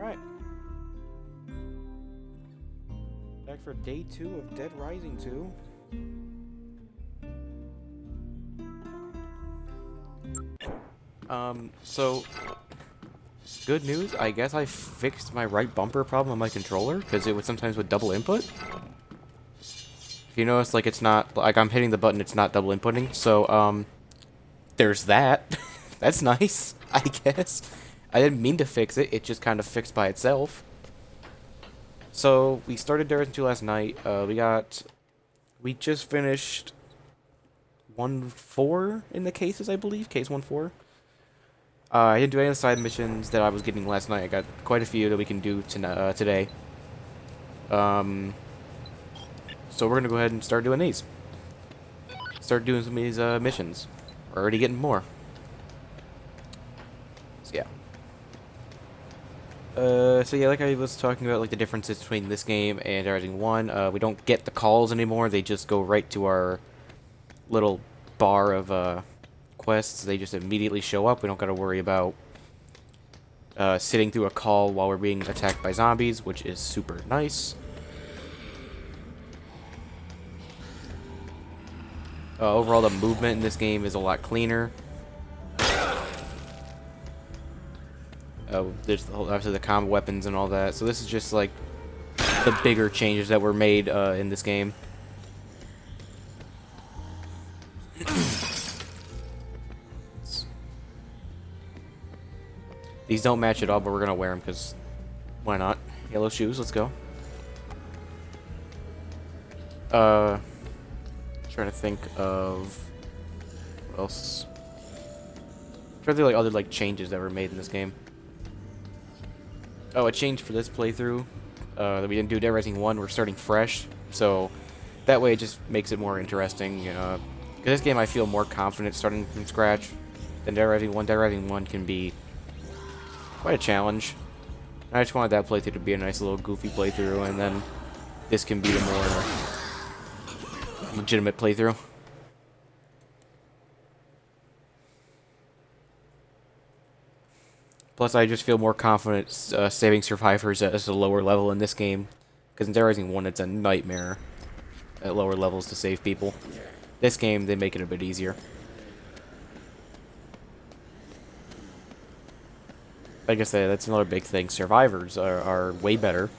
Alright. Back for day 2 of Dead Rising 2. So good news, I guess I fixed my right bumper problem on my controller, because it would sometimes with double input. If you notice, like, it's not, like, I'm hitting the button, it's not double inputting, so, there's that. That's nice, I guess. I didn't mean to fix it, it just kind of fixed by itself. So, we started Dead Rising 2 last night, we just finished 1-4 in the cases, I believe, case 1-4. I didn't do any of the side missions that I was getting last night. I got quite a few that we can do today. So we're gonna go ahead and start doing these. Start doing some of these missions. We're already getting more. So yeah. So yeah, like I was talking about, like the differences between this game and Dead Rising 1. We don't get the calls anymore. They just go right to our little bar of quests. They just immediately show up. We don't gotta worry about sitting through a call while we're being attacked by zombies, which is super nice. Overall, the movement in this game is a lot cleaner. There's obviously the combo weapons and all that. So this is just like the bigger changes that were made in this game. These don't match at all, but we're gonna wear them because why not? Yellow shoes, let's go. Trying to think of what else. Trying to think like other like changes that were made in this game. Oh, a change for this playthrough that we didn't do Dead Rising 1. We're starting fresh, so that way it just makes it more interesting. You know, because this game I feel more confident starting from scratch than Dead Rising 1. Dead Rising 1 can be quite a challenge. I just wanted that playthrough to be a nice little goofy playthrough, and then this can be the more legitimate playthrough. Plus, I just feel more confident saving survivors at a lower level in this game, because in Dead Rising 1 it's a nightmare at lower levels to save people. This game, they make it a bit easier. Like I said, that's another big thing. Survivors are way better.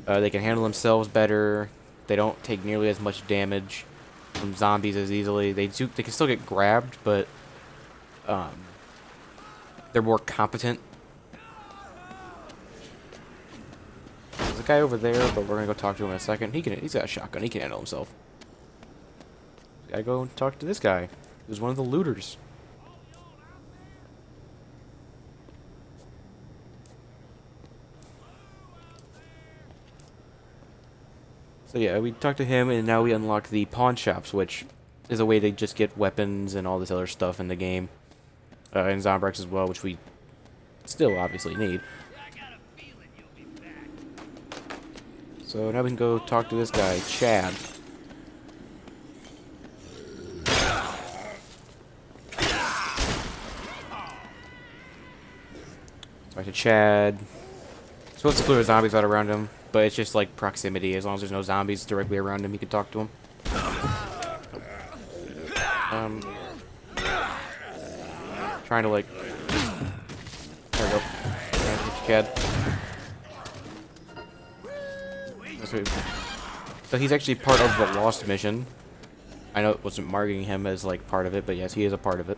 They can handle themselves better. They don't take nearly as much damage from zombies as easily. They can still get grabbed, but they're more competent. There's a guy over there, but we're gonna go talk to him in a second. He's got a shotgun. He can handle himself. Gotta go and talk to this guy, who's one of the looters. So yeah, we talked to him, and now we unlock the pawn shops, which is a way to just get weapons and all this other stuff in the game. And Zombrex as well, which we still obviously need. So now we can go talk to this guy, Chad. Talk to Chad. Supposed to clear zombies out around him, but it's just like proximity. As long as there's no zombies directly around him, you can talk to him. Trying to like. There we go. Chad. So he's actually part of the Lost mission. I know it wasn't marking him as like part of it, but yes, he is a part of it.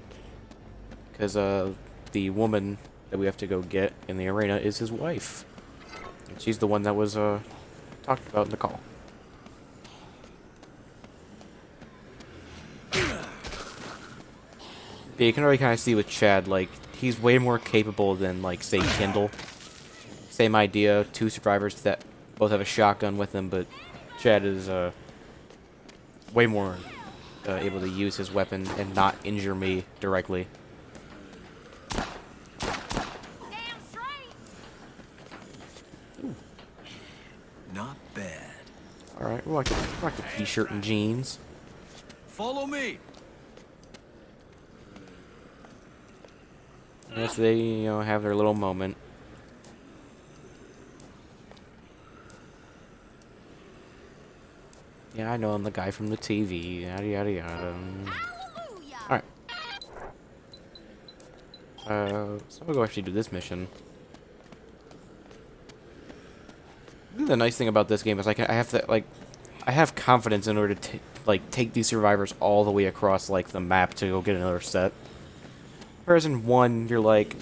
Because the woman that we have to go get in the arena is his wife. And she's the one that was talked about in the call. Yeah, you can already kind of see with Chad, like, he's way more capable than, like, say, Kindle. Same idea, 2 survivors that both have a shotgun with them, but Chad is way more able to use his weapon and not injure me directly. Ooh. Not bad. Alright, we'll rock the t-shirt and jeans. Follow me. Yes, they, have their little moment. Yeah, I know I'm the guy from the TV. Yada yada yada. Alright. So I'm gonna go actually do this mission. I think the nice thing about this game is I have confidence in order to take these survivors all the way across like the map to go get another set. Whereas in 1, you're like,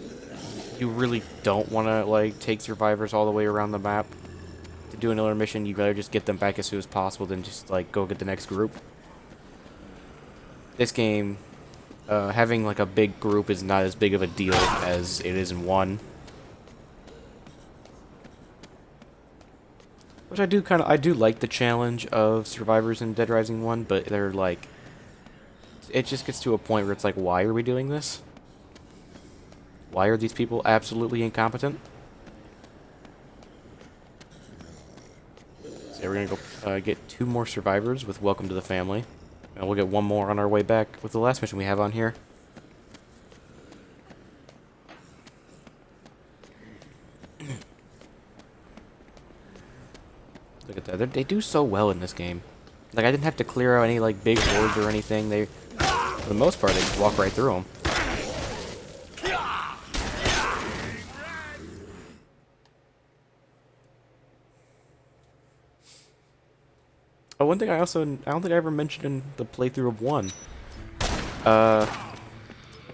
you really don't want to like take survivors all the way around the map to do another mission. You'd rather just get them back as soon as possible than just like go get the next group. This game, having like a big group is not as big of a deal as it is in 1. Which I do like the challenge of survivors in Dead Rising 1, but they're like, it just gets to a point where it's like, why are we doing this? Why are these people absolutely incompetent? So we're gonna go get 2 more survivors with Welcome to the Family. And we'll get 1 more on our way back with the last mission we have on here. Look at that. They do so well in this game. Like, I didn't have to clear out any, like, big hordes or anything. They, for the most part, they just walk right through them. Oh, one thing I don't think I ever mentioned in the playthrough of 1.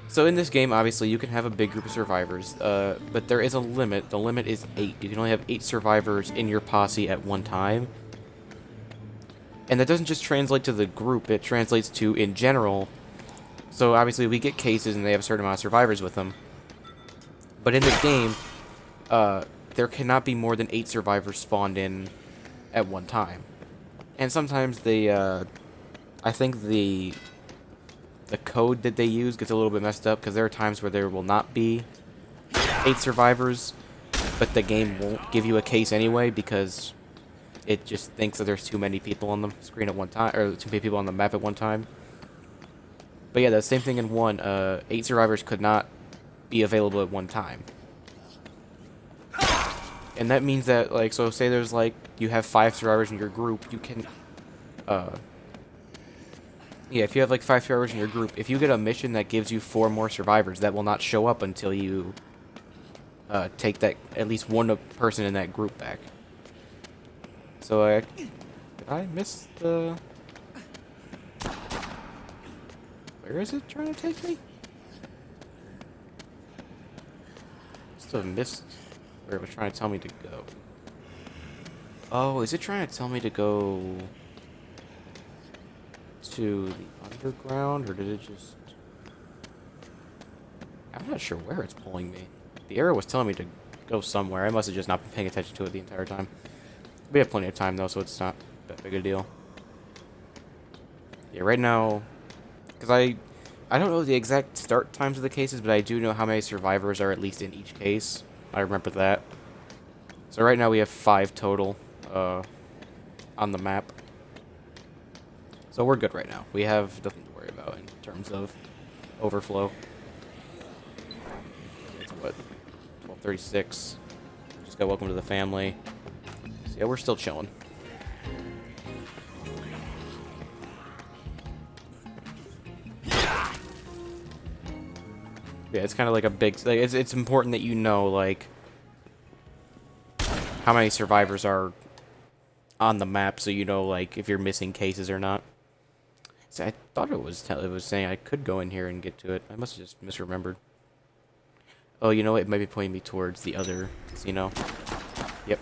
So in this game, obviously, you can have a big group of survivors, but there is a limit. The limit is 8. You can only have 8 survivors in your posse at one time. And that doesn't just translate to the group, it translates to in general. So obviously we get cases and they have a certain amount of survivors with them. But in the game, there cannot be more than 8 survivors spawned in at one time. And sometimes they, I think the code that they use gets a little bit messed up, because there are times where there will not be 8 survivors, but the game won't give you a case anyway, because it just thinks that there's too many people on the screen at one time, or too many people on the map at one time. But yeah, the same thing in 1, 8 survivors could not be available at one time. And that means that, like, so say there's, like, you have 5 survivors in your group, you can, yeah, if you have, like, 5 survivors in your group, if you get a mission that gives you 4 more survivors, that will not show up until you, take that, at least one person in that group back. So, did I miss the... Where is it trying to take me? Must have missed where it was trying to tell me to go. Oh, is it trying to tell me to go to the underground, or did it just... I'm not sure where it's pulling me. The arrow was telling me to go somewhere. I must have just not been paying attention to it the entire time. We have plenty of time, though, so it's not that big a deal. Yeah, right now... Because I don't know the exact start times of the cases, but I do know how many survivors are at least in each case. I remember that. So right now we have 5 total on the map. So we're good right now. We have nothing to worry about in terms of overflow. It's what? 12:36. Just got Welcome to the Family. So yeah, we're still chilling. Yeah, it's kind of like a big... Like, it's important that you know, like, how many survivors are on the map, so you know, like, if you're missing cases or not. So I thought it was saying I could go in here and get to it. I must have just misremembered. Oh, you know what? It might be pointing me towards the other casino. Yep.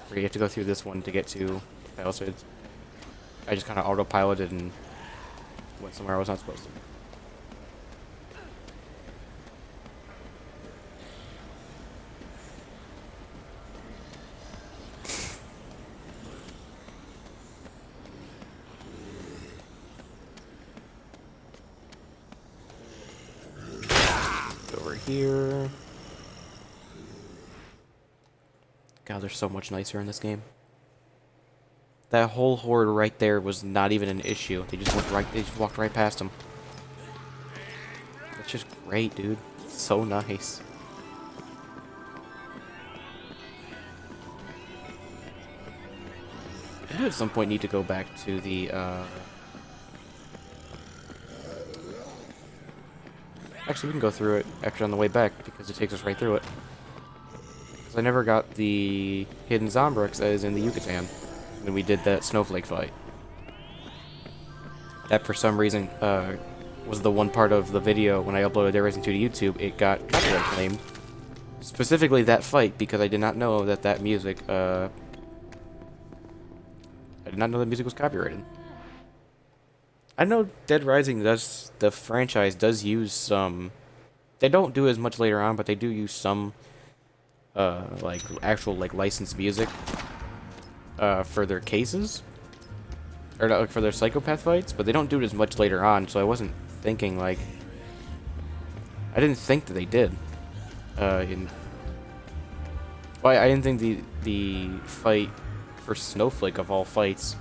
Where you have to go through this one to get to Palisades. I just kind of autopiloted and went somewhere I was not supposed to. Over here. God, they're so much nicer in this game. That whole horde right there was not even an issue. They just walked right past them. That's just great, dude. It's so nice. I do at some point need to go back to the, Actually, we can go through it actually on the way back, because it takes us right through it. Because I never got the hidden Zombrix as in the Yucatan, when we did that snowflake fight. That, for some reason, was the one part of the video when I uploaded Dead Rising 2 to YouTube, it got copyright claimed. Specifically that fight, because I did not know that that music, I did not know the music was copyrighted. I know Dead Rising does, the franchise does use some, they don't do as much later on, but they do use some, like, actual, like, licensed music, for their cases, or like, for their psychopath fights, but they don't do it as much later on, so I wasn't thinking, like, I didn't think that they did, well, I didn't think the fight for Snowflake, of all fights,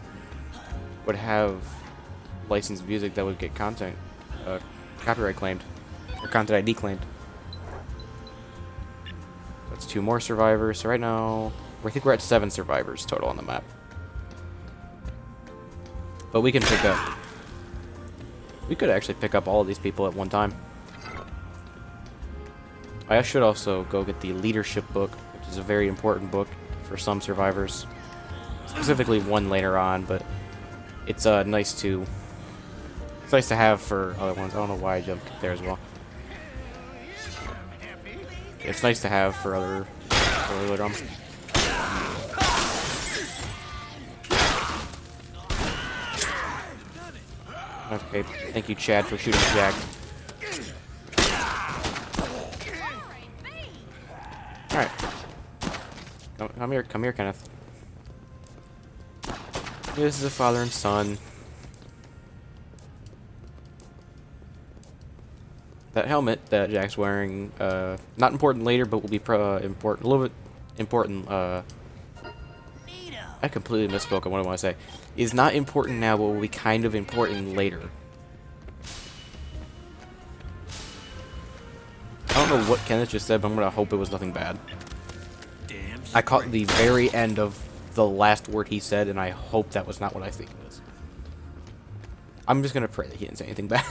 would have licensed music that would get copyright claimed, or content ID claimed. That's 2 more survivors. So right now, I think we're at 7 survivors total on the map. But we can pick up. We could actually pick up all of these people at one time. I should also go get the leadership book, which is a very important book for some survivors. Specifically one later on, but it's nice to have for other ones. I don't know why I jumped there as well. It's nice to have for other later on. Okay, thank you, Chad, for shooting Jack. Alright. Come here, Kenneth. This is a father and son. That helmet that Jack's wearing, not important later, but will be important, a little bit important, I completely misspoke on what I want to say. Is not important now, but will be kind of important later. I don't know what Kenneth just said, but I'm gonna hope it was nothing bad. I caught the very end of the last word he said, and I hope that was not what I think it was. I'm just gonna pray that he didn't say anything bad.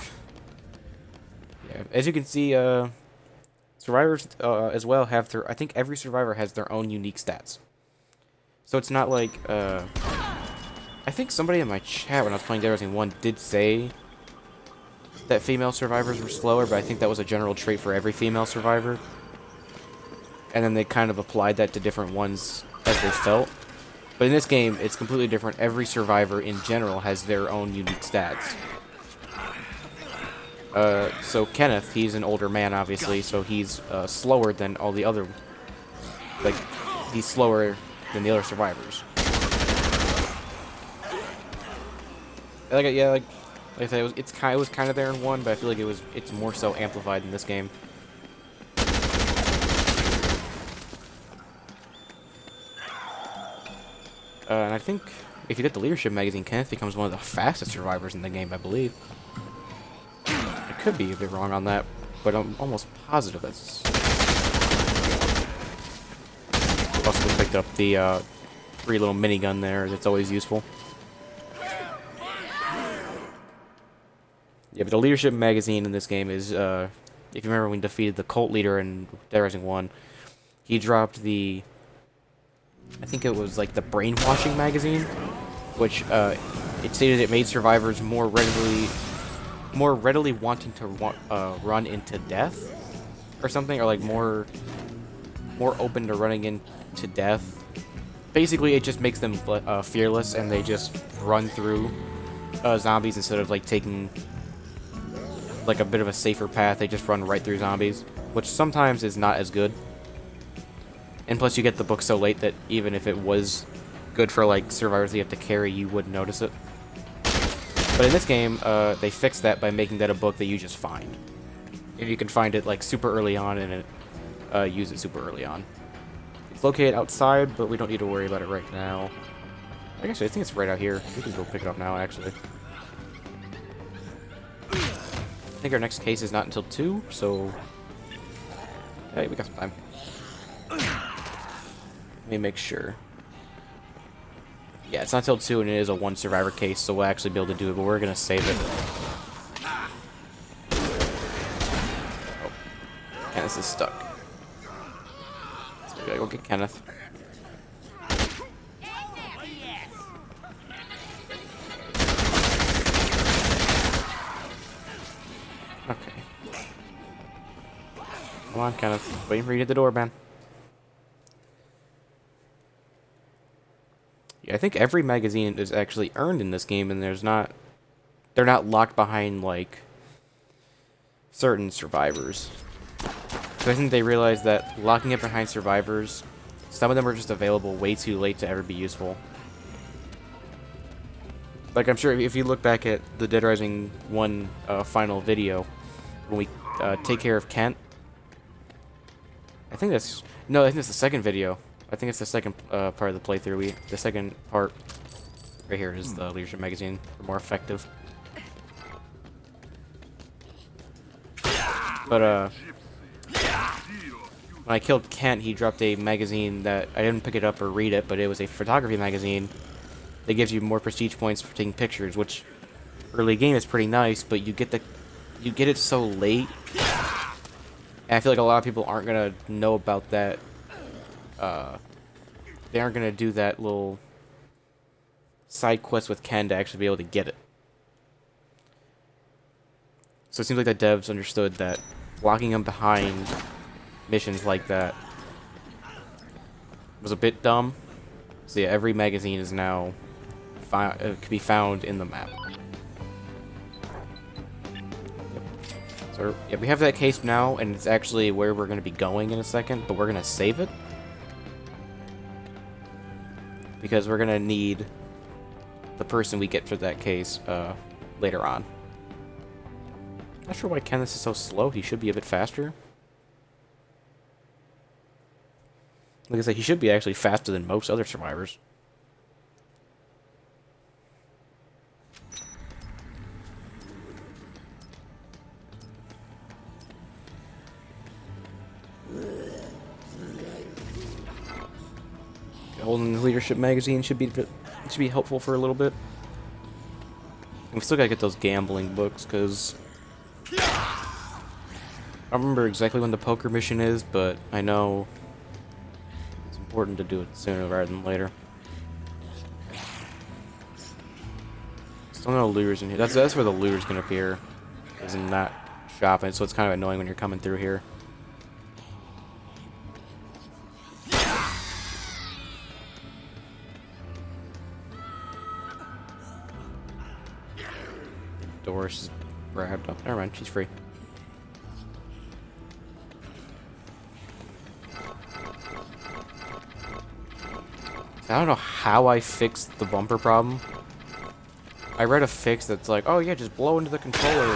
Yeah, as you can see, survivors as well have their. I think every survivor has their own unique stats. So it's not like I think somebody in my chat when I was playing Dead Rising 1 did say that female survivors were slower, but I think that was a general trait for every female survivor. And then they kind of applied that to different ones as they felt. But in this game, it's completely different. Every survivor in general has their own unique stats. So Kenneth, he's an older man, obviously, so he's slower than all the other. Like, he's slower than the other survivors. Like I said, it was kind of there in 1, but I feel like it's more so amplified in this game. And I think if you get the leadership magazine, Kenneth becomes one of the fastest survivors in the game, I believe. I could be a bit wrong on that, but I'm almost positive that's. Also, we picked up the free little minigun there. That's always useful. Yeah, but the leadership magazine in this game is, if you remember when we defeated the cult leader in Dead Rising 1, he dropped the, I think it was like the brainwashing magazine, which it stated it made survivors more readily wanting to run into death, or something, or like more open to running into death. Basically, it just makes them fearless, and they just run through zombies instead of like taking like a bit of a safer path. They just run right through zombies, which sometimes is not as good. And plus you get the book so late that even if it was good for like survivors that you have to carry, you wouldn't notice it. But in this game, they fixed that by making that a book that you just find. If you can find it like super early on and use it super early on. It's located outside, but we don't need to worry about it right now. Actually, I think it's right out here. We can go pick it up now, actually. I think our next case is not until 2, so hey, we got some time. Let me make sure. Yeah, it's not till 2, and it is a 1 survivor case, so we'll actually be able to do it, but we're gonna save it. Oh. Kenneth is stuck. So we gotta go get Kenneth. Okay. Come on, Kenneth. Waiting for you to hit the door, man. Yeah, I think every magazine is actually earned in this game, and they're not locked behind, like, certain survivors. So I think they realized that locking it behind survivors, some of them are just available way too late to ever be useful. Like, I'm sure if you look back at the Dead Rising 1 final video, when we take care of Kent, I think that's the second video. I think it's the second part of the playthrough. The second part right here is the leadership magazine, for more effective. But when I killed Kent, he dropped a magazine that I didn't pick it up or read it, but it was a photography magazine that gives you more prestige points for taking pictures, which early game is pretty nice, but you get it so late, and I feel like a lot of people aren't gonna know about that. They aren't gonna do that little side quest with Ken to actually be able to get it. So it seems like the devs understood that locking him behind missions like that was a bit dumb. So yeah, every magazine is now can be found in the map. Yep. So yeah, we have that case now, and it's actually where we're going to be going in a second, but we're going to save it because we're going to need the person we get for that case later on. Not sure why Kenneth is so slow. He should be a bit faster. Like I said, he should be actually faster than most other survivors. Holding the leadership magazine should be helpful for a little bit. And we still gotta get those gambling books, because I don't remember exactly when the poker mission is, but I know it's important to do it sooner rather than later. Still no lures in here. That's where the lure's gonna appear, is in that shop, and so it's kind of annoying when you're coming through here. Doris grabbed up. Never mind, she's free. I don't know how I fixed the bumper problem. I read a fix that's like, oh yeah, just blow into the controller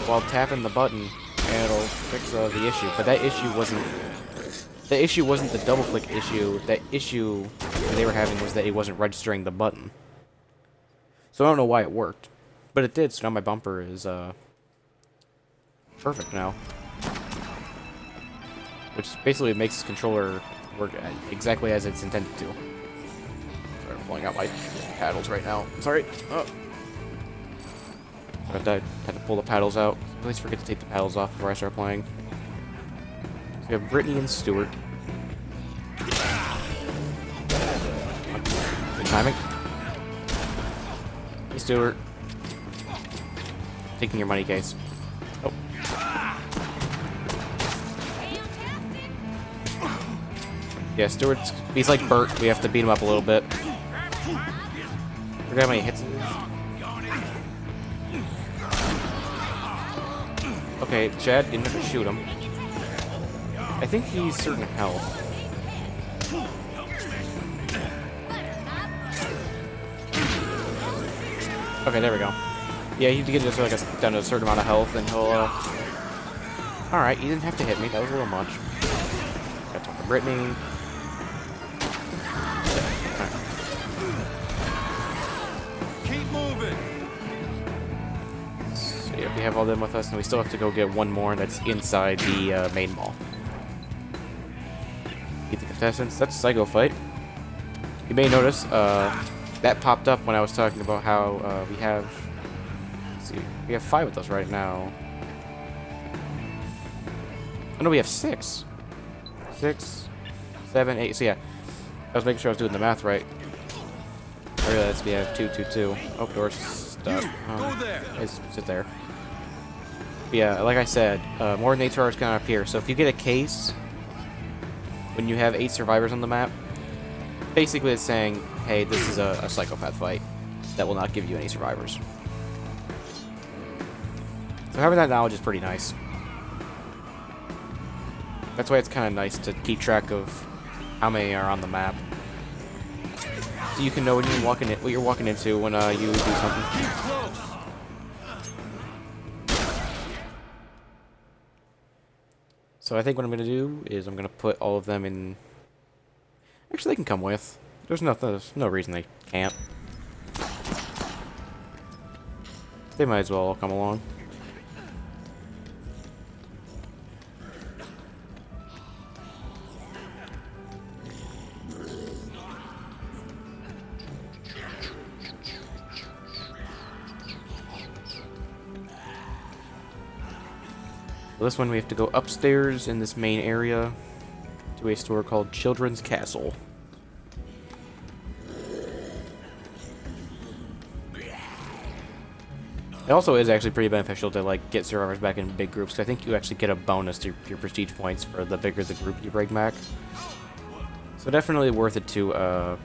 while tapping the button, and it'll fix the issue. But that issue wasn't the double click issue. That issue that they were having was that it wasn't registering the button. So I don't know why it worked, but it did. So now my bumper is perfect now, which basically makes this controller work exactly as it's intended to. Sorry, I'm pulling out my paddles right now. Sorry. Oh. I had to pull the paddles out. Please forget to take the paddles off before I start playing. So we have Brittany and Stuart. Good timing. Hey, Stuart. Taking your money case. Oh. Yeah, he's like Bert. We have to beat him up a little bit. Forget how many hits it is. Okay, Chad didn't have to shoot him. I think he's certain health. Okay, there we go. Yeah, he get just like down to a certain amount of health, and he'll. Alright, you didn't have to hit me. That was a little much. Gotta talk to Brittany. Keep moving. So yeah, we have all them with us, and we still have to go get one more that's inside the main mall. Get the contestants. That's a Psycho fight. You may notice that popped up when I was talking about how we have. Let's see, we have 5 with us right now. Oh no, we have 6. 6, 7, 8. So yeah, I was making sure I was doing the math right. I realized we have 2, 2, 2. Oh, door's stuck. Go there. Sit there. But yeah, like I said, more than 8 survivors can appear. So if you get a case when you have 8 survivors on the map, basically it's saying, hey, this is a psychopath fight that will not give you any survivors. So having that knowledge is pretty nice. That's why it's kind of nice to keep track of how many are on the map, so you can know when you're walking in, what you're walking into when you do something. Keep close. So I think what I'm gonna do is I'm gonna put all of them in. Actually, they can come with. There's no reason they can't. They might as well all come along. This one we have to go upstairs in this main area to a store called Children's Castle. It also is actually pretty beneficial to like get survivors back in big groups, 'cause I think you actually get a bonus to your prestige points for the bigger the group you bring back. So definitely worth it to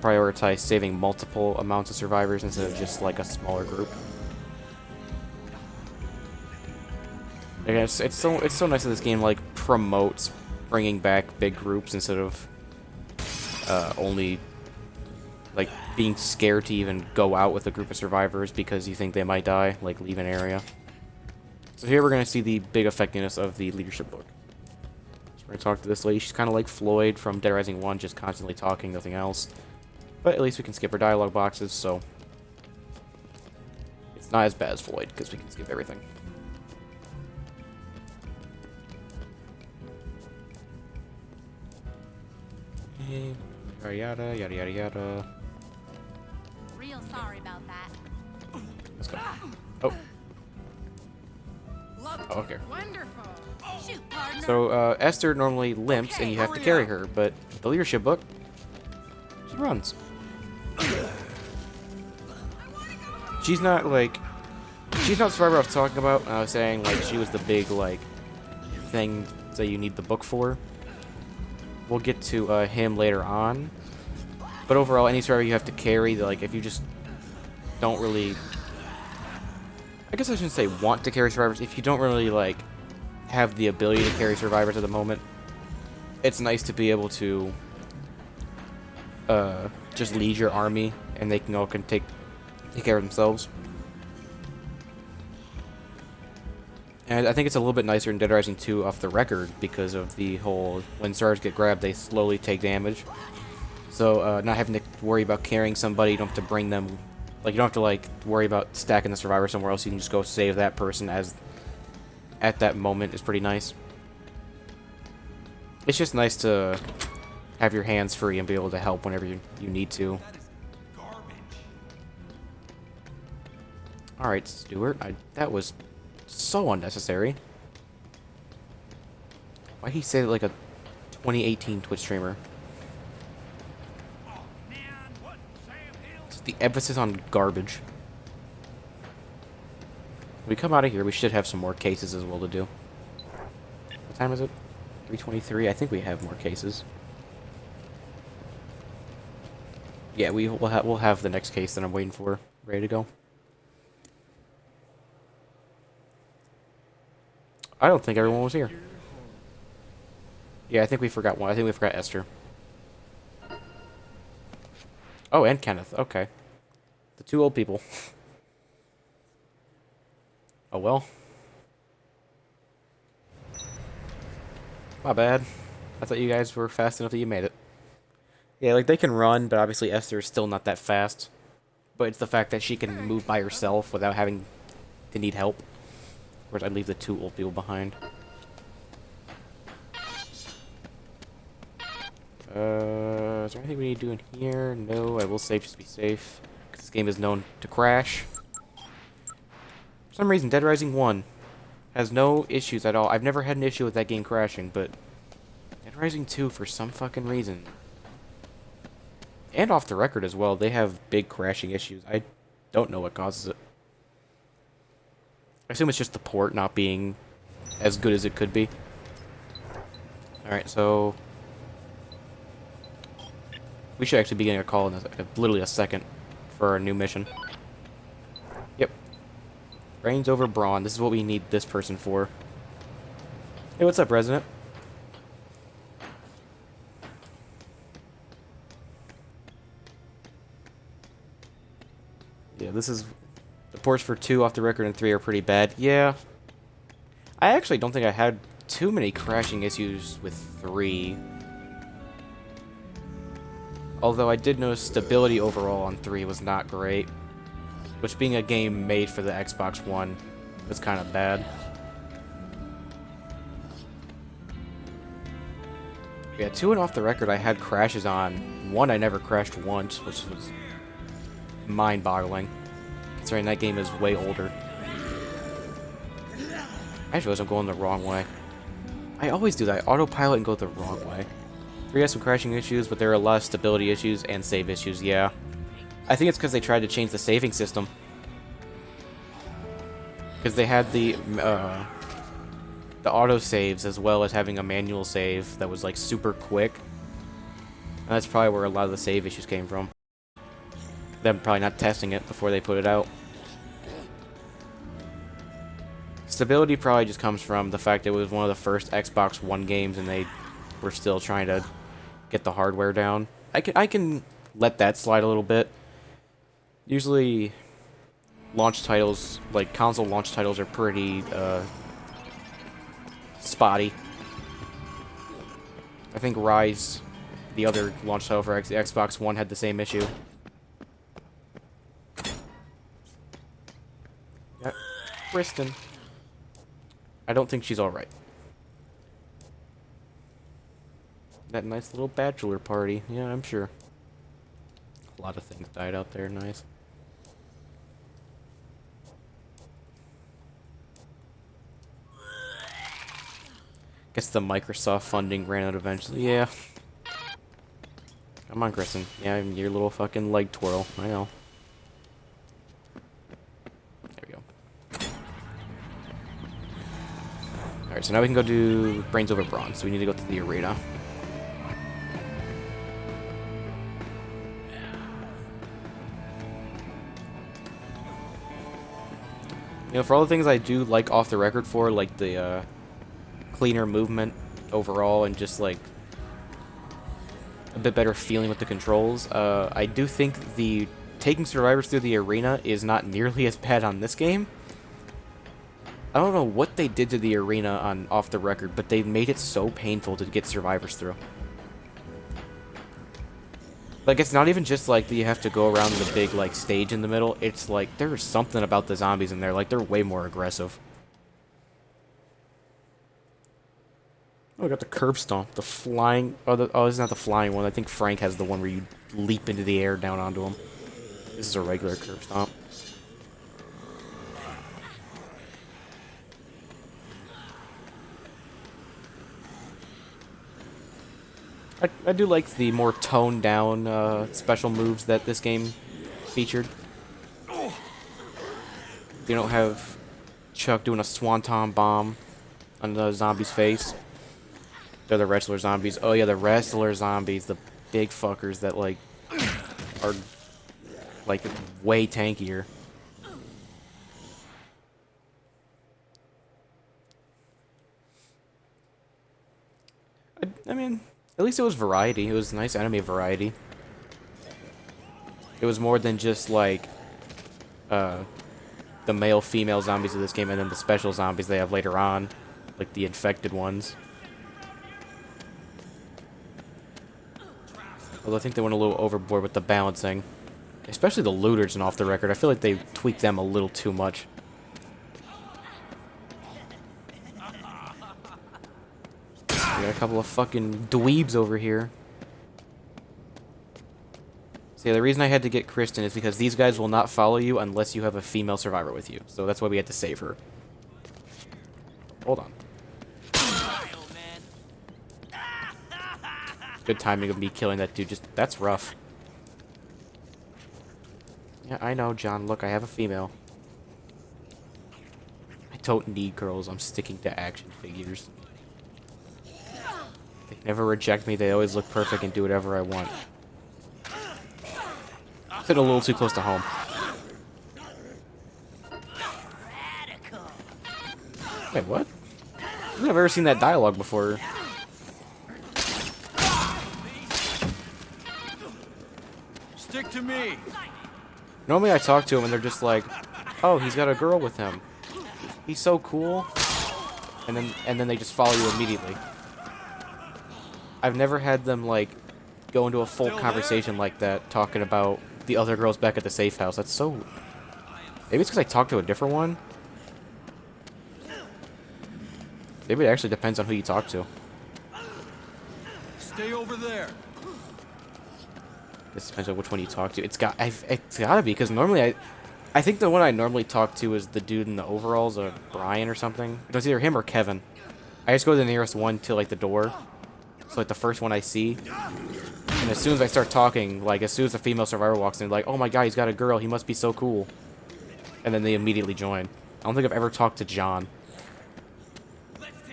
prioritize saving multiple amounts of survivors instead of just like a smaller group. I guess it's so nice that this game like promotes bringing back big groups instead of only like being scared to even go out with a group of survivors because you think they might die, like leave an area. So here we're gonna see the big effectiveness of the leadership book. So we're gonna talk to this lady. She's kind of like Floyd from Dead Rising 1, just constantly talking, nothing else. But at least we can skip her dialogue boxes, so it's not as bad as Floyd because we can skip everything. Yada yada yada yada yada. Real sorry about that. Let's go. Oh. Oh, okay. Wonderful. Shoot, partner. So Esther normally limps and you have to carry her, but the leadership book, she runs. She's not like, she's not the survivor I was talking about. I was saying like she was the big like thing that you need the book for. We'll get to him later on. But overall, any survivor you have to carry, like if you just don't really, I guess I shouldn't say want to carry survivors. If you don't really like have the ability to carry survivors at the moment, it's nice to be able to just lead your army and they can take care of themselves. And I think it's a little bit nicer in Dead Rising 2 off the record because of the whole, when survivors get grabbed, they slowly take damage. So not having to worry about carrying somebody, you don't have to bring them, like you don't have to like worry about stacking the survivor somewhere else. You can just go save that person as at that moment is pretty nice. It's just nice to have your hands free and be able to help whenever you need to. Alright, Stuart, that was so unnecessary. Why'd he say it like a 2018 Twitch streamer? It's the emphasis on garbage. When we come out of here, we should have some more cases as well to do. What time is it? 3:23. I think we have more cases. Yeah, we'll have the next case that I'm waiting for ready to go. I don't think everyone was here. Yeah, I think we forgot one. I think we forgot Esther. Oh, and Kenneth. Okay. The 2 old people. Oh well. My bad. I thought you guys were fast enough that you made it. Yeah, like they can run, but obviously Esther is still not that fast. But it's the fact that she can move by herself without having to need help. Whereas I'd leave the 2 old people behind. is there anything we need to do in here? No, I will save just to be safe. Because this game is known to crash. For some reason, Dead Rising 1 has no issues at all. I've never had an issue with that game crashing, but Dead Rising 2, for some fucking reason, and off the record as well, they have big crashing issues. I don't know what causes it. I assume it's just the port not being as good as it could be. Alright, so we should actually be getting a call in literally a second for our new mission. Yep. Brains over brawn. This is what we need this person for. Hey, what's up, Resident? Yeah, this is... The ports for 2 off the record and 3 are pretty bad. Yeah. I actually don't think I had too many crashing issues with 3. Although I did notice stability overall on 3 was not great. Which, being a game made for the Xbox One, was kind of bad. Yeah, 2 and off the record I had crashes on. 1 I never crashed once, which was mind-boggling. Considering that game is way older. I realize I'm going the wrong way. I always do that. Autopilot and go the wrong way. 3 has some crashing issues, but there are a lot of stability issues and save issues, yeah. I think it's because they tried to change the saving system. Because they had the auto saves as well as having a manual save that was like super quick. And that's probably where a lot of the save issues came from. Them probably not testing it before they put it out. Stability probably just comes from the fact that it was one of the first Xbox One games and they were still trying to get the hardware down. I can let that slide a little bit. Usually launch titles, like console launch titles, are pretty spotty. I think Rise, the other launch title for the Xbox One, had the same issue. Yeah, Kristen. I don't think she's alright. That nice little bachelor party. Yeah, I'm sure. A lot of things died out there. Nice. Guess the Microsoft funding ran out eventually. Yeah. Come on, Kristen. Yeah, your little fucking leg twirl. I know. There we go. Alright, so now we can go do Brains over Brawn. So we need to go to the arena. You know, for all the things I do like off the record for, like the cleaner movement overall and just like a bit better feeling with the controls, I do think the taking survivors through the arena is not nearly as bad on this game. I don't know what they did to the arena on off the record, but they made it so painful to get survivors through. Like, it's not even just like that you have to go around the big like stage in the middle. It's like there's something about the zombies in there, like they're way more aggressive. Oh, I got the curb stomp, the flying. Oh, this is not the flying one. I think Frank has the one where you leap into the air down onto him. This is a regular curb stomp. I do like the more toned down special moves that this game featured. You don't have Chuck doing a swanton bomb on the zombie's face. They're the wrestler zombies. Oh yeah, the wrestler zombies, the big fuckers that like are like way tankier. I mean, at least it was variety. It was nice enemy variety. It was more than just like the male-female zombies of this game and then the special zombies they have later on, like the infected ones. Although I think they went a little overboard with the balancing. Especially the looters and off the record. I feel like they tweaked them a little too much. We got a couple of fucking dweebs over here. Okay, the reason I had to get Kristen is because these guys will not follow you unless you have a female survivor with you. So that's why we had to save her. Hold on. Good timing of me killing that dude. That's rough. Yeah, I know, John. Look, I have a female. I don't need girls. I'm sticking to action figures. They never reject me. They always look perfect and do whatever I want. Hit a little too close to home. Wait, what? I've never ever seen that dialogue before. Stick to me. Normally I talk to them and they're just like, oh, he's got a girl with him. He's so cool. And then they just follow you immediately. I've never had them like go into a full conversation like that, talking about the other girls back at the safe house. That's so... Maybe it's because I talked to a different one? Maybe it actually depends on who you talk to. Stay over there. This depends on which one you talk to. It's gotta be, because normally I think the one I normally talk to is the dude in the overalls, Brian or something. It was either him or Kevin. I just go to the nearest one to like the door. So like the first one I see. And as soon as I start talking, like as soon as the female survivor walks in, like, oh my god, he's got a girl, he must be so cool. And then they immediately join. I don't think I've ever talked to John.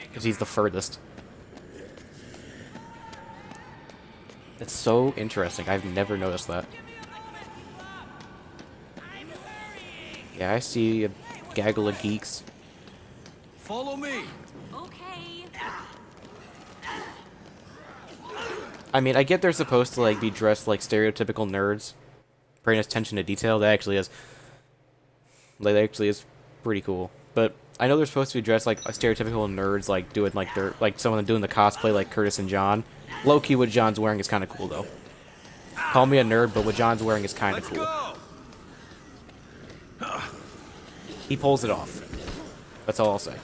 Because he's the furthest. That's so interesting. I've never noticed that. Yeah, I see a gaggle of geeks. Follow me. Okay. I mean, I get they're supposed to like be dressed like stereotypical nerds, paying attention to detail. That actually is pretty cool. But I know they're supposed to be dressed like stereotypical nerds, like doing like some of them doing the cosplay like Curtis and John. Low key, what John's wearing is kind of cool though. Call me a nerd, but what John's wearing is kind of Let's cool. go. He pulls it off. That's all I'll say.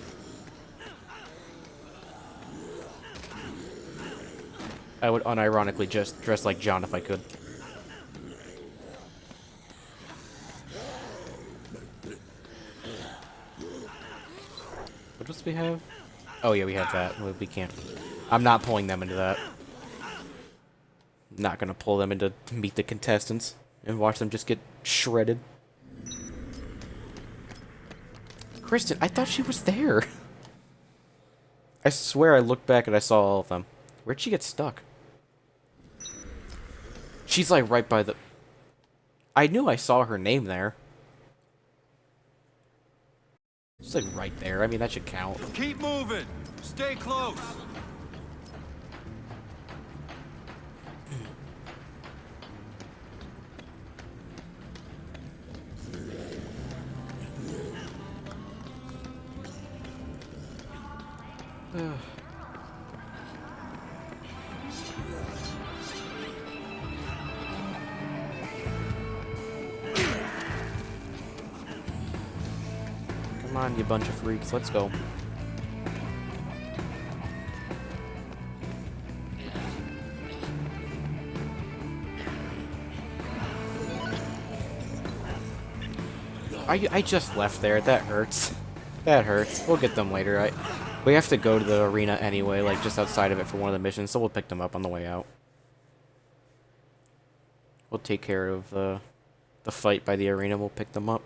I would unironically just dress like John if I could. What else do we have? Oh yeah, we have that. We can't. I'm not pulling them into that. Not gonna pull them into meet the contestants and watch them just get shredded. Kristen, I thought she was there. I swear I looked back and I saw all of them. Where'd she get stuck? She's like right by the... I knew I saw her name there. She's like right there. I mean, that should count. Keep moving. Stay close. Come on, you bunch of freaks. Let's go. I just left there. That hurts. That hurts. We'll get them later. We have to go to the arena anyway, like just outside of it for one of the missions, so we'll pick them up on the way out. We'll take care of the fight by the arena. We'll pick them up.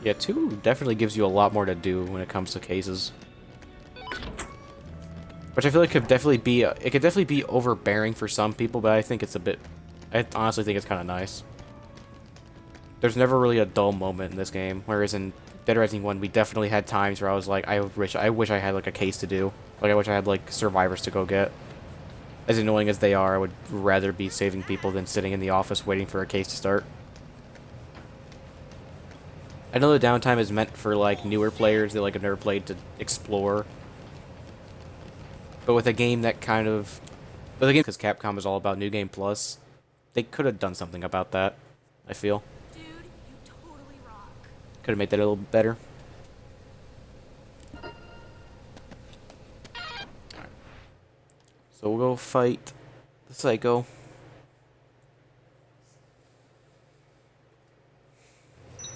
Yeah, 2 definitely gives you a lot more to do when it comes to cases. Which I feel like could definitely be, it could definitely be overbearing for some people, but I think it's a bit, I honestly think it's kind of nice. There's never really a dull moment in this game, whereas in Dead Rising 1, we definitely had times where I was like, I wish I had like a case to do. Like, I wish I had like survivors to go get. As annoying as they are, I would rather be saving people than sitting in the office waiting for a case to start. I know the downtime is meant for like newer players that like have never played to explore. But with a game that kind of... With a game because Capcom is all about New Game Plus, they could have done something about that, I feel. Dude, you totally rock. Could have made that a little better. So we'll go fight the Psycho.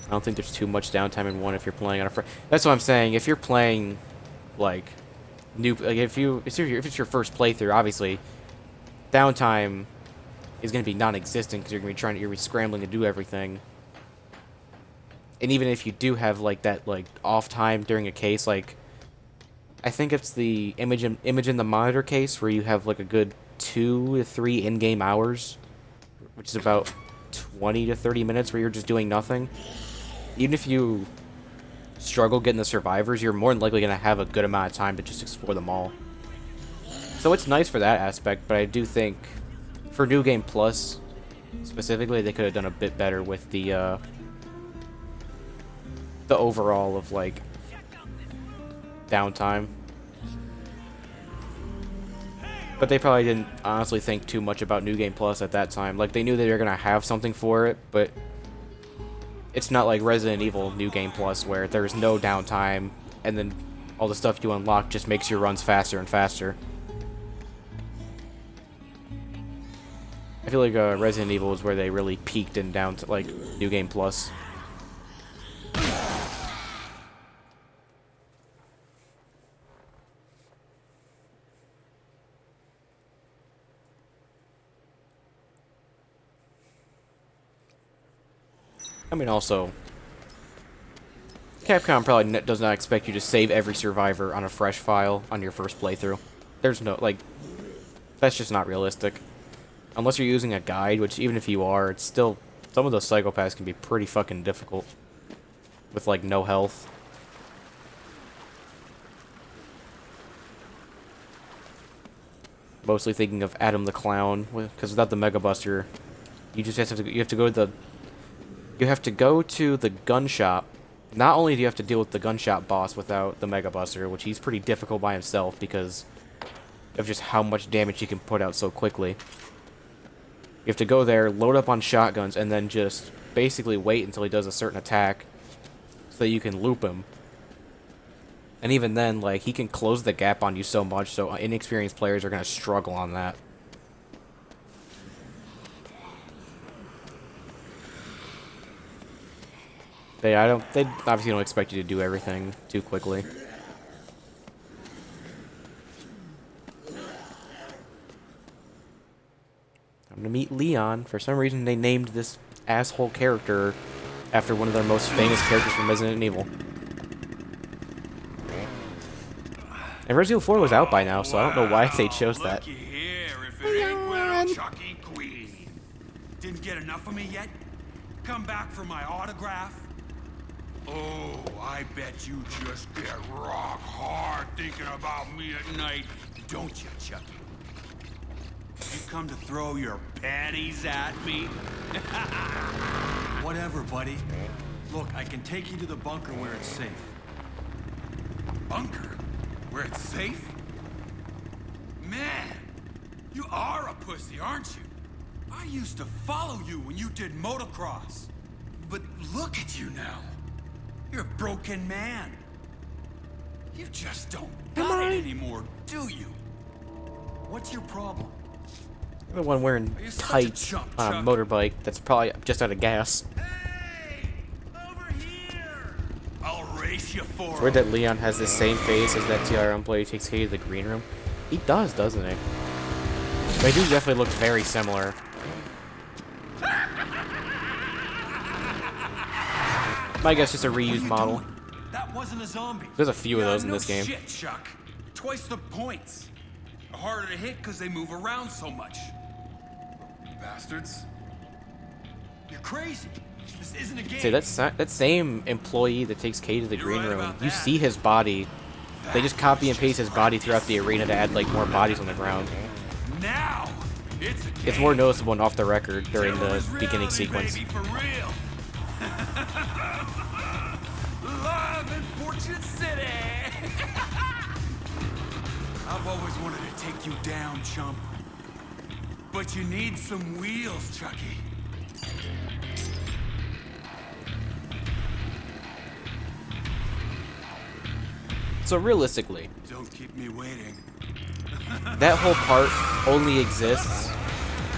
I don't think there's too much downtime in one if you're playing on a That's what I'm saying. If you're playing, like, if it's your first playthrough, obviously, downtime is going to be non-existent because you're going to be scrambling to do everything. And even if you do have, like, that, like, off time during a case, like, I think it's the image in the monitor case where you have, like, a good 2 to 3 in-game hours, which is about 20 to 30 minutes where you're just doing nothing. Even if you struggle getting the survivors, you're more than likely going to have a good amount of time to just explore them all. So it's nice for that aspect, but I do think for New Game Plus, specifically, they could have done a bit better with the overall of, like, downtime. But they probably didn't honestly think too much about New Game Plus at that time. Like, they knew they were going to have something for it, but it's not like Resident Evil New Game Plus where there's no downtime and then all the stuff you unlock just makes your runs faster and faster. I feel like Resident Evil is where they really peaked in like New Game Plus. I mean, also, Capcom probably does not expect you to save every survivor on a fresh file on your first playthrough. There's no, like, that's just not realistic. Unless you're using a guide, which even if you are, it's still, some of those psychopaths can be pretty fucking difficult with, like, no health. Mostly thinking of Adam the Clown, because without the Mega Buster, you just have to go to the gun shop. Not only do you have to deal with the gun shop boss without the Mega Buster, which he's pretty difficult by himself because of just how much damage he can put out so quickly. You have to go there, load up on shotguns, and then just basically wait until he does a certain attack so that you can loop him. And even then, like, he can close the gap on you so much, so inexperienced players are going to struggle on that. They obviously don't expect you to do everything too quickly. I'm gonna meet Leon. For some reason, they named this asshole character after one of their most famous characters from Resident Evil. And Resident Evil 4 was out by now, so I don't know why they chose that. Didn't get enough of me yet? Come back for my autograph? Oh, I bet you just get rock hard thinking about me at night, don't you, Chucky? You come to throw your panties at me? Whatever, buddy. Look, I can take you to the bunker where it's safe. Bunker? Where it's safe? Man, you are a pussy, aren't you? I used to follow you when you did motocross. But look at you now. You're a broken man. You just don't got it anymore, do you? What's your problem? The one wearing tights on a motorbike that's probably just out of gas. Hey! Over here! I'll race you for It's weird that Leon has the same face as that TR employee who takes Katie to the green room. He does, doesn't he? They do definitely look very similar. I guess just a reused model. That wasn't a zombie. There's a few of those in this game. Shit, Chuck. Twice the points. Harder to hit because they move around so much. Bastards. You're crazy. This isn't a game. See, that same employee that takes Katie to the green room, you see his body. They just copy and paste his body throughout the arena to add, like, more bodies on the ground. Now, it's a game. It's more noticeable and off the record during the beginning sequence. Baby, for real. Live in Fortune City. I've always wanted to take you down, chump. But you need some wheels, Chucky. So realistically, Don't keep me waiting. that whole part only exists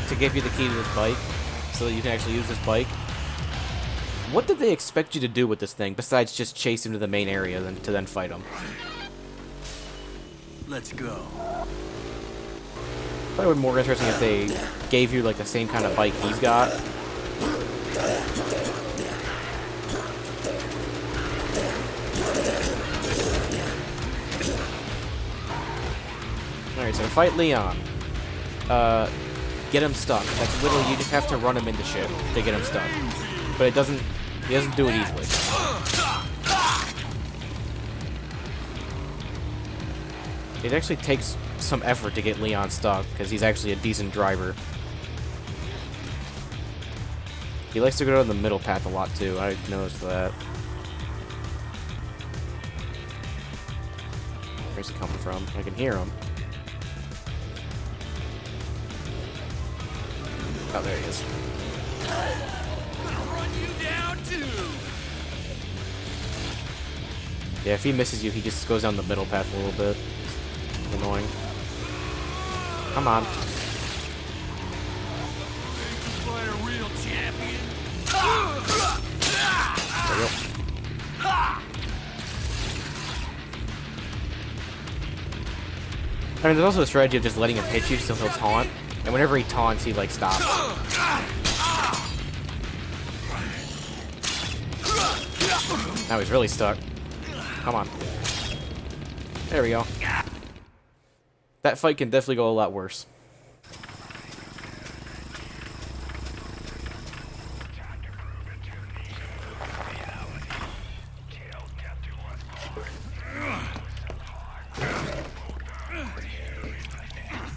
to give you the key to this bike, so that you can actually use this bike. What did they expect you to do with this thing, besides just chase him to the main area to then fight him? Let's go. I thought it would be more interesting if they gave you like the same kind of bike he's got. Alright, so fight Leon. Get him stuck. That's literally, you just have to run him into shit to get him stuck. But he doesn't do it easily. It actually takes some effort to get Leon stuck, because he's actually a decent driver. He likes to go down the middle path a lot too, I noticed that. Where's he coming from? I can hear him. Oh, there he is. Gonna run you down too. Yeah, if he misses you, he just goes down the middle path a little bit. Annoying. Come on. Fight a real champion. There we go. I mean, there's also a strategy of just letting him hit you so he'll taunt. And whenever he taunts, he, like, stops. Now he's really stuck. Come on. There we go. That fight can definitely go a lot worse.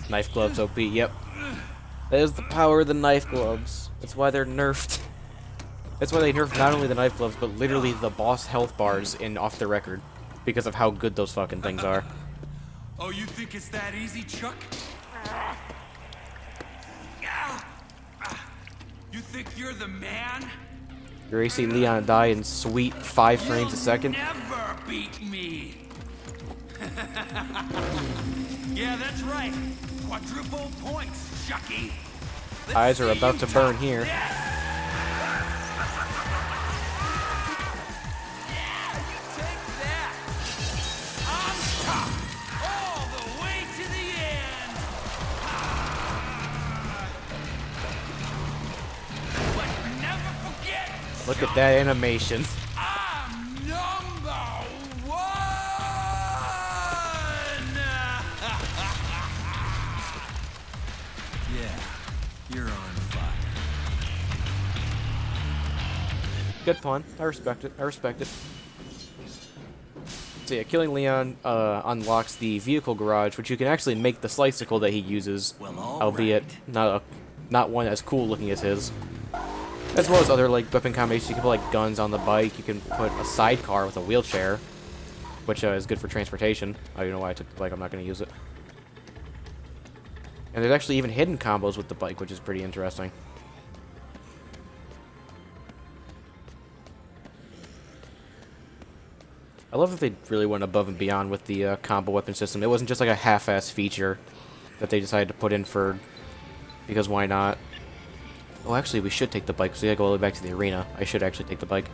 Knife gloves OP, yep. That is the power of the knife gloves. That's why they're nerfed. That's why they nerfed not only the knife gloves, but literally the boss health bars in Off the Record. Because of how good those fucking things are. Oh, you think it's that easy, Chuck? You think you're the man? You're AC Leon die in sweet 5 frames a second. You'll never beat me. Yeah, that's right. Quadruple points, Chucky. Let's Eyes are see about you to burn talk. here. Yeah, you take that. On top, all the way to the end. But never forget. Look at that animation. I'm number one. Yeah, you're on fire. Good pun. I respect it. I respect it. So yeah, killing Leon unlocks the vehicle garage, which you can actually make the slicycle that he uses, Well, all albeit right. not one as cool looking as his. As well as other like weapon combinations. You can put like guns on the bike. You can put a sidecar with a wheelchair, which is good for transportation. I don't know why I took the bike. I'm not going to use it. And there's actually even hidden combos with the bike, which is pretty interesting. I love that they really went above and beyond with the combo weapon system. It wasn't just like a half-ass feature that they decided to put in because why not? Oh, actually, we should take the bike, so we gotta go all the way back to the arena. I should actually take the bike.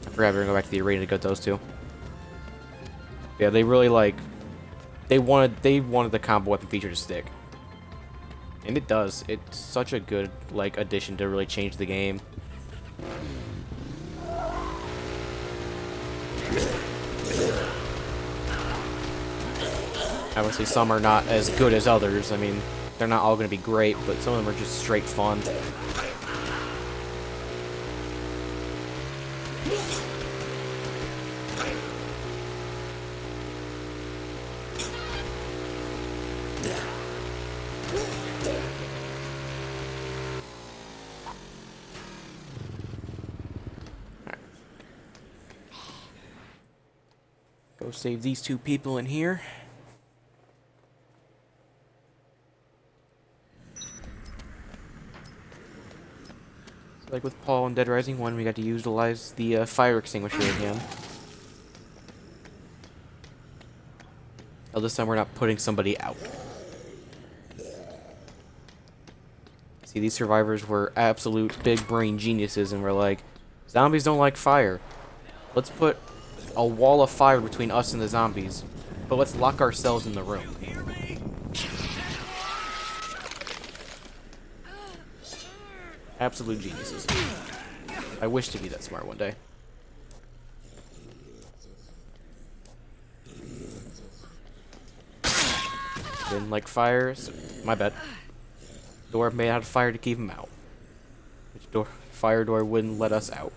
I forgot we were gonna go back to the arena to get those two. Yeah, they really they wanted the combo weapon feature to stick. And it does. It's such a good addition to really change the game. Obviously, some are not as good as others. I mean, they're not all going to be great, but some of them are just straight fun. Alright. Go save these two people in here. Like with Paul in Dead Rising 1, we got to utilize the fire extinguisher again. Oh, this time we're not putting somebody out. See, these survivors were absolute big brain geniuses and were like, zombies don't like fire. Let's put a wall of fire between us and the zombies, but let's lock ourselves in the room. Absolute geniuses. I wish to be that smart one day. Didn't like fire, so my bad. Door made out of fire to keep him out. Which door? Fire door wouldn't let us out.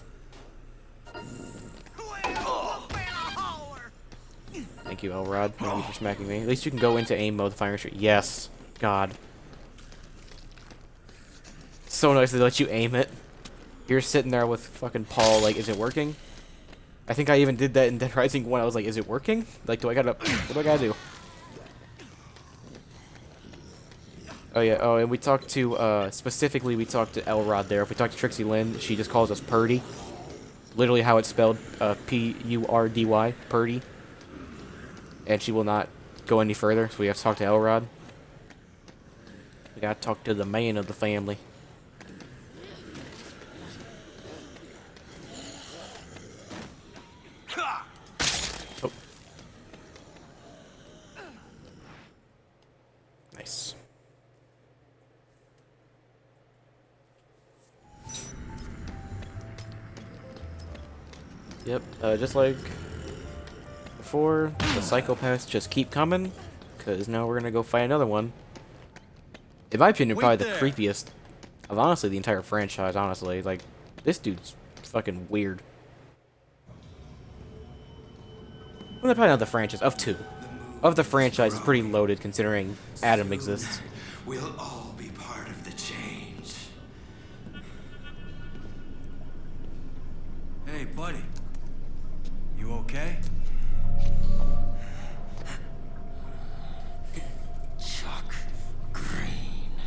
Thank you, Elrod. Thank you for smacking me. At least you can go into aim mode, firing straight. Yes. God. So nice they let you aim it. You're sitting there with fucking Paul, like, is it working? I think I even did that in Dead Rising 1. I was like, is it working? Like, what do I gotta do? Oh yeah, oh, and we talked to, specifically we talked to Elrod there. If we talk to Trixie Lynn, she just calls us Purdy. Literally how it's spelled, P-U-R-D-Y, Purdy. And she will not go any further, so we have to talk to Elrod. We gotta talk to the man of the family. Oh. Nice. Yep, just like before, the psychopaths just keep coming, because now we're gonna go fight another one. In my opinion, probably the creepiest of, honestly, the entire franchise, honestly. Like, this dude's fucking weird. Well, probably not the franchise, of two. Of the franchise, it's pretty loaded, considering Adam exists. We'll all be part of the change. Hey, buddy. You okay? Chuck Green.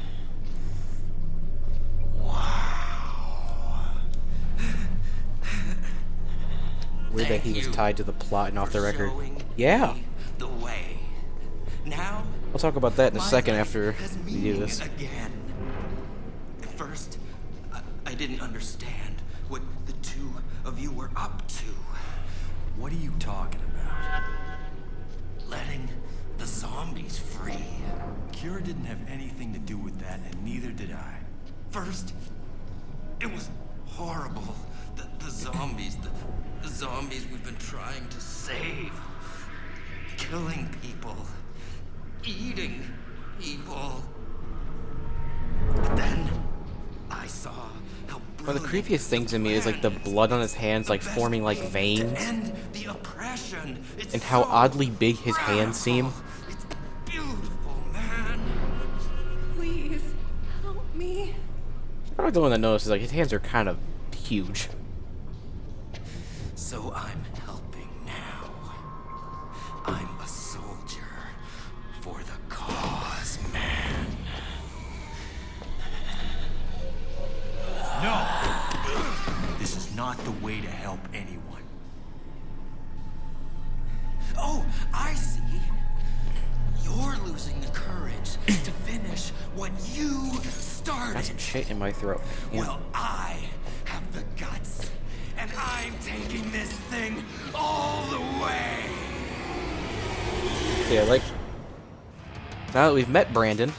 Wow. Weird that he was tied to the plot and off the record. Yeah. The way. Now, I'll talk about that in a my second life after has we do meaning this. Again. At first, I didn't understand what the two of you were up to. What are you talking about? Letting the zombies free. Kira didn't have anything to do with that, and neither did I. First, it was horrible. The zombies, the zombies we've been trying to save. Killing people. Eating people. But then, I saw how One of the creepiest things to me is like the blood on his hands like forming like veins. And how oddly big his hands seem. It's beautiful, man. Please, help me. I'm the one that notices like his hands are kind of huge. So I'm helping now. I'm a soldier for the cause, man. No! This is not the way to help anyone. Oh, I see. You're losing the courage to finish what you started. Got some shit in my throat. Yeah. Well, I have the guts, and I'm taking this thing all the way. Yeah, like, now that we've met Brandon,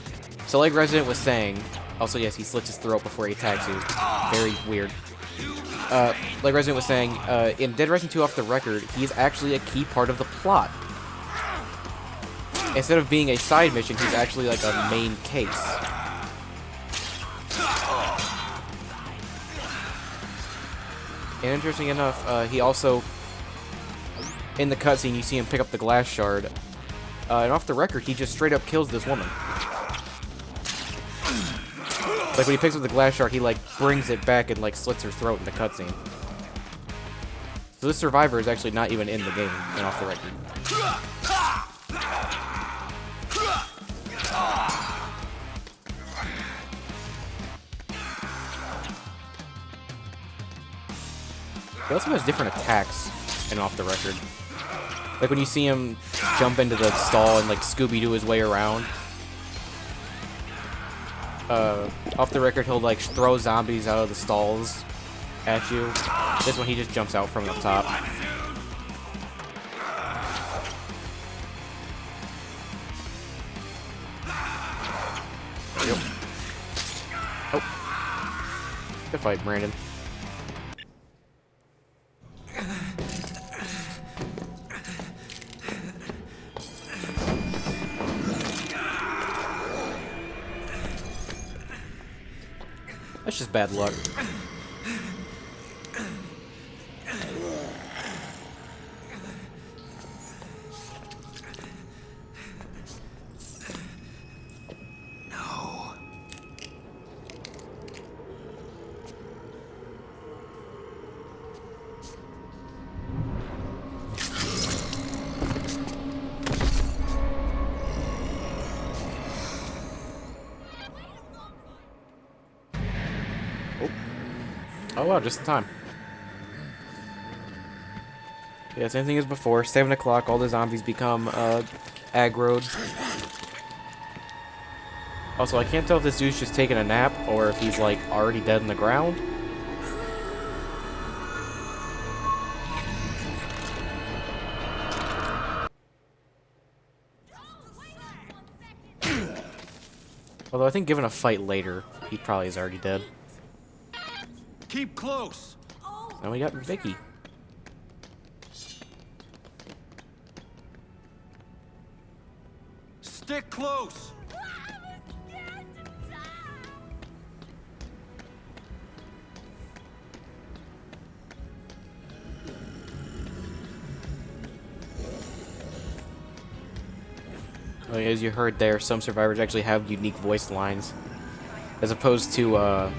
so like Resident was saying, also yes, he slits his throat before he attacks you. Very weird. Like Resident was saying, in Dead Rising 2 off the record, he's actually a key part of the plot. Instead of being a side mission, he's actually like a main case. And interesting enough, he also, in the cutscene, you see him pick up the glass shard. And off the record, he just straight up kills this woman. Like, when he picks up the glass shard, he, like, brings it back and, like, slits her throat in the cutscene. So this survivor is actually not even in the game, and off the record. He also has different attacks and off the record. Like when you see him jump into the stall and like Scooby-Doo his way around. Off the record, he'll like throw zombies out of the stalls at you. This one, he just jumps out from the top. Yep. Oh. Good fight, Brandon. That's just bad luck. No. Oh wow, just in time. Yeah, same thing as before. 7 o'clock, all the zombies become aggroed. Also, I can't tell if this dude's just taking a nap or if he's like already dead in the ground. Although I think given a fight later, he probably is already dead. Keep close. Now we got Vicky. Stick close. Oh, yeah, as you heard there, some survivors actually have unique voice lines, as opposed to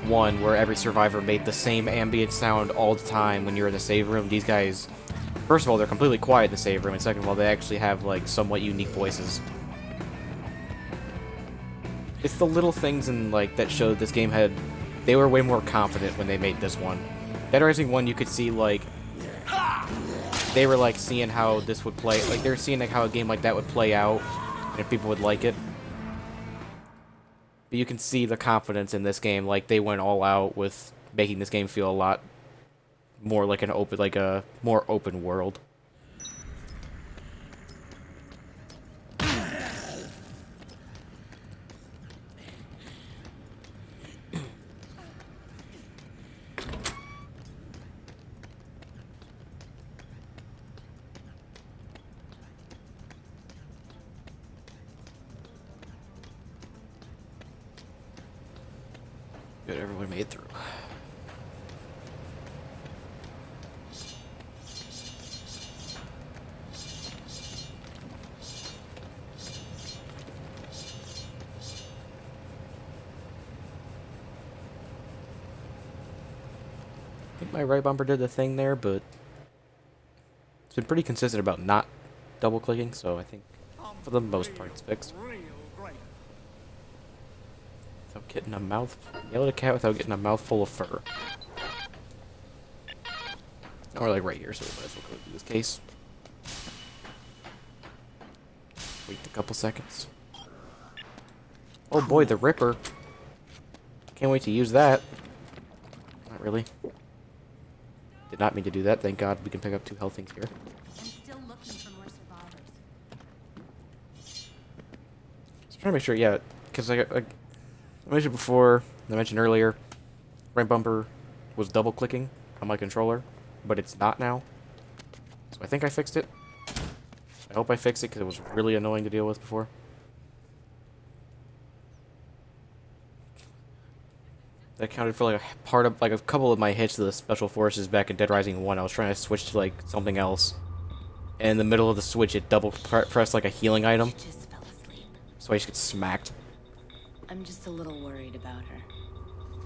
one where every survivor made the same ambient sound all the time when you're in the save room. These guys, first of all, they're completely quiet in the save room, and second of all, they actually have like somewhat unique voices. It's the little things in like that showed this game had. They were way more confident when they made this one. Dead Rising 1, you could see like they were like seeing how this would play. Like they were seeing like how a game like that would play out, and if people would like it. But you can see the confidence in this game. Like they went all out with making this game feel a lot more like an open, like a more open world. Good, everyone made it through. I think my right bumper did the thing there, but it's been pretty consistent about not double clicking, so I think for the most part it's fixed. Without getting a mouth, yell at a cat without getting a mouthful of fur. Or like right here, so we might as well go through this case. Wait a couple seconds. Oh boy, the Ripper. Can't wait to use that. Not really. Did not mean to do that. Thank God we can pick up 2 health things here. I'm still looking for more survivors. Just trying to make sure, yeah, because I mentioned before, I mentioned earlier, right bumper was double clicking on my controller, but it's not now. So I think I fixed it. I hope I fixed it because it was really annoying to deal with before. That accounted for like a part of like a couple of my hits to the special forces back in Dead Rising 1. I was trying to switch to like something else, and in the middle of the switch, it double pressed like a healing item, Just fell asleep. so I just get smacked. I'm just a little worried about her.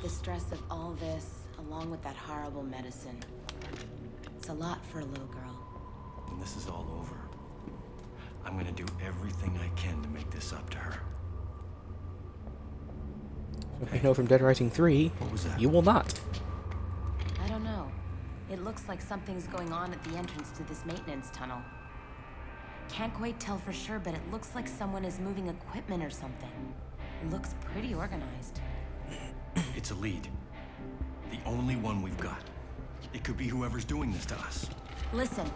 The stress of all this, along with that horrible medicine. It's a lot for a little girl. When this is all over, I'm gonna do everything I can to make this up to her. So if you know from Dead Rising 3, What was that? you will not. I don't know. It looks like something's going on at the entrance to this maintenance tunnel. Can't quite tell for sure, but it looks like someone is moving equipment or something. It looks pretty organized. It's a lead. The only one we've got. It could be whoever's doing this to us. Listen,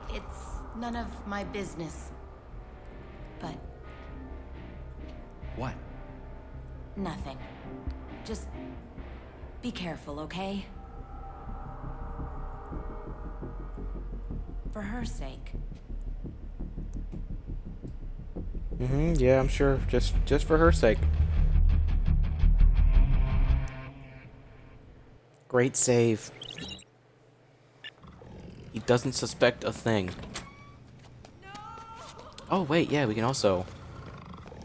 it's none of my business. But What? nothing. Just be careful, okay? For her sake. Yeah, I'm sure. Just for her sake. Great save. He doesn't suspect a thing. Oh, wait, yeah, we can also...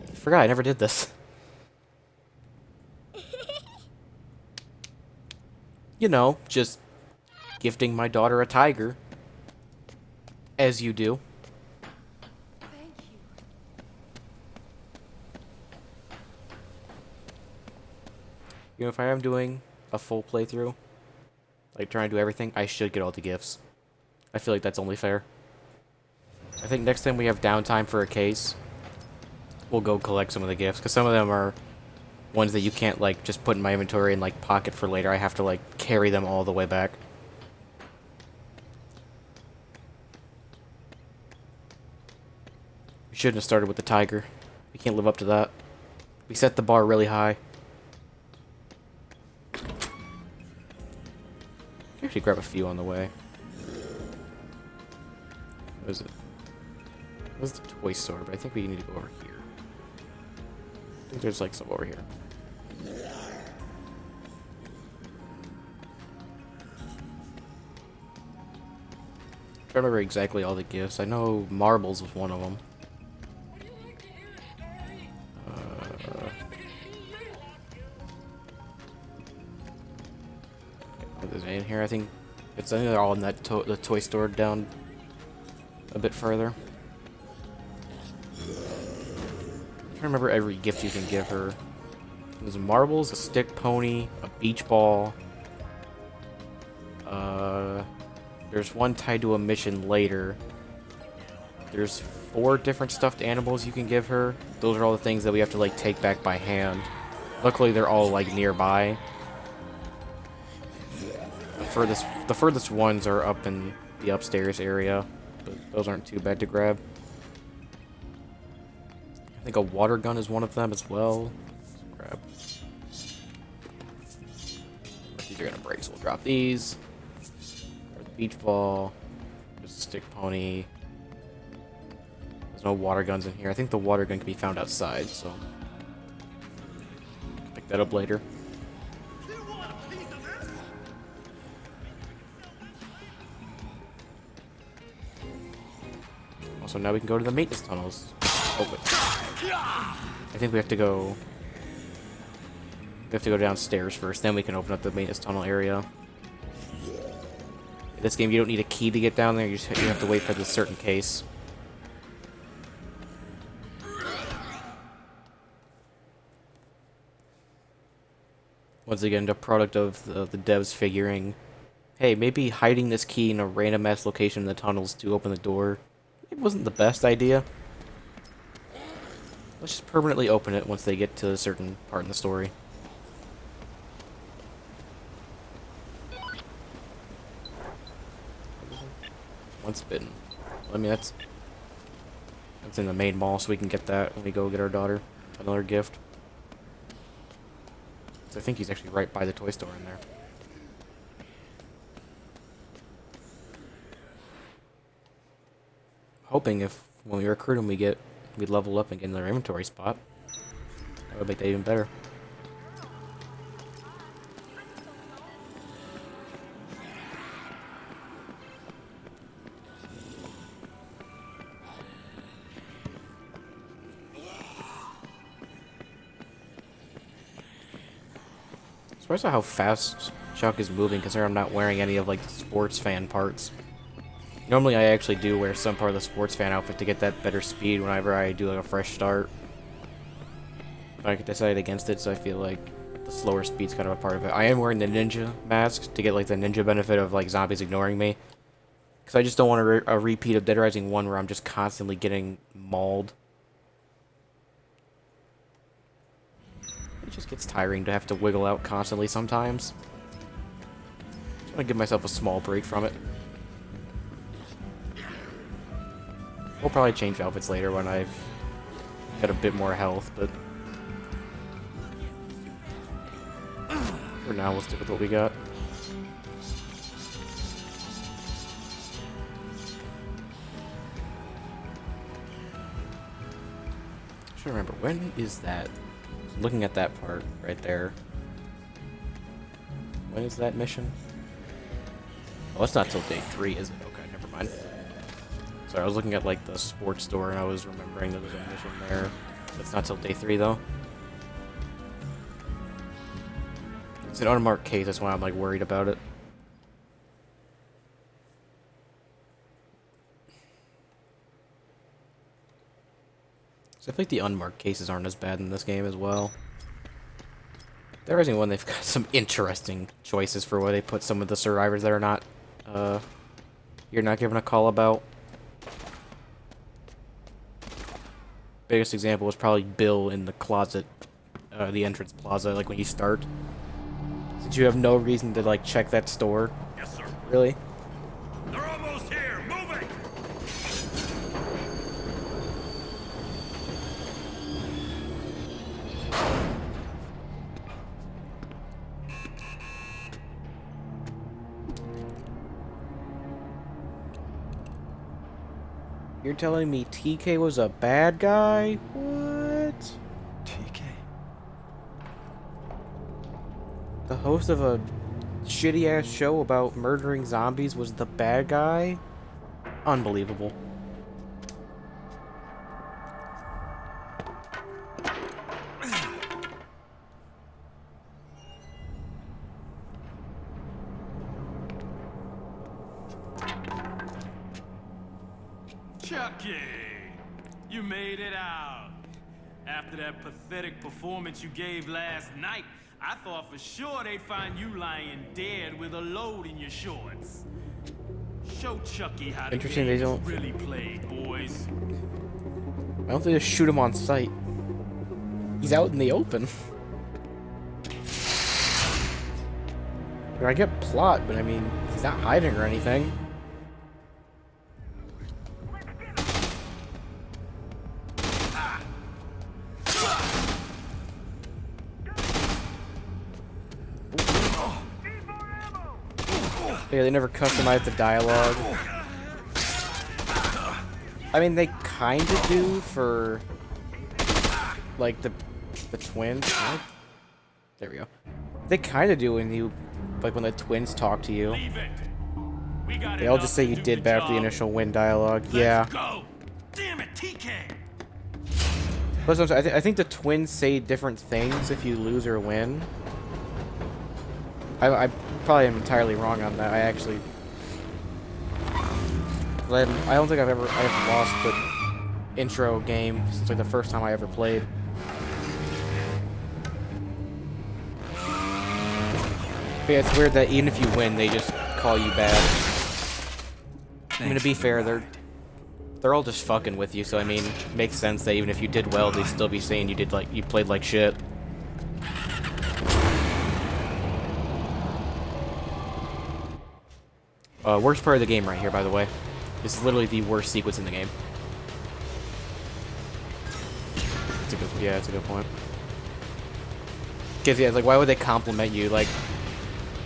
I forgot, I never did this. You know, just gifting my daughter a tiger. As you do. Thank you. You know, if I am doing a full playthrough, like trying to do everything, I should get all the gifts. I feel like that's only fair. I think next time we have downtime for a case, we'll go collect some of the gifts, because some of them are ones that you can't, like, just put in my inventory and, like, pocket for later. I have to, like, carry them all the way back. We shouldn't have started with the tiger. We can't live up to that. We set the bar really high. Actually grab a few on the way. What is it? What's the toy store? But I think we need to go over here. I think there's like some over here. I'm trying to remember exactly all the gifts. I know marbles was one of them. There's any in here. I think they're all in that the toy store down a bit further. I'm trying to remember every gift you can give her. There's marbles, a stick pony, a beach ball. There's one tied to a mission later. There's 4 different stuffed animals you can give her. Those are all the things that we have to like take back by hand. Luckily, they're all like nearby. The furthest ones are up in the upstairs area, but those aren't too bad to grab. I think a water gun is one of them as well. Let's grab. These are gonna break, so we'll drop these. Grab the beach ball. There's a stick pony. There's no water guns in here. I think the water gun can be found outside, so pick that up later. So now we can go to the maintenance tunnels. Oh, wait. I think we have to go... We have to go downstairs first, then we can open up the maintenance tunnel area. In this game, you don't need a key to get down there, you have to wait for this certain case. Once again, the product of the devs figuring, hey, maybe hiding this key in a random-ass location in the tunnels to open the door, it wasn't the best idea. Let's just permanently open it once they get to a certain part in the story. Once bitten. I mean, that's in the main mall, so we can get that when we go get our daughter another gift. So I think he's actually right by the toy store in there. Hoping if when we recruit him we level up and get another inventory spot. That would make that even better. Surprised at how fast Chuck is moving considering I'm not wearing any of like the sports fan parts. Normally I actually do wear some part of the sports fan outfit to get that better speed whenever I do like a fresh start. But I decided against it, so I feel like the slower speed's kind of a part of it. I am wearing the ninja mask to get like the ninja benefit of like zombies ignoring me. Because I just don't want a repeat of Dead Rising 1 where I'm just constantly getting mauled. It just gets tiring to have to wiggle out constantly sometimes. Just want to give myself a small break from it. We'll probably change outfits later when I've got a bit more health, but for now we'll stick with what we got. I should remember, when is that? Looking at that part right there. When is that mission? Oh, it's not till day 3, is it? Okay, never mind. Sorry, I was looking at like the sports store and I was remembering there was a mission there. It's not till day 3 though. It's an unmarked case, that's why I'm like worried about it. So I feel like the unmarked cases aren't as bad in this game as well. Dead Rising 1, they've got some interesting choices for where they put some of the survivors that are not, you're not given a call about. Biggest example was probably Bill in the closet, the entrance plaza, like when you start. Since you have no reason to, like, check that store. Yes, sir. Really? They're almost here. Moving. You're telling me TK was a bad guy? What? TK? The host of a shitty-ass show about murdering zombies was the bad guy? Unbelievable. Chucky, you made it out. After that pathetic performance you gave last night, I thought for sure they'd find you lying dead with a load in your shorts. Show Chucky how the Interesting, game they is don't- really played, boys. I don't think they shoot him on sight. He's out in the open. I get plot, but I mean, he's not hiding or anything. Yeah, they never customized the dialogue. I mean, they kind of do for, like, the twins. What? There we go. They kind of do when you, like, when the twins talk to you. Leave it. We got They all enough just say to you do did the bad for the job. initial win dialogue. Let's Yeah. go. Damn it, TK. Plus, I think the twins say different things if you lose or win. I probably am entirely wrong on that. I actually, I don't think I've lost the intro game since like the first time I ever played. But yeah, it's weird that even if you win, they just call you bad. I mean, to be fair, they're all just fucking with you, so I mean, it makes sense that even if you did well, they'd still be saying you played like shit. Worst part of the game right here, by the way. This is literally the worst sequence in the game. Yeah, it's a good point. Because yeah, it's like, why would they compliment you? Like,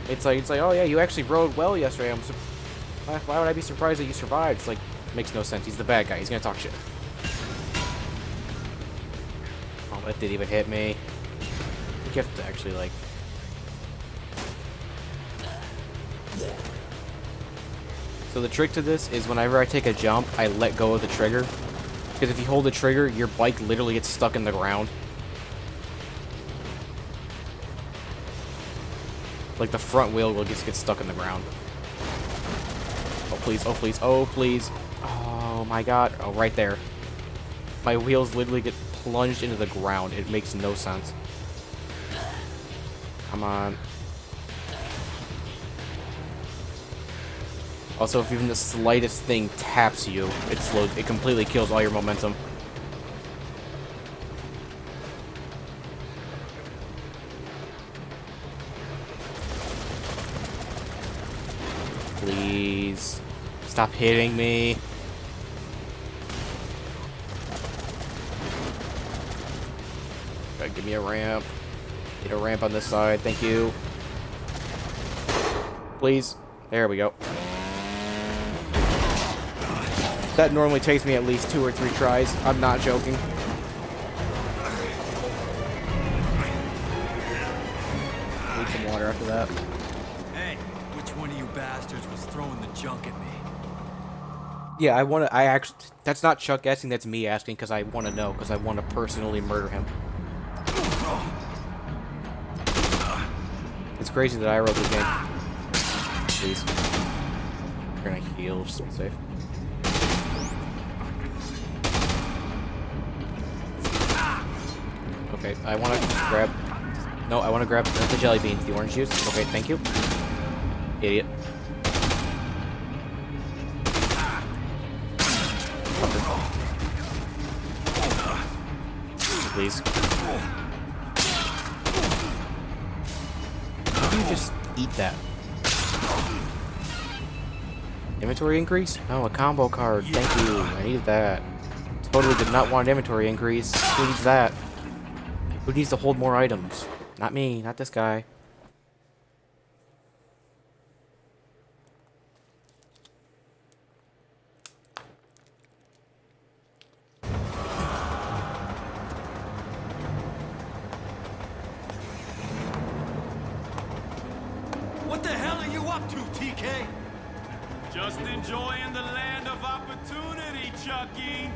it's like, oh yeah, you actually rode well yesterday. Why would I be surprised that you survived? It's like, makes no sense. He's the bad guy. He's gonna talk shit. Oh, that didn't even hit me. I think you have to actually like. So the trick to this is whenever I take a jump, I let go of the trigger. Because if you hold the trigger, your bike literally gets stuck in the ground. Like the front wheel will just get stuck in the ground. Oh please, oh please, oh please. Oh my god. Oh, right there. My wheels literally get plunged into the ground. It makes no sense. Come on. Also, if even the slightest thing taps you, it completely kills all your momentum. Please. Stop hitting me. Gotta give me a ramp. Get a ramp on this side, thank you. Please. There we go. That normally takes me at least 2 or 3 tries. I'm not joking. Need some water after that. Hey, which one of you bastards was throwing the junk at me? Yeah, I actually, that's not Chuck asking, that's me asking, because I want to know, because I want to personally murder him. It's crazy that I wrote this game. Please. We're gonna heal, just to be safe. Okay, I want to grab... No, I want to grab the jelly beans, the orange juice. Okay, thank you. Idiot. Please. How do you just eat that? Inventory increase? Oh, a combo card. Thank you. I needed that. Totally did not want an inventory increase. Who needs that? Who needs to hold more items? Not me. Not this guy. What the hell are you up to, TK? Just enjoying the land of opportunity, Chucky.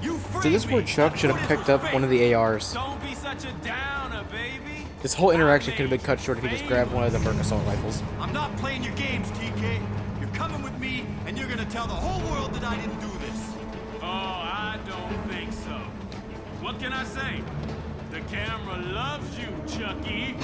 You See, freed this is where me. Chuck That should have footage picked was up one of the ARs. Don't be such a downer, baby. This whole interaction could have been cut short if he just grabbed one of the Merc assault rifles. I'm not playing your games, TK. You're coming with me, and you're gonna tell the whole world that I didn't do this. Oh, I don't think so. What can I say? The camera loves you, Chucky.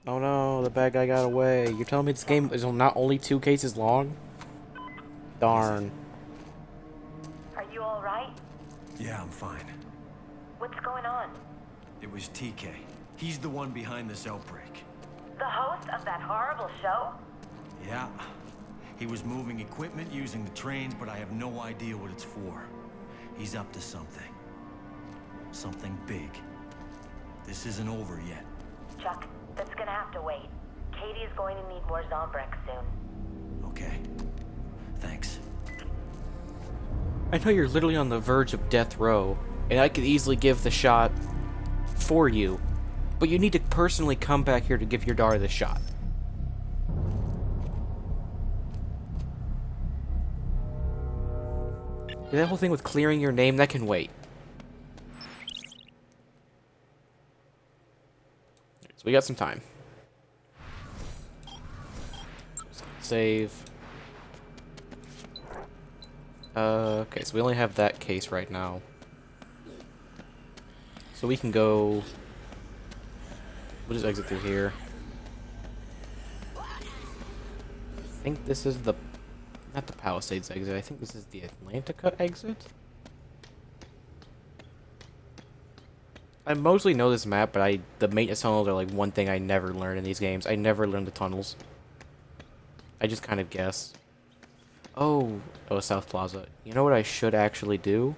Oh no, the bad guy got away. You're telling me this game is not only 2 cases long? Darn. Are you all right? Yeah, I'm fine. What's going on? It was TK. He's the one behind this outbreak. The host of that horrible show? Yeah. He was moving equipment using the trains, but I have no idea what it's for. He's up to something. Something big. This isn't over yet. Chuck, that's gonna have to wait. Katie is going to need more Zombrex soon. Okay. Thanks. I know you're literally on the verge of death row, and I could easily give the shot for you, but you need to personally come back here to give your daughter the shot. That whole thing with clearing your name, that can wait. So we got some time. Save. Okay, so we only have that case right now. So we can go... We'll just exit through here. I think this is the... Not the Palisades exit, I think this is the Atlantica exit? I mostly know this map, but the maintenance tunnels are like one thing I never learned in these games. I never learned the tunnels. I just kind of guess. Oh, South Plaza. You know what I should actually do?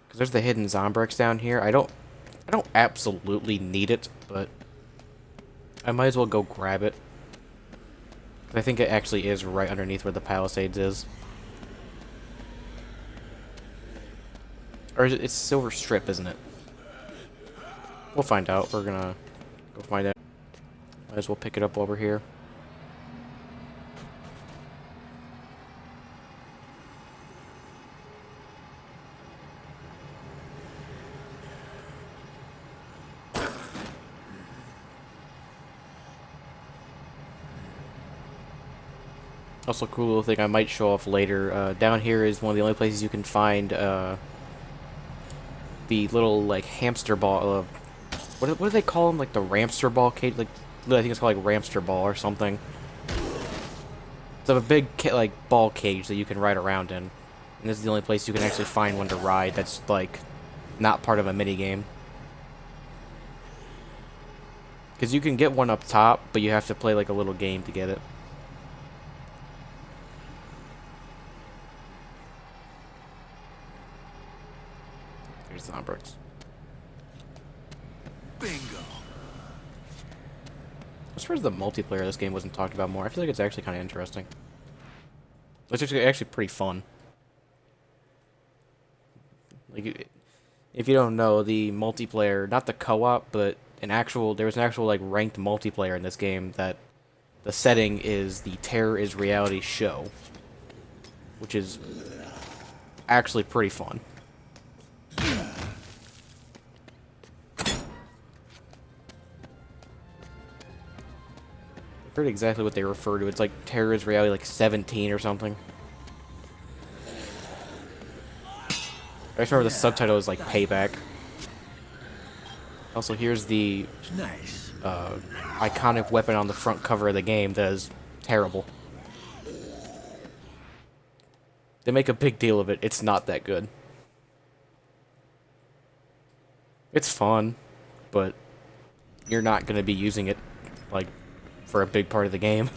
Because there's the hidden Zombrex down here. I don't absolutely need it, but I might as well go grab it. I think it actually is right underneath where the Palisades is. Or is it, it's Silver Strip, isn't it? We'll find out. We're gonna go find it. Might as well pick it up while we're here. Also, cool little thing I might show off later. Down here is one of the only places you can find the little like hamster ball. What do they call them? Like the ramster ball cage? Like I think it's called like ramster ball or something. It's a big like ball cage that you can ride around in, and this is the only place you can actually find one to ride. That's like not part of a mini game. Because you can get one up top, but you have to play like a little game to get it. Here's the Zombrix. Bingo. As far as the multiplayer, this game wasn't talked about more. I feel like it's actually kind of interesting. It's actually pretty fun. Like, if you don't know, the multiplayer, not the co-op, but there was an actual like ranked multiplayer in this game that the setting is the Terror is Reality show, which is actually pretty fun. I forget exactly what they refer to. It's like Terror is Reality like 17 or something. I just remember the subtitle is like Payback. Also, here's the Nice. iconic weapon on the front cover of the game that is terrible. They make a big deal of it. It's not that good. It's fun, but you're not going to be using it, like, for a big part of the game.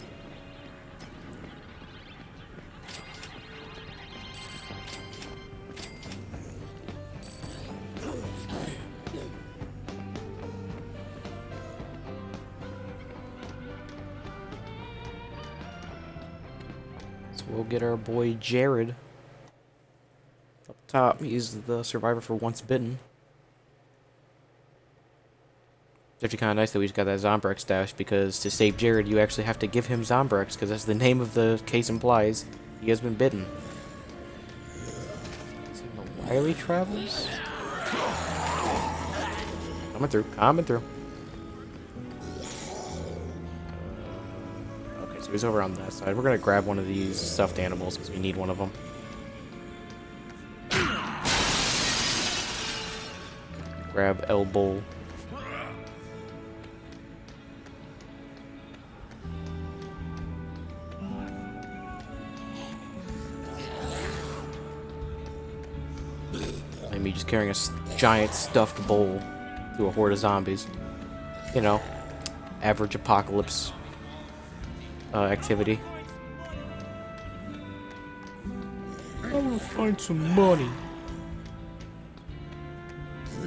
We'll get our boy Jared up top. He's the survivor for Once Bitten. It's actually kind of nice that we just got that Zombrex stash, because to save Jared, you actually have to give him Zombrex, because as the name of the case implies, he has been bitten. Is he in the Wily Travels? Coming through. So he's over on that side. We're gonna grab one of these stuffed animals because we need one of them. Grab Elbow. And me just carrying a giant stuffed bowl through a horde of zombies. You know, average apocalypse activity. I want to find some money.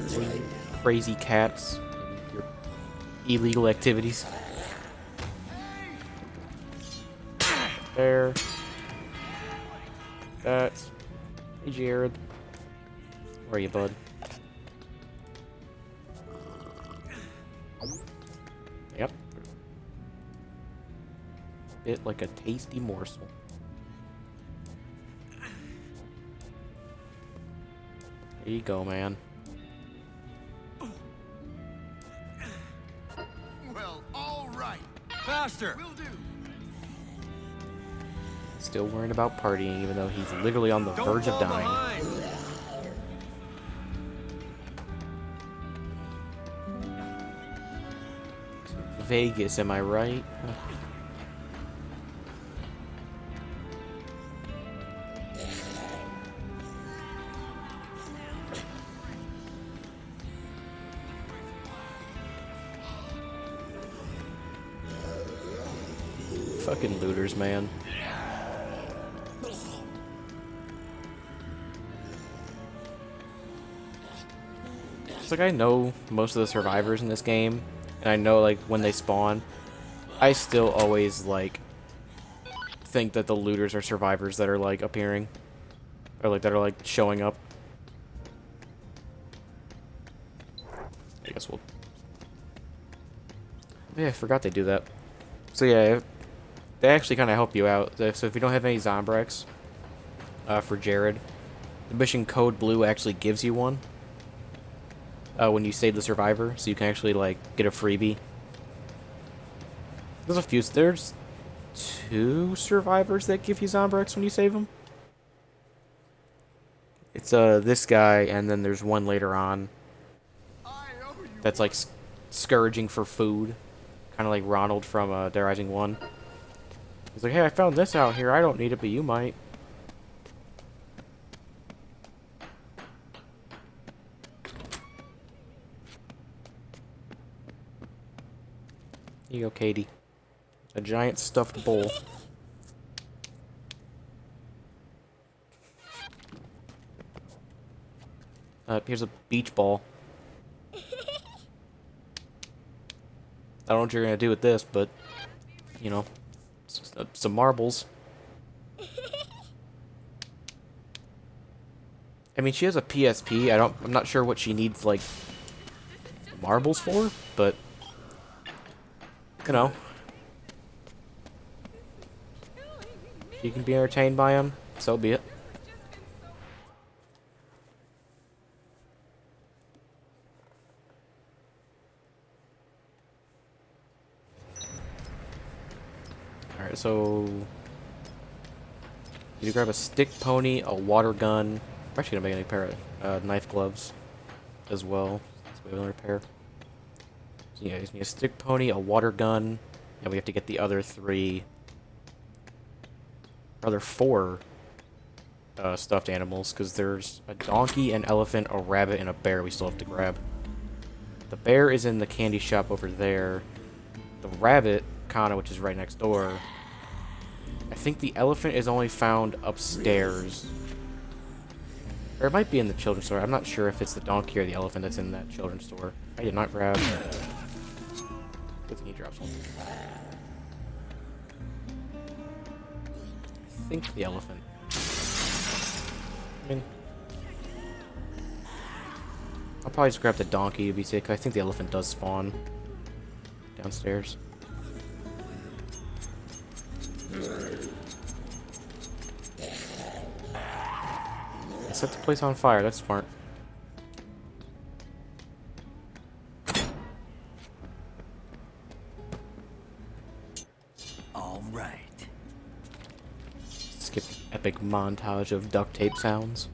You crazy cats. Your illegal activities. There. That's. Hey, Jared. Where are you, bud? Yep. Bit like a tasty morsel. There you go, man. Well, all right. Faster. Will do. Still worrying about partying, even though he's literally on the verge of dying. Vegas, am I right? Fucking looters, man. It's like I know most of the survivors in this game, and I know like when they spawn. I still always like think that the looters are survivors that are like appearing, or like that are like showing up. I guess we'll. Yeah, I forgot they do that. So yeah, they actually kind of help you out. So if you don't have any Zombrex for Jared, the mission code blue actually gives you one when you save the survivor, so you can actually like get a freebie. There's 2 survivors that give you Zombrex when you save them. It's this guy, and then there's one later on that's like scourging for food, kind of like Ronald from Dead Rising 1. He's like, hey, I found this out here. I don't need it, but you might. Here you go, Katie. A giant stuffed bowl. Here's a beach ball. I don't know what you're gonna do with this, but, you know, some marbles. I mean, she has a PSP. I'm not sure what she needs, like, marbles for, but, you know. If you can be entertained by them, so be it. Alright, so you grab a stick pony, a water gun. I'm actually gonna make a pair of knife gloves as well. So we have another pair. So yeah, you just need a stick pony, a water gun, and we have to get the other 4 stuffed animals, because there's a donkey, an elephant, a rabbit, and a bear we still have to grab. The bear is in the candy shop over there. The rabbit, Kana, which is right next door. I think the elephant is only found upstairs. Or it might be in the children's store. I'm not sure if it's the donkey or the elephant that's in that children's store. I did not grab. Good thing he drops one. I think the elephant. I mean, I'll probably just grab the donkey to be safe, 'cause I think the elephant does spawn downstairs. I set the place on fire, that's smart. All right. Skip epic montage of duct tape sounds.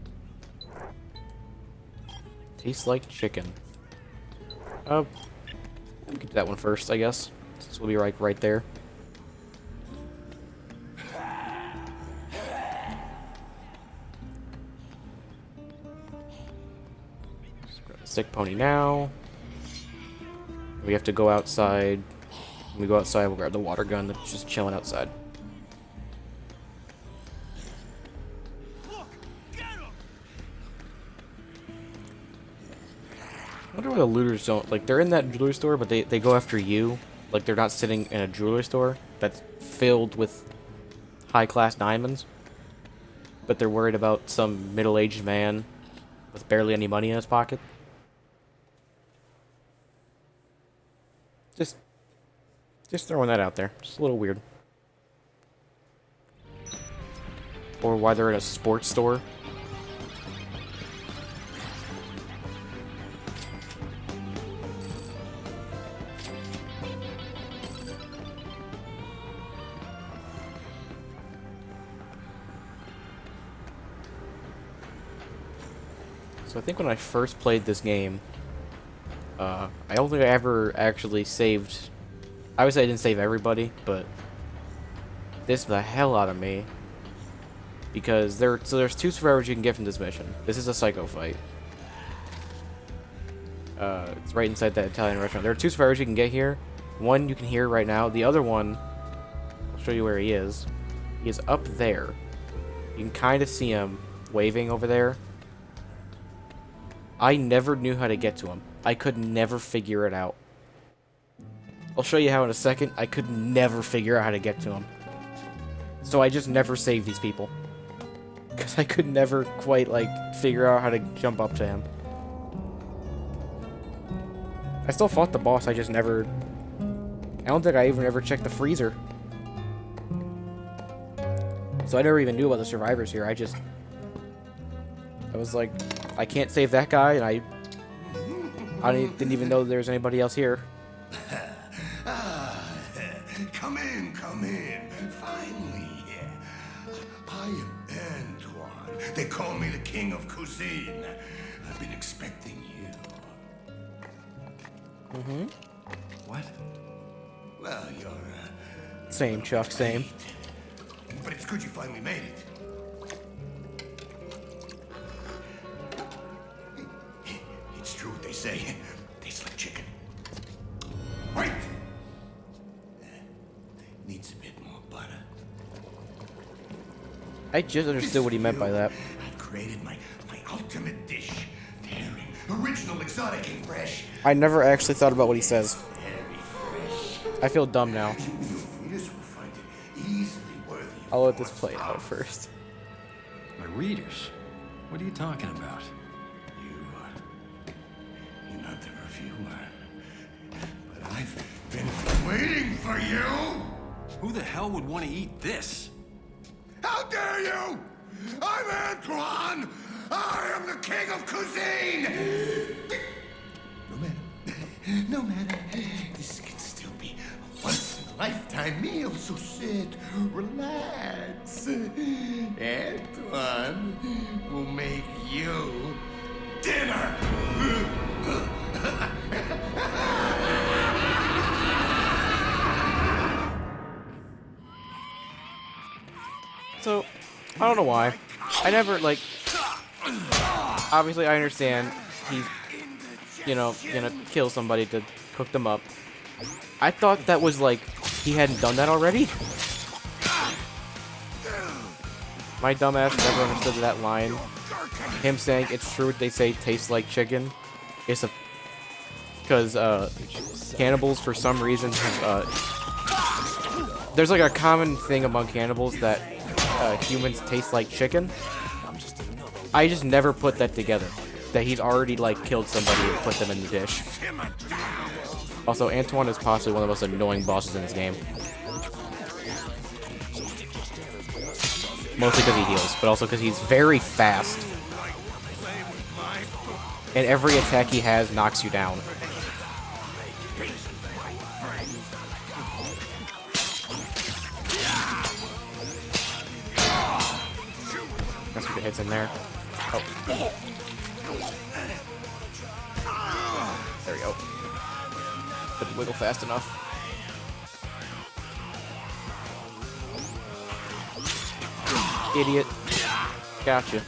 Tastes like chicken. We can do that one first, I guess. Since we'll be right there. Just grab the stick pony now. We have to go outside. When we go outside, we'll grab the water gun that's just chilling outside. I wonder why the looters don't, like, they're in that jewelry store, but they go after you. Like, they're not sitting in a jewelry store that's filled with high-class diamonds. But they're worried about some middle-aged man with barely any money in his pocket. Just throwing that out there. Just a little weird. Or why they're in a sports store. So I think when I first played this game, I don't think I ever actually saved. I would say I didn't save everybody, but this the hell out of me. Because there's 2 survivors you can get from this mission. This is a psycho fight. It's right inside that Italian restaurant. There are 2 survivors you can get here. One you can hear right now. The other one, I'll show you where he is. He is up there. You can kind of see him waving over there. I never knew how to get to him. I could never figure it out. I'll show you how in a second. I could never figure out how to get to him. So I just never saved these people. Because I could never quite, like, figure out how to jump up to him. I still fought the boss, I just never... I don't think I even ever checked the freezer. So I never even knew about the survivors here. I was like, I can't save that guy, and I didn't even know there was anybody else here. Come in, come in. I am Antoine. They call me the king of cuisine. I've been expecting you. Mm-hmm. What? Well, you're, Same, Chuck, same. But it's good you finally made it. It's true what they say. Tastes like chicken. Wait! Needs a bit more butter. I just understood what he meant by that. I've created my ultimate dish. Daring, original, exotic, and fresh. I never actually thought about what he says. Very fresh. I feel dumb now. Readers will find it easily worthy of I'll let this Ford's play out first. My readers? What are you talking about? You're not the reviewer. But I've been waiting for you! Who the hell would want to eat this? How dare you! I'm Antoine! I am the king of cuisine! No matter, this can still be a once-in-a-lifetime meal, so sit, relax. Antoine will make you dinner! So, I don't know why. I never, like... Obviously, I understand he's, you know, gonna kill somebody to cook them up. I thought that was, like, he hadn't done that already. My dumbass never understood that line. Him saying it's true what they say tastes like chicken. It's a... Because, cannibals, for some reason, have, there's, like, a common thing among cannibals that humans taste like chicken. I just never put that together. That he's already, like, killed somebody and put them in the dish. Also, Antoine is possibly one of the most annoying bosses in this game. Mostly because he heals, but also because he's very fast. And every attack he has knocks you down. That's what hits in there. Oh. There we go. Couldn't wiggle fast enough. Idiot. Gotcha.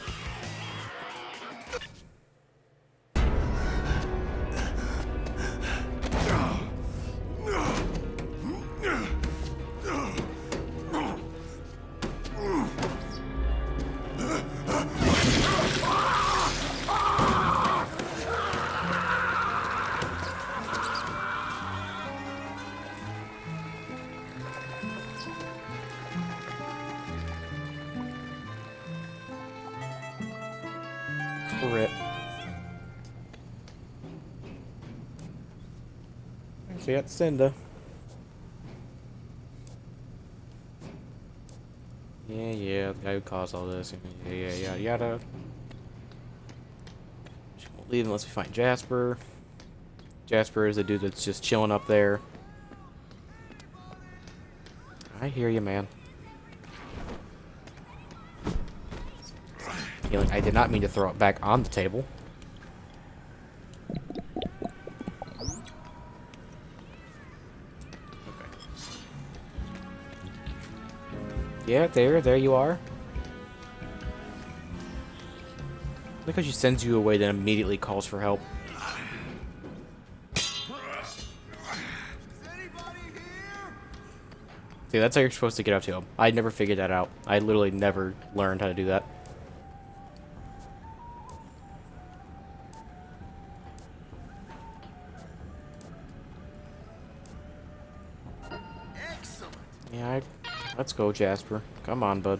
Rip. So you got Cinda. Yeah, the guy who caused all this. Yeah, yada. She won't leave unless we find Jasper. Jasper is the dude that's just chilling up there. I hear you, man. Healing. I did not mean to throw it back on the table. Okay. Yeah, there you are. Look how she sends you away, then immediately calls for help. See, that's how you're supposed to get up to him. I never figured that out. I literally never learned how to do that. Yeah, let's go, Jasper. Come on, bud.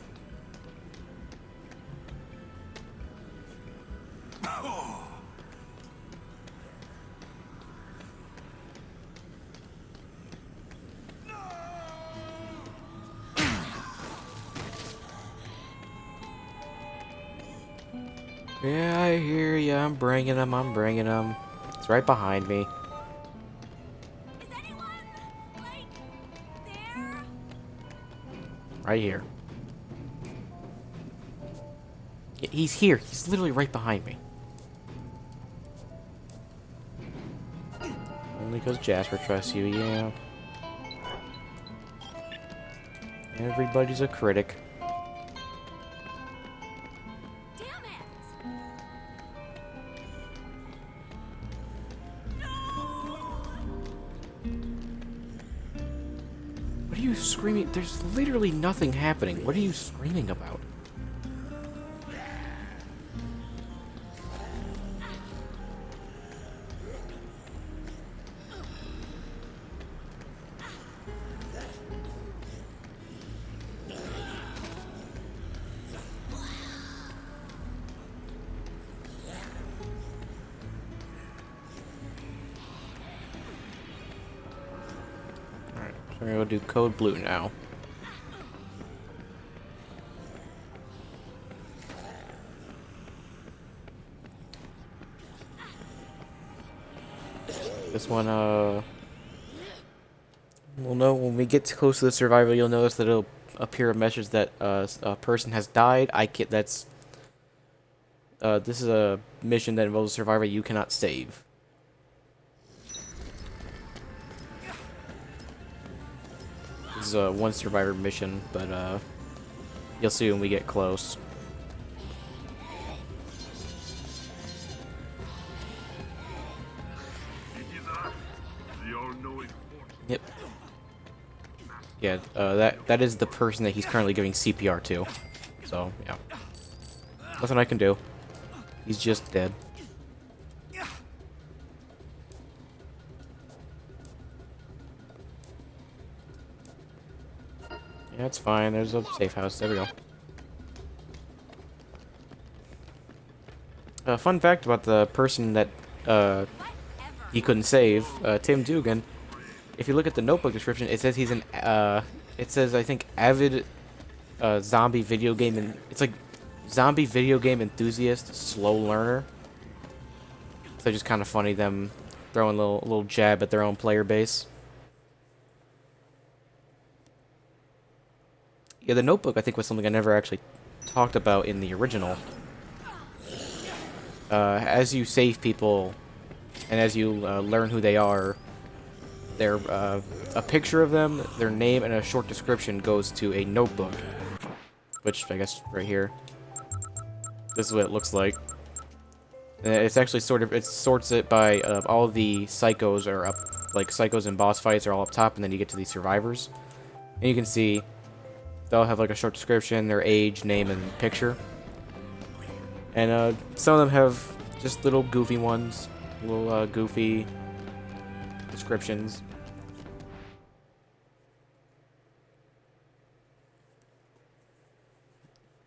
Yeah, I hear ya. I'm bringing him. It's right behind me. Is anyone, like, there? Right here. He's here. He's literally right behind me. Only because Jasper trusts you, yeah. Everybody's a critic. Damn it! What are you screaming? There's literally nothing happening. What are you screaming about? Alright, so we're gonna do code blue now. This one, we'll know when we get close to the survivor. You'll notice that it'll appear a message that a person has died. That's this is a mission that involves a survivor you cannot save. This is a one survivor mission, but you'll see when we get close. Yep. Yeah, that is the person that he's currently giving CPR to. So, yeah. Nothing I can do. He's just dead. Yeah, it's fine. There's a safe house. There we go. Fun fact about the person that he couldn't save, Tim Dugan. If you look at the notebook description, it says he's an it says I think avid zombie video game, and it's like zombie video game enthusiast, slow learner. So just kind of funny them throwing a little jab at their own player base. Yeah, the notebook I think was something I never actually talked about in the original. As you save people, and as you learn who they are, a picture of them, their name, and a short description goes to a notebook. Which, I guess, right here. This is what it looks like. And it's actually it sorts it by all the psychos are up, like psychos and boss fights are all up top, and then you get to the survivors. And you can see they'll have like a short description, their age, name, and picture. And some of them have just little goofy ones, little goofy descriptions.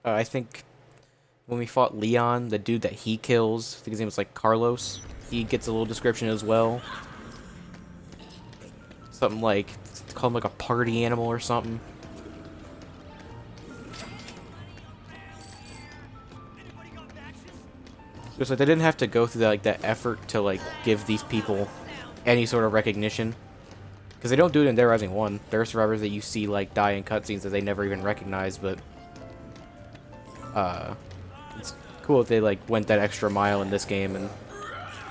I think when we fought Leon, the dude that he kills, I think his name was like Carlos, he gets a little description as well. Something like, call him like a party animal or something. Just like they didn't have to go through that effort to like give these people any sort of recognition, because they don't do it in Dead Rising 1. There are survivors that you see like die in cutscenes that they never even recognize, but it's cool if they like went that extra mile in this game, and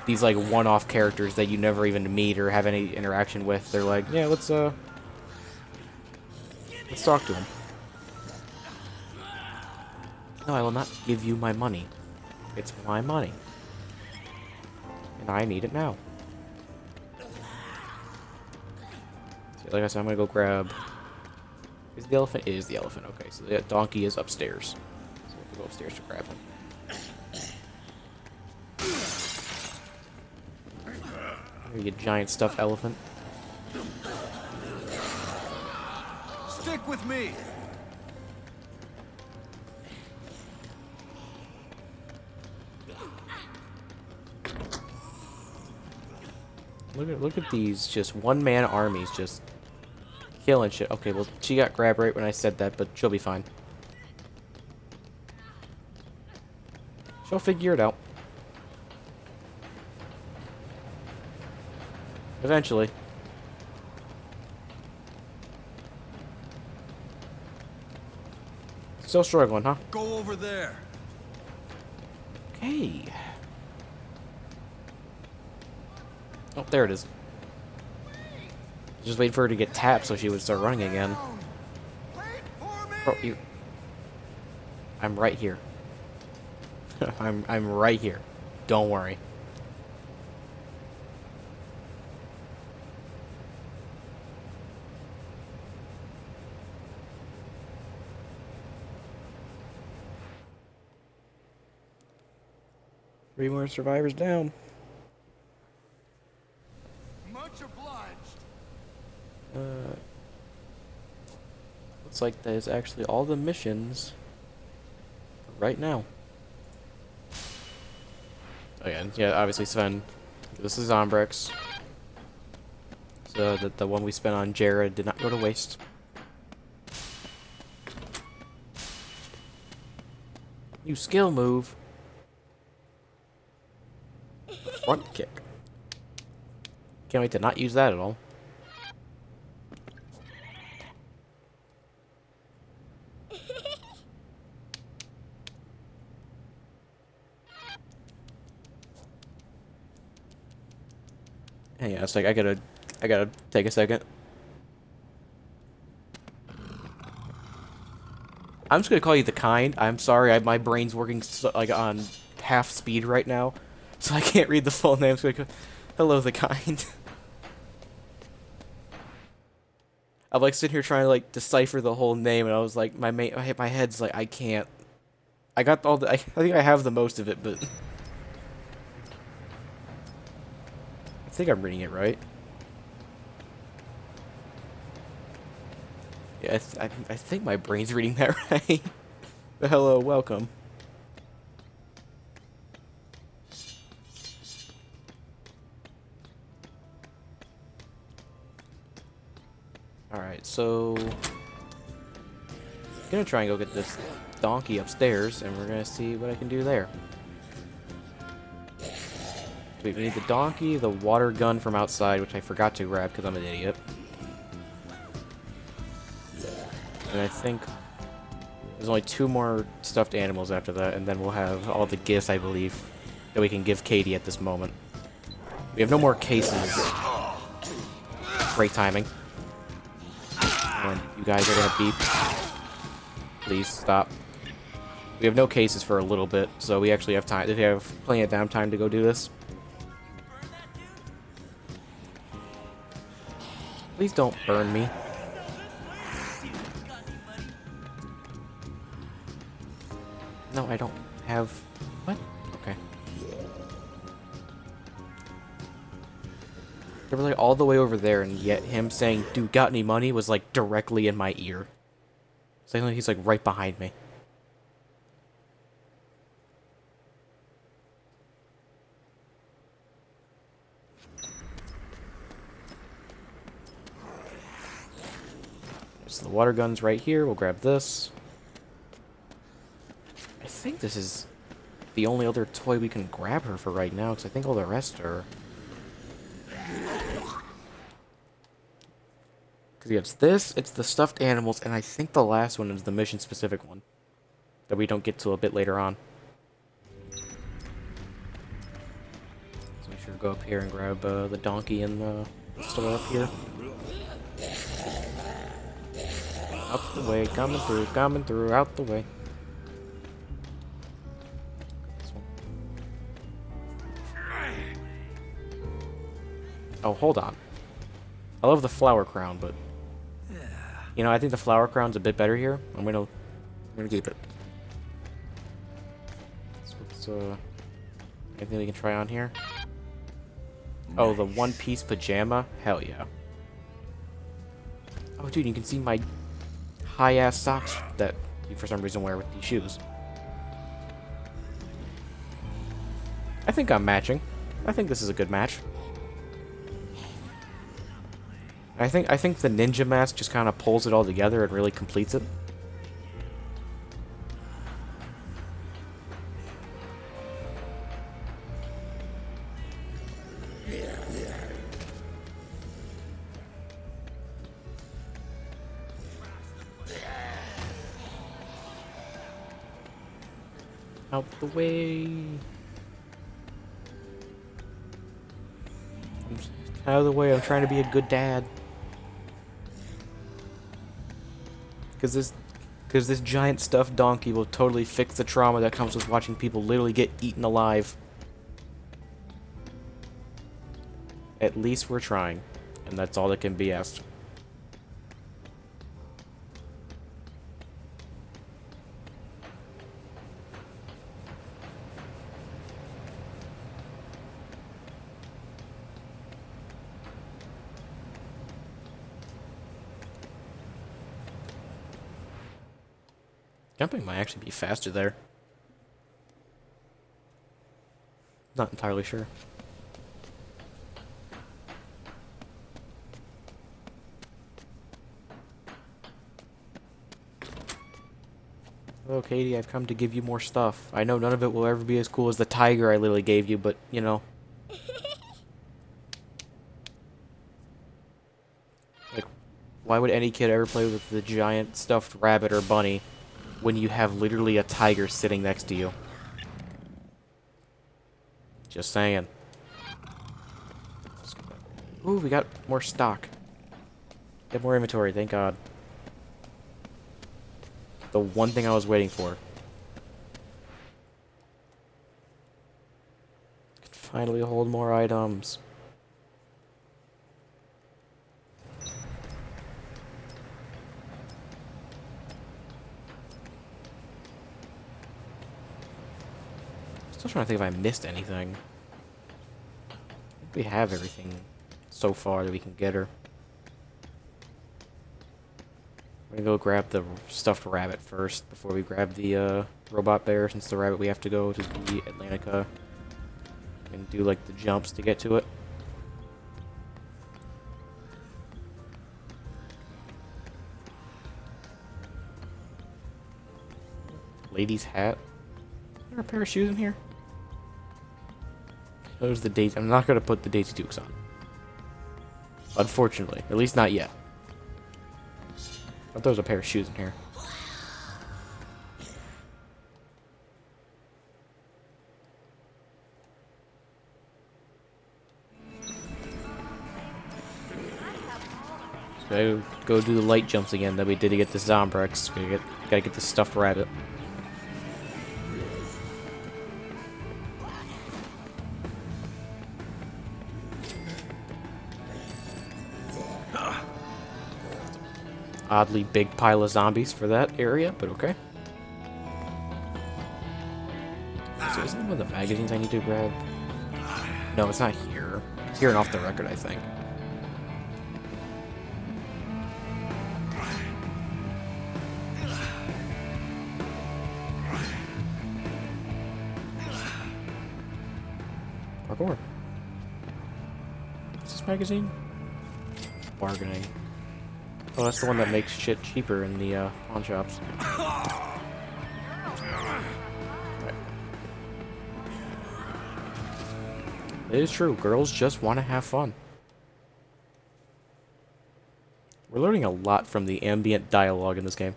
these like one-off characters that you never even meet or have any interaction with, they're like, yeah, let's talk to him. No, I will not give you my money. It's my money. And I need it now. So, like I said, I'm gonna go grab... Is the elephant? It is the elephant. Okay, so the donkey is upstairs. So we have to go upstairs to grab him. There you giant stuffed elephant. Stick with me. Look at these just one-man armies just killing shit. Okay, well, she got grabbed right when I said that, but she'll be fine. She'll figure it out. Eventually. Still struggling, huh? Go over there. Okay. Oh, there it is. Just waiting for her to get tapped so she would start running again. Bro, you... I'm right here. I'm right here. Don't worry. Three more survivors down. Much obliged. Looks like that is actually all the missions for right now. Again, yeah, obviously Sven. This is Zombrex. So the one we spent on Jared did not go to waste. New skill move. Front kick. Can't wait to not use that at all. Hang on a sec, I gotta take a second. I'm just gonna call you the Kind. I'm sorry, my brain's working like on half speed right now, so I can't read the full name. So hello, the Kind. I'm like sitting here trying to like decipher the whole name, and I was like, my head's like, I can't. I got all the. I think I have the most of it, but I think I'm reading it right. Yeah, I think my brain's reading that right. But hello, welcome. Alright, so... I'm gonna try and go get this donkey upstairs, and we're gonna see what I can do there. Wait, we need the donkey, the water gun from outside, which I forgot to grab because I'm an idiot. And I think there's only 2 more stuffed animals after that, and then we'll have all the gifts, I believe, that we can give Katie at this moment. We have no more cases. Great timing. When you guys are gonna beep. Please stop. We have no cases for a little bit, so we actually have time. We have plenty of downtime to go do this. Please don't burn me. No, I don't have... What? Okay. They were like all the way over there, and yet him saying, "Dude, got any money?" was like directly in my ear. It's like he's like right behind me. So the water gun's right here. We'll grab this. I think this is the only other toy we can grab her for right now, because I think all the rest are... Because it's this, it's the stuffed animals, and I think the last one is the mission-specific one. That we don't get to a bit later on. So make sure to go up here and grab the donkey and the stuff up here. Up the way, coming through, out the way. Oh, hold on. I love the flower crown, but you know, I think the flower crown's a bit better here. I'm gonna keep it. So anything we can try on here? Oh, the one-piece pajama? Hell yeah. Oh, dude, you can see my high-ass socks that you for some reason wear with these shoes. I think I'm matching. I think this is a good match. I think the ninja mask just kind of pulls it all together and really completes it. Out the way. Out of the way. I'm trying to be a good dad. Because this giant stuffed donkey will totally fix the trauma that comes with watching people literally get eaten alive. At least we're trying. And that's all that can be asked. Jumping might actually be faster there. Not entirely sure. Oh, Katie, I've come to give you more stuff. I know none of it will ever be as cool as the tiger I literally gave you, but, you know. Like, why would any kid ever play with the giant stuffed rabbit or bunny when you have literally a tiger sitting next to you? Just saying. Ooh, we got more stock. Get more inventory, thank God. The one thing I was waiting for. Could finally hold more items. Still trying to think if I missed anything. I think we have everything so far that we can get her. I'm gonna go grab the stuffed rabbit first before we grab the robot bear, since the rabbit we have to go to the Atlantica and do like the jumps to get to it. Lady's hat. Is there a pair of shoes in here? Those are the Daisy. I'm not gonna put the Daisy Dukes on. Unfortunately, at least not yet. But there's a pair of shoes in here. So I go do the light jumps again that we did to get the Zombrex. Gotta get the stuffed rabbit. Oddly big pile of zombies for that area, but okay. So isn't it one of the magazines I need to grab? No, it's not here. It's here and off the record, I think. Parkour. What's this magazine? Bargaining. Oh, that's the one that makes shit cheaper in the pawn shops. Right. It is true, girls just want to have fun. We're learning a lot from the ambient dialogue in this game.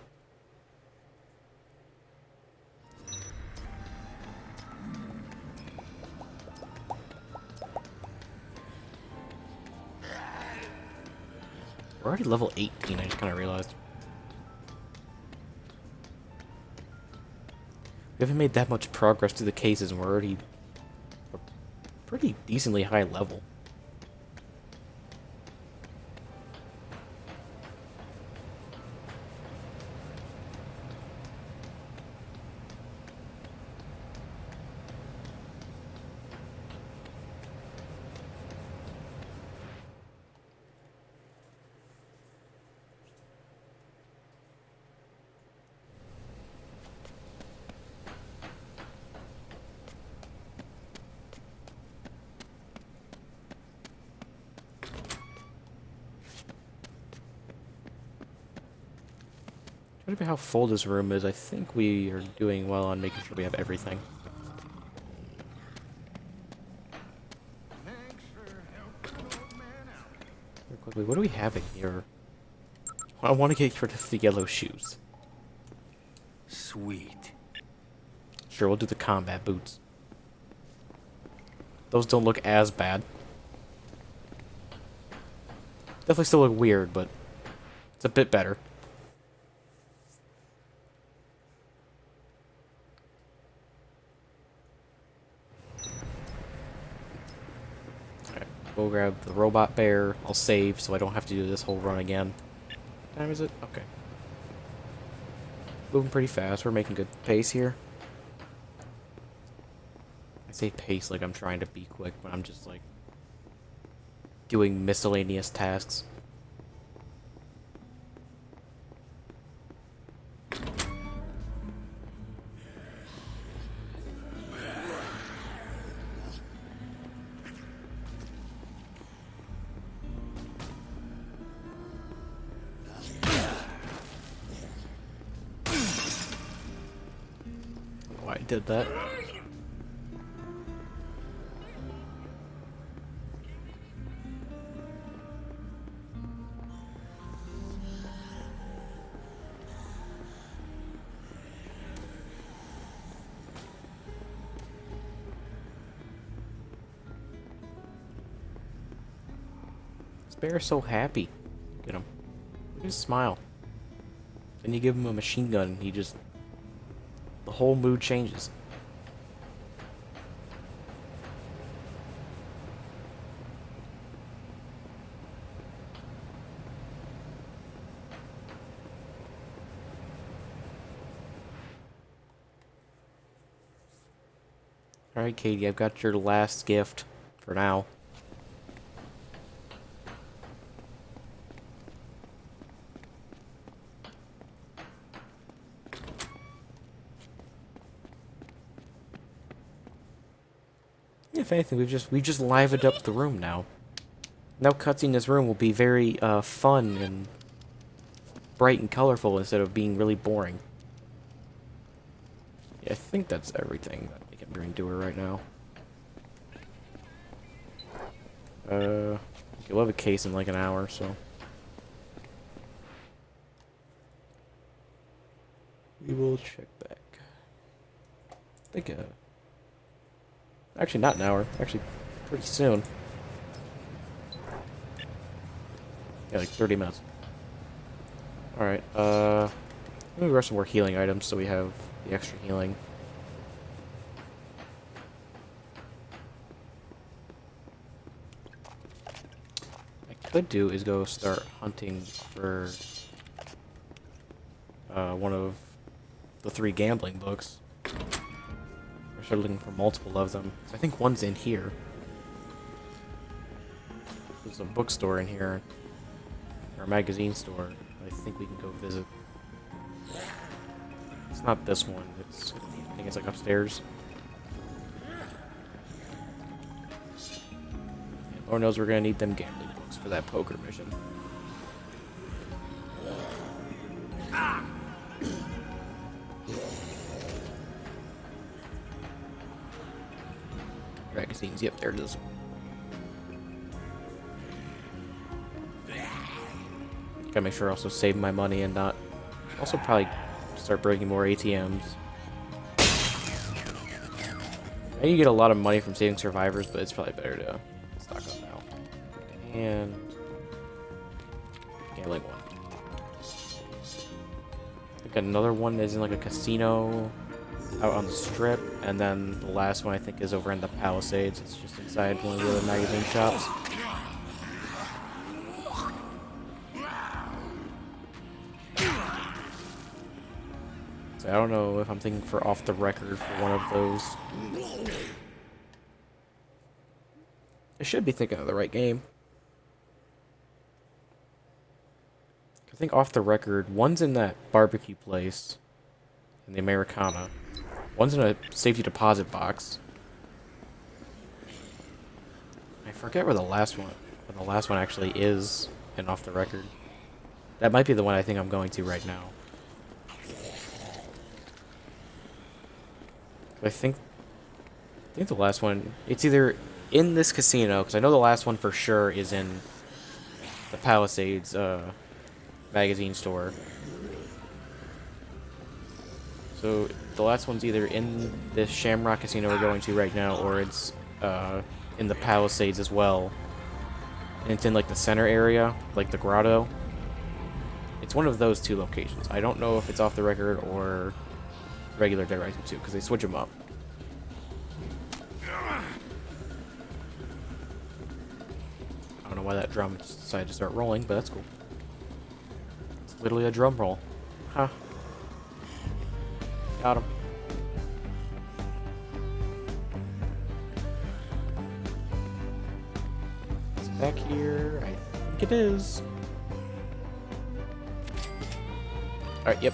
We're already level 18, I just kind of realized. We haven't made that much progress through the cases, and we're already a pretty decently high level. Trying to be how full this room is. I think we are doing well on making sure we have everything. Real quickly, what do we have in here? I want to get rid of the yellow shoes. Sweet. Sure, we'll do the combat boots. Those don't look as bad. Definitely still look weird, but it's a bit better. Alright, we'll grab the robot bear. I'll save so I don't have to do this whole run again. What time is it? Okay. Moving pretty fast. We're making good pace here. I say pace like I'm trying to be quick, but I'm just like doing miscellaneous tasks. Why I did that. Bear's so happy. Look at him. Look at his smile. Then you give him a machine gun, he just... the whole mood changes. Alright, Katie, I've got your last gift for now. If anything, we've just livened up the room now. Now cutscene this room will be very fun and bright and colorful instead of being really boring. Yeah, I think that's everything that we can bring to her right now. Okay, we'll have a case in like an hour, so we will check back. I think actually, not an hour. Actually, pretty soon. Yeah, like 30 minutes. Alright, let me grab some more healing items so we have the extra healing. What I could do is go start hunting for one of the 3 gambling books. Or looking for multiple of them. I think one's in here. There's a bookstore in here, or a magazine store. I think we can go visit. It's not this one. It's, I think it's like upstairs. Yeah, Lord knows we're gonna need them gambling books for that poker mission. Magazines, yep, there it is. Gotta make sure I also save my money and not... Also probably start breaking more ATMs. I know you get a lot of money from saving survivors, but it's probably better to stock up now. And... gambling one. I think another one is in like a casino out on the strip, and then the last one I think is over in the Palisades. It's just inside one of the other magazine shops. So I don't know if I'm thinking for off the record for one of those. I should be thinking of the right game. I think off the record, one's in that barbecue place in the Americana. One's in a safety deposit box. I forget where the last one actually is in off the record. That might be the one I think I'm going to right now. I think the last one, it's either in this casino, because I know the last one for sure is in the Palisades magazine store. So the last one's either in this Shamrock Casino we're going to right now, or it's in the Palisades as well. And it's in like the center area, like the grotto. It's one of those two locations. I don't know if it's off the record or regular Dead Rising 2, because they switch them up. I don't know why that drum decided to start rolling, but that's cool. It's literally a drum roll. Huh. Got him. Is it back here? I think it is. Alright, yep.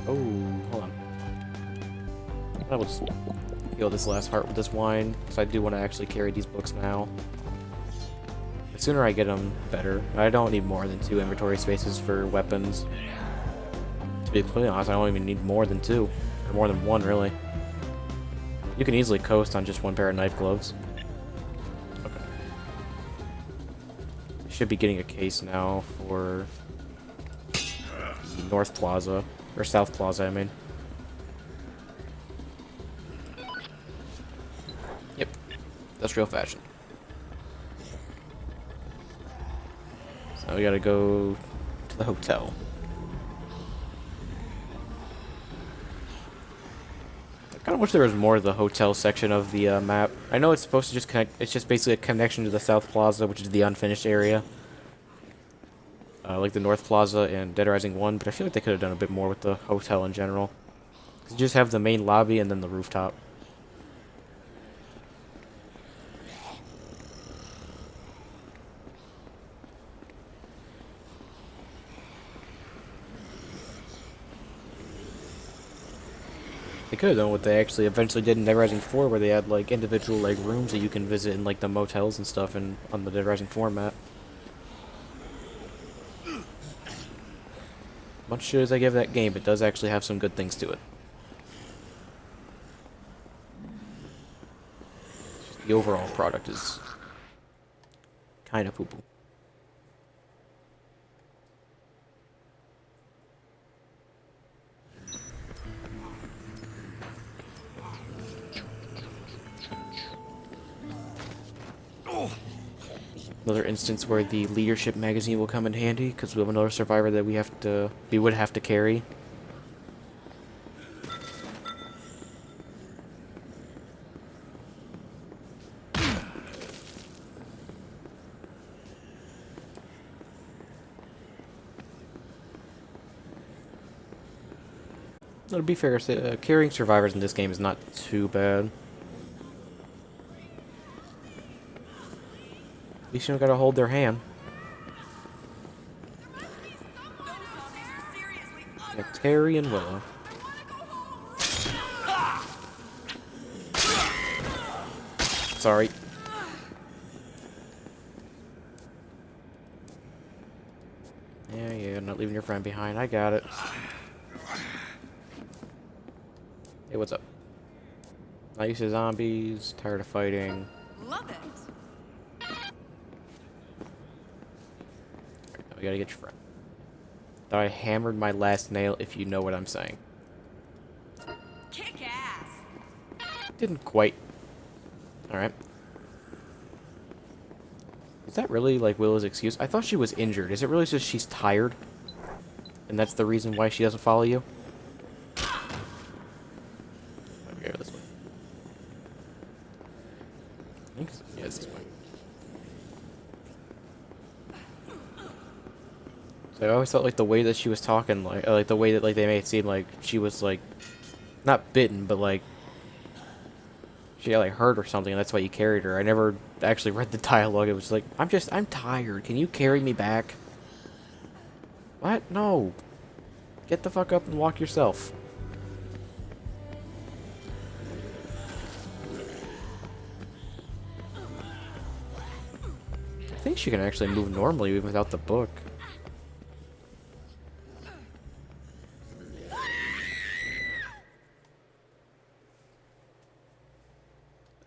Oh, hold on. I will just heal this last heart with this wine, because I do want to actually carry these books now. The sooner I get them, better. I don't need more than 2 inventory spaces for weapons. To be completely honest, I don't even need more than 2. Or more than 1, really. You can easily coast on just 1 pair of knife gloves. Okay. Should be getting a case now for North Plaza. Or South Plaza, I mean. Yep. That's real fashion. So we gotta go to the hotel. I kinda wish there was more of the hotel section of the map. I know it's supposed to just connect, it's just basically a connection to the South Plaza, which is the unfinished area. Like the North Plaza and Dead Rising 1, but I feel like they could have done a bit more with the hotel in general. 'Cause you just have the main lobby and then the rooftop. They could have done what they actually eventually did in Dead Rising 4, where they had like individual like rooms that you can visit in like the motels and stuff in on the Dead Rising 4 map. Much shit as I give that game, it does actually have some good things to it. The overall product is kind of poo-poo. Another instance where the leadership magazine will come in handy, because we have another survivor that we would have to carry. To be fair, carrying survivors in this game is not too bad. At least you don't gotta hold their hand. Yeah, Terry and Willow. Sorry. Yeah, not leaving your friend behind. I got it. Hey, what's up? Not used to zombies, tired of fighting. Love it. We gotta get your friend. Thought I hammered my last nail, if you know what I'm saying. Kick ass. Didn't quite. Alright. Is that really, like, Willow's excuse? I thought she was injured. Is it really just she's tired? And that's the reason why she doesn't follow you? Okay, go this way. I think yeah, it's this way. So I always felt like the way that she was talking, like the way that like they made it seem like she was like not bitten, but like she got like hurt or something, and that's why you carried her. I never actually read the dialogue. It was like, I'm tired. Can you carry me back? What? No. Get the fuck up and walk yourself. I think she can actually move normally even without the book.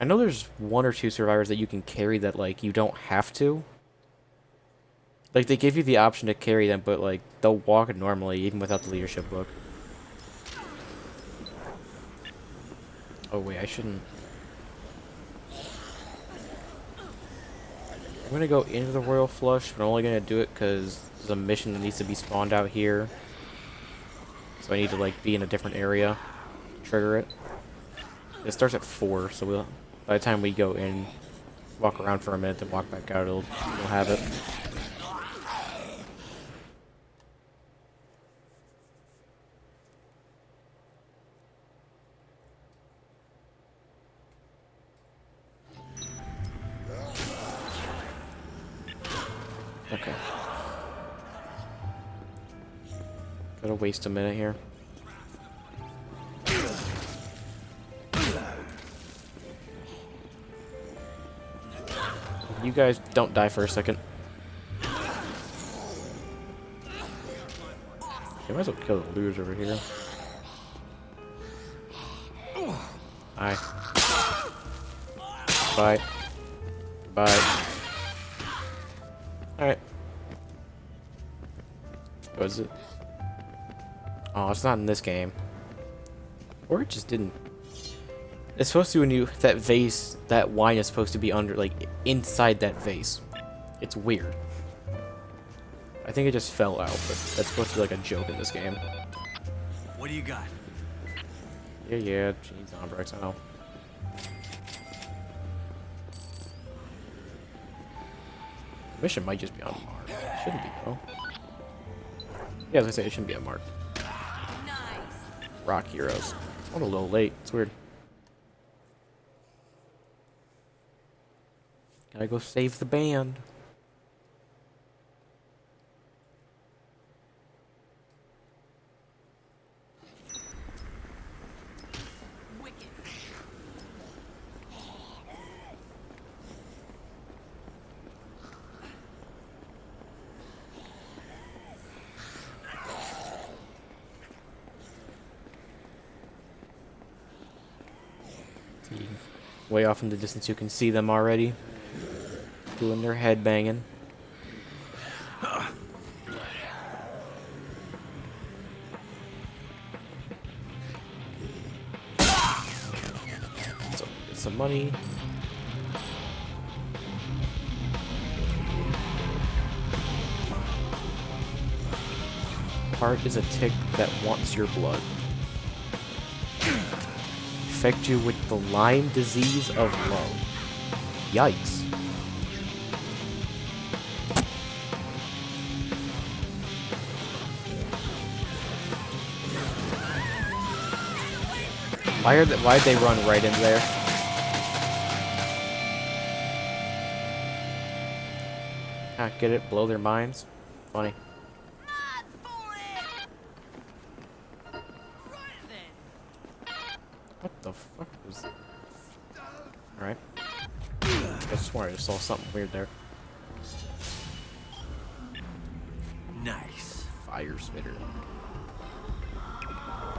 I know there's 1 or 2 survivors that you can carry that, like, you don't have to. Like, they give you the option to carry them, but, like, they'll walk normally, even without the leadership book. Oh wait, I shouldn't. I'm gonna go into the Royal Flush, but I'm only gonna do it because there's a mission that needs to be spawned out here. So I need to like be in a different area to trigger it. It starts at 4, so we'll by the time we go in, walk around for a minute, then walk back out, we'll have it. Okay. Gotta waste a minute here. You guys don't die for a second. You might as well kill the loser over here. Hi. Bye. Bye. Alright. What is it? Oh, it's not in this game. Or it just didn't. It's supposed to when you that vase, that wine is supposed to be under, like, inside that vase. It's weird. I think it just fell out, but that's supposed to be like a joke in this game. What do you got? Yeah, she needs Zombrex, I know. Mission might just be on Mark. It shouldn't be, though. Yeah, as I say, it shouldn't be on Mark. Nice. Rock Heroes. I'm a little late. It's weird. Gotta go save the band. Wicked. See, way off in the distance, you can see them already. Doing their head banging. So get some money. Heart is a tick that wants your blood. Infect you with the Lyme disease of love. Yikes. Why'd they run right in there? Ah, get it? Blow their minds? Funny. Not for it. Right then. What the fuck was... Alright. I swear I just saw something weird there. Nice. Fire spitter.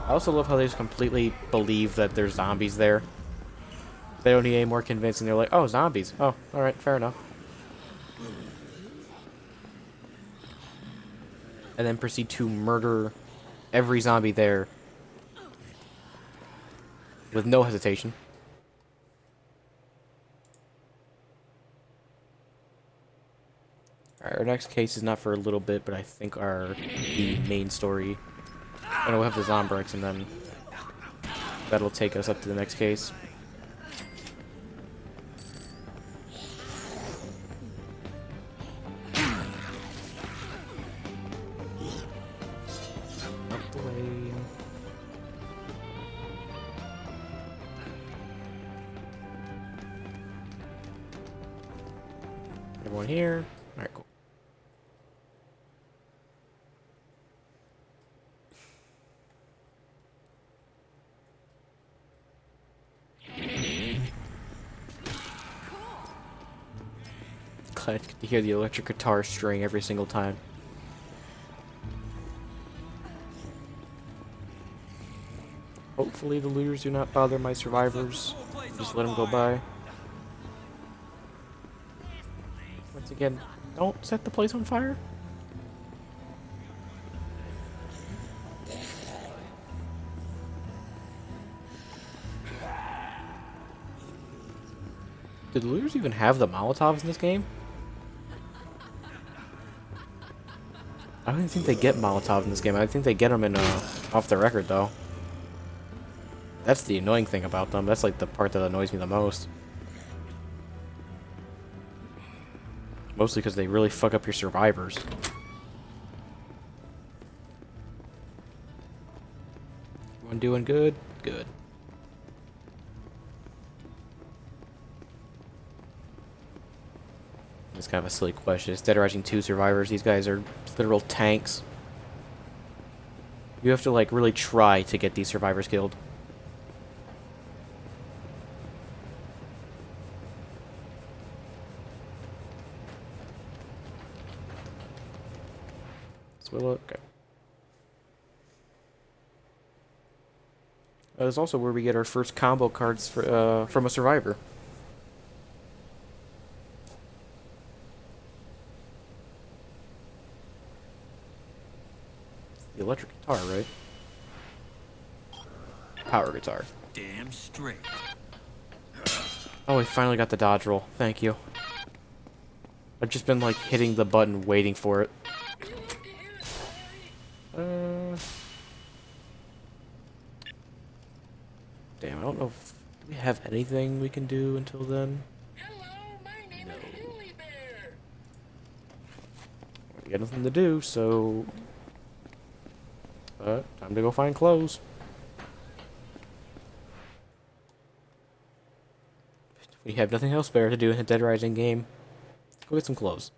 I also love how they just completely believe that there's zombies there. They don't need any more convincing. They're like, oh, zombies. Oh, alright, fair enough. And then proceed to murder every zombie there with no hesitation. Alright, our next case is not for a little bit, but I think the main story. And we'll have the Zombrex, and then that'll take us up to the next case. Out the way. Everyone here? Alright, cool. Glad to hear the electric guitar string every single time. Hopefully the looters do not bother my survivors. Just let them go by. Once again, don't set the place on fire. Did the looters even have the Molotovs in this game? I don't even think they get Molotovs in this game. I think they get them in off the record, though. That's the annoying thing about them. That's like the part that annoys me the most. Mostly because they really fuck up your survivors. Everyone doing good? Good. It's kind of a silly question. It's Dead Rising 2 survivors. These guys are literal tanks. You have to, like, really try to get these survivors killed. So we look. Okay. That's also where we get our first combo cards for, from a survivor. The electric guitar, right? Power guitar. Damn straight. Oh, we finally got the dodge roll. Thank you. I've just been, like, hitting the button, waiting for it. Damn, I don't know if we have anything we can do until then. No. We got nothing to do, so... time to go find clothes. We have nothing else better to do in a Dead Rising game. Go get some clothes.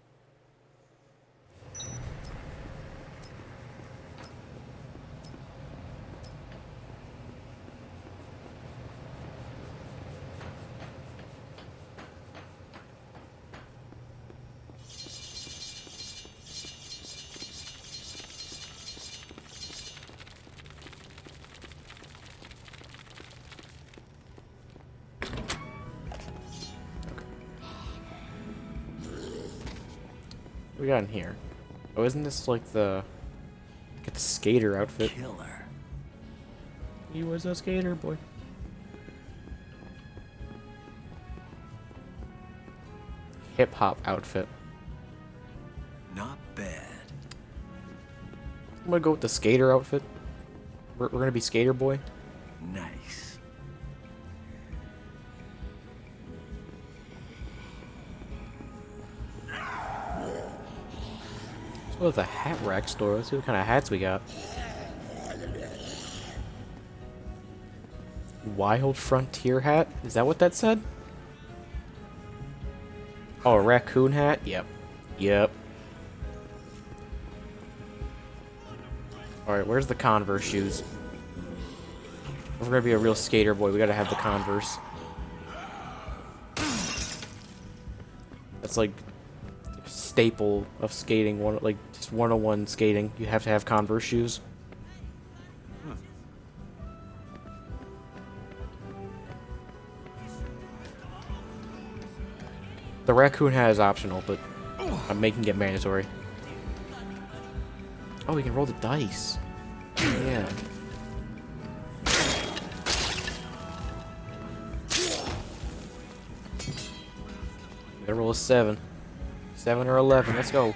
What we got in here? Oh, isn't this like the... Get the skater outfit. Killer. He was a skater boy. Hip-hop outfit. Not bad. I'm gonna go with the skater outfit. We're gonna be skater boy. Nice. So it's a hat rack store. Let's see what kind of hats we got. Wild Frontier hat? Is that what that said? Oh, a raccoon hat? Yep. Yep. Alright, where's the Converse shoes? If we're gonna be a real skater boy, we gotta have the Converse. That's like a staple of skating, like just 101 skating. You have to have Converse shoes. The raccoon hat is optional, but I'm making it mandatory. Oh, we can roll the dice. Yeah. We gotta roll a 7. 7 or 11, let's go.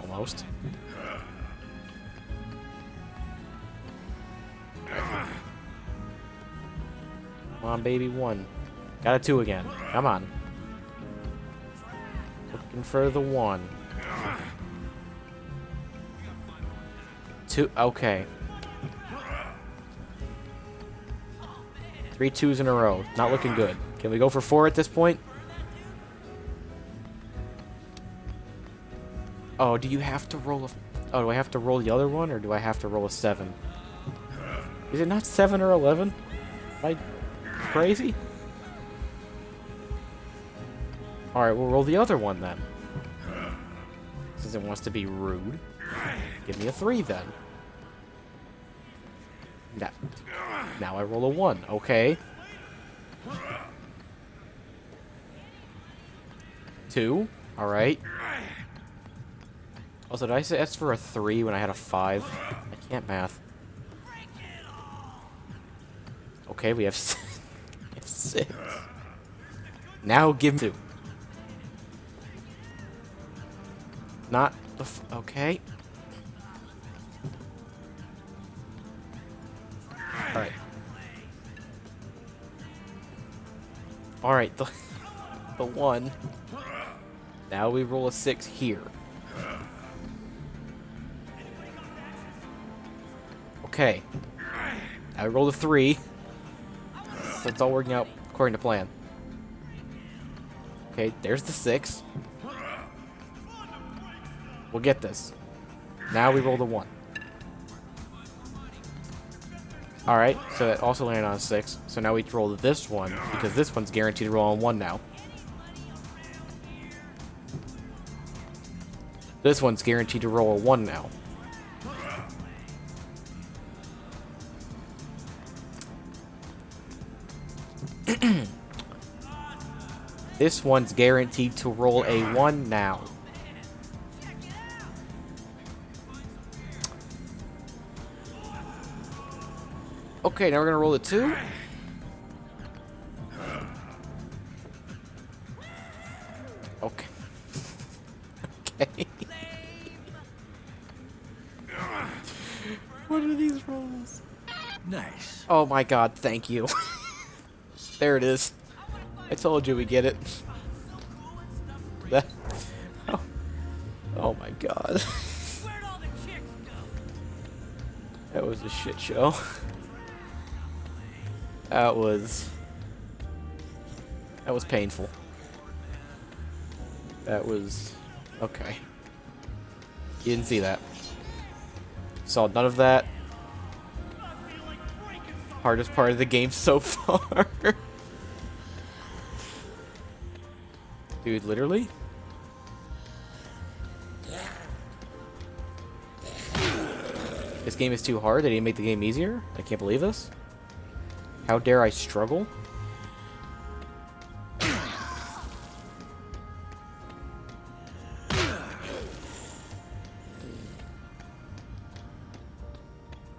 Almost. Come on, baby, 1. Got a 2 again. Come on. Looking for the 1. 2. Okay. 3 2s in a row. Not looking good. Can we go for 4 at this point? Oh, do you have to roll a... Oh, do I have to roll the other one, or do I have to roll a 7? Is it not 7 or 11? Am I crazy? Alright, we'll roll the other one then. Since it wants to be rude. Give me a 3 then. Now I roll a 1. Okay. 2. Alright. Also, did I say that's for a 3 when I had a 5? I can't math. Okay, we have 6. Now give me 2. Not the okay. Alright. Alright, the 1. Now we roll a 6 here. Okay. Now we roll a 3. So it's all working out according to plan. Okay, there's the 6. We'll get this. Now we roll the 1. Alright, so that also landed on a 6. So now we roll this one, because this one's guaranteed to roll on 1 now. This one's guaranteed to roll a 1 now. This one's guaranteed to roll a 1 now. Okay, now we're gonna roll a 2. Okay. Okay. What are these rolls? Nice. Oh my god, thank you. There it is. I told you we get it. That, oh my god. Where'd all the chicks go? That was a shit show. That was painful. That was okay. You didn't see that. Saw none of that. Hardest part of the game so far. Dude, literally? This game is too hard? They didn't make the game easier? I can't believe this. How dare I struggle?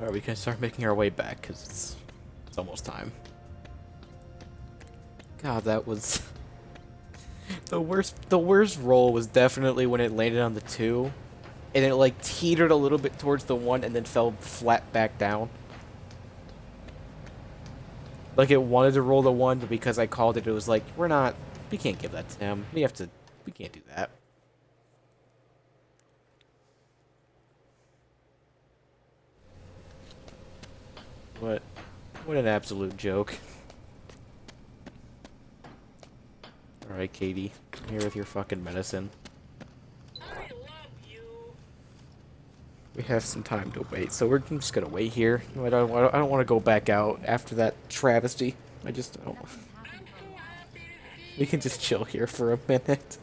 Alright, we can start making our way back, because it's almost time. God, that was... The worst roll was definitely when it landed on the 2, and it like teetered a little bit towards the 1 and then fell flat back down. Like it wanted to roll the 1, but because I called it, it was like, we can't give that to him. We can't do that. What an absolute joke. Alright, Katie. I'm here with your fucking medicine. I love you. We have some time to wait, so we're just gonna wait here. I don't want to go back out after that travesty. I don't. I'm so happy to see We can just chill here for a minute.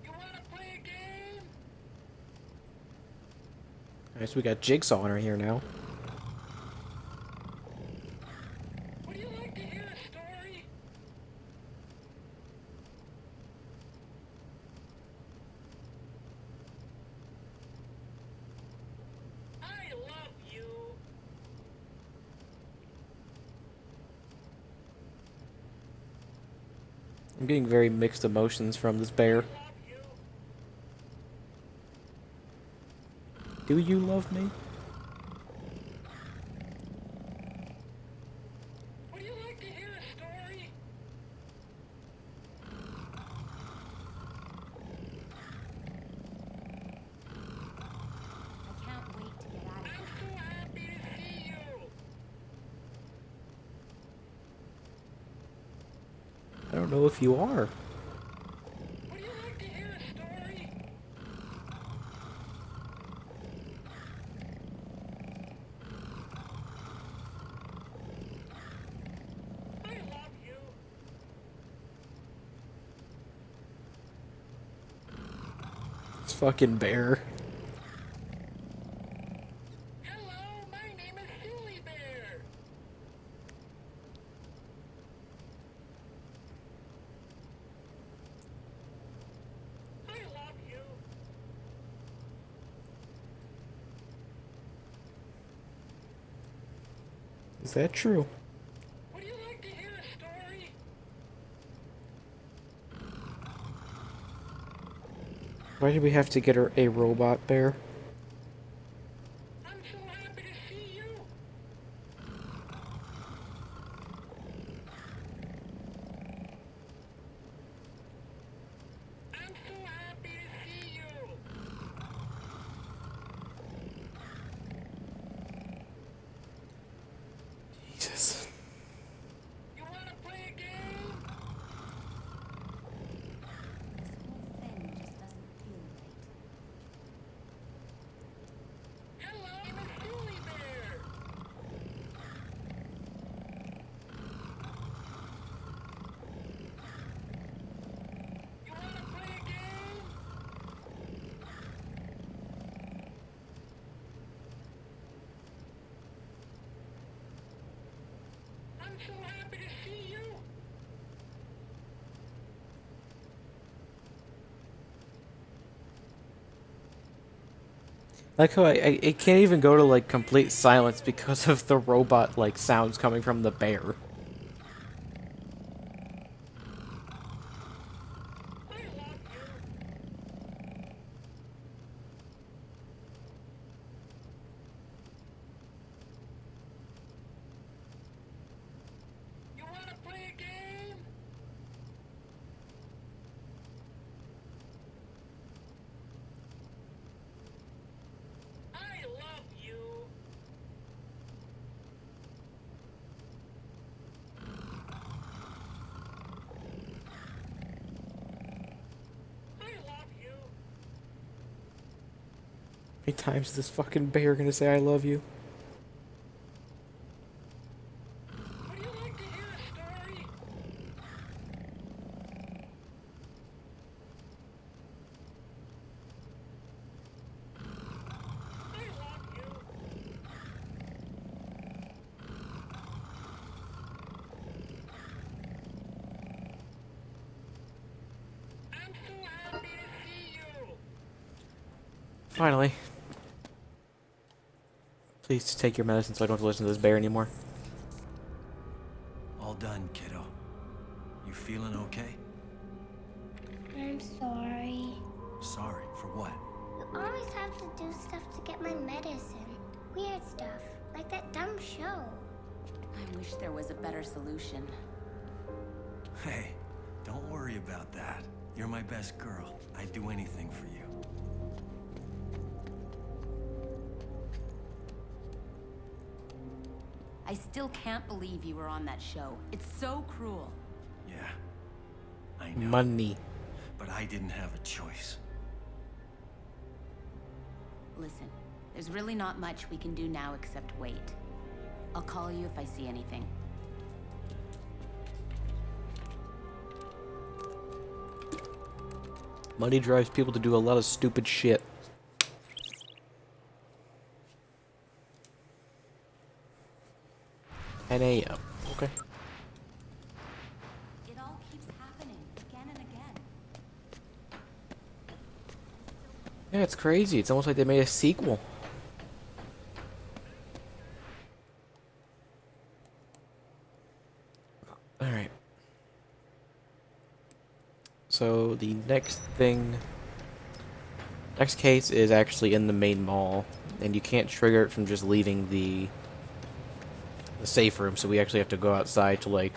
you. Wanna play a game? Alright, so we got Jigsaw in here now. Would you like to hear a story? I love you. I'm getting very mixed emotions from this bear. Love you. Do you love me? Would you like to hear a story? I can't wait to get out of I'm here. so happy to see you. I don't know if you are. Would you like to hear a story? I love you. It's fucking bear. Hello, my name is Silly Bear. I love you. Is that true? Would you like to hear a story? Why did we have to get her a robot bear? I'm so happy to see you. I'm so happy to see you. Jesus. You want to play a game? This whole thing just doesn't feel right. Hello, I'm a Julie Bear. You want to play a game? I'm so happy to see you. Like how it can't even go to like complete silence because of the robot like sounds coming from the bear. I love you. You want to play a game? I love you. I love you. How many times is this fucking bear gonna say I love you? Would you like to hear a story? I love you. I'm so happy to see you. Finally. Please just take your medicine so I don't have to listen to this bear anymore. All done, kiddo. You feeling okay? I'm sorry. Sorry, for what? You always have to do stuff to get my medicine. Weird stuff, like that dumb show. I wish there was a better solution. Hey, don't worry about that. You're my best girl. I'd do anything for you. I still can't believe you were on that show. It's so cruel. Yeah, I know. Money. But I didn't have a choice. Listen, there's really not much we can do now except wait. I'll call you if I see anything. Money drives people to do a lot of stupid shit. Okay. It all keeps happening again and again. Yeah, it's crazy. It's almost like they made a sequel. Alright. So the next case is actually in the main mall, and you can't trigger it from just leaving the safe room, so we actually have to go outside to like...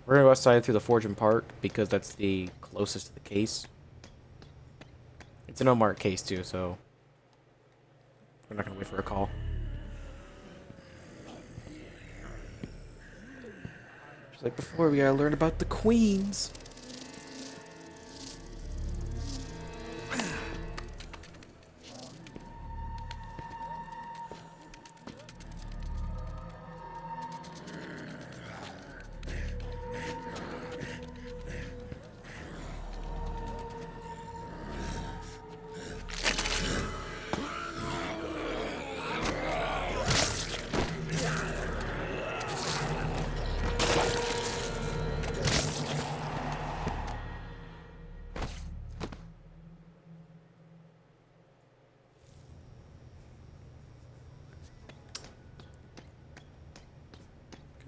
We're gonna go outside through the Fortune Park, because that's the closest to the case. It's an unmarked case too, so we're not gonna wait for a call. Just like before, we gotta learn about the queens.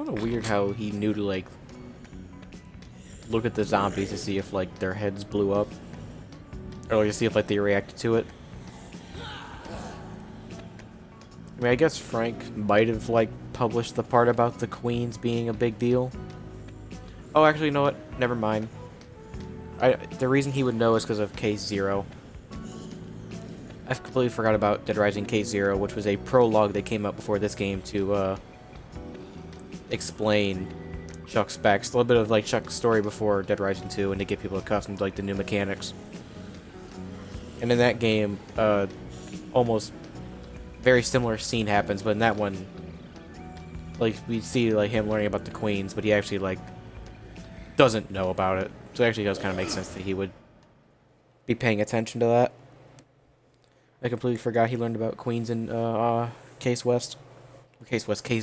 kind of weird how he knew to, like, look at the zombies to see if, like, their heads blew up. Or to see if, like, they reacted to it. I mean, I guess Frank might have, like, published the part about the queens being a big deal. Oh, actually, you know what? Never mind. The reason he would know is because of Case Zero. I completely forgot about Dead Rising Case Zero, which was a prologue that came out before this game to explain Chuck's a little bit of like Chuck's story before Dead Rising 2, and to get people accustomed to like the new mechanics. And in that game, almost very similar scene happens, but in that one, like we see like him learning about the queens, but he actually like doesn't know about it. So it actually does kind of make sense that he would be paying attention to that. I completely forgot he learned about queens in Case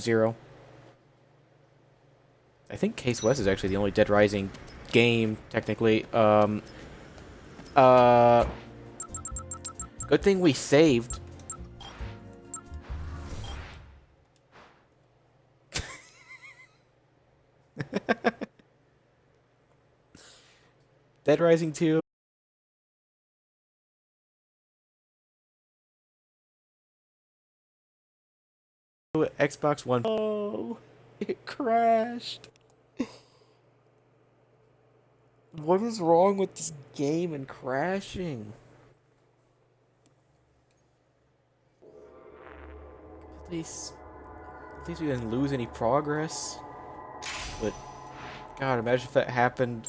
Zero. I think Case West is actually the only Dead Rising game, technically. Good thing we saved. Dead Rising 2. Xbox One. Oh, it crashed. What is wrong with this game and crashing? At least we didn't lose any progress. But God, imagine if that happened.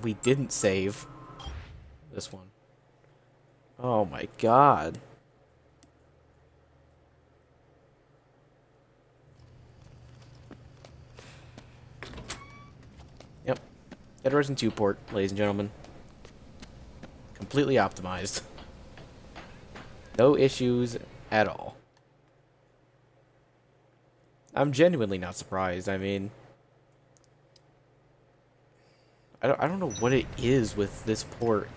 We didn't save this one. Oh my God. Yep. Dead Rising 2 port, ladies and gentlemen. Completely optimized. No issues at all. I'm genuinely not surprised. I mean, I don't know what it is with this port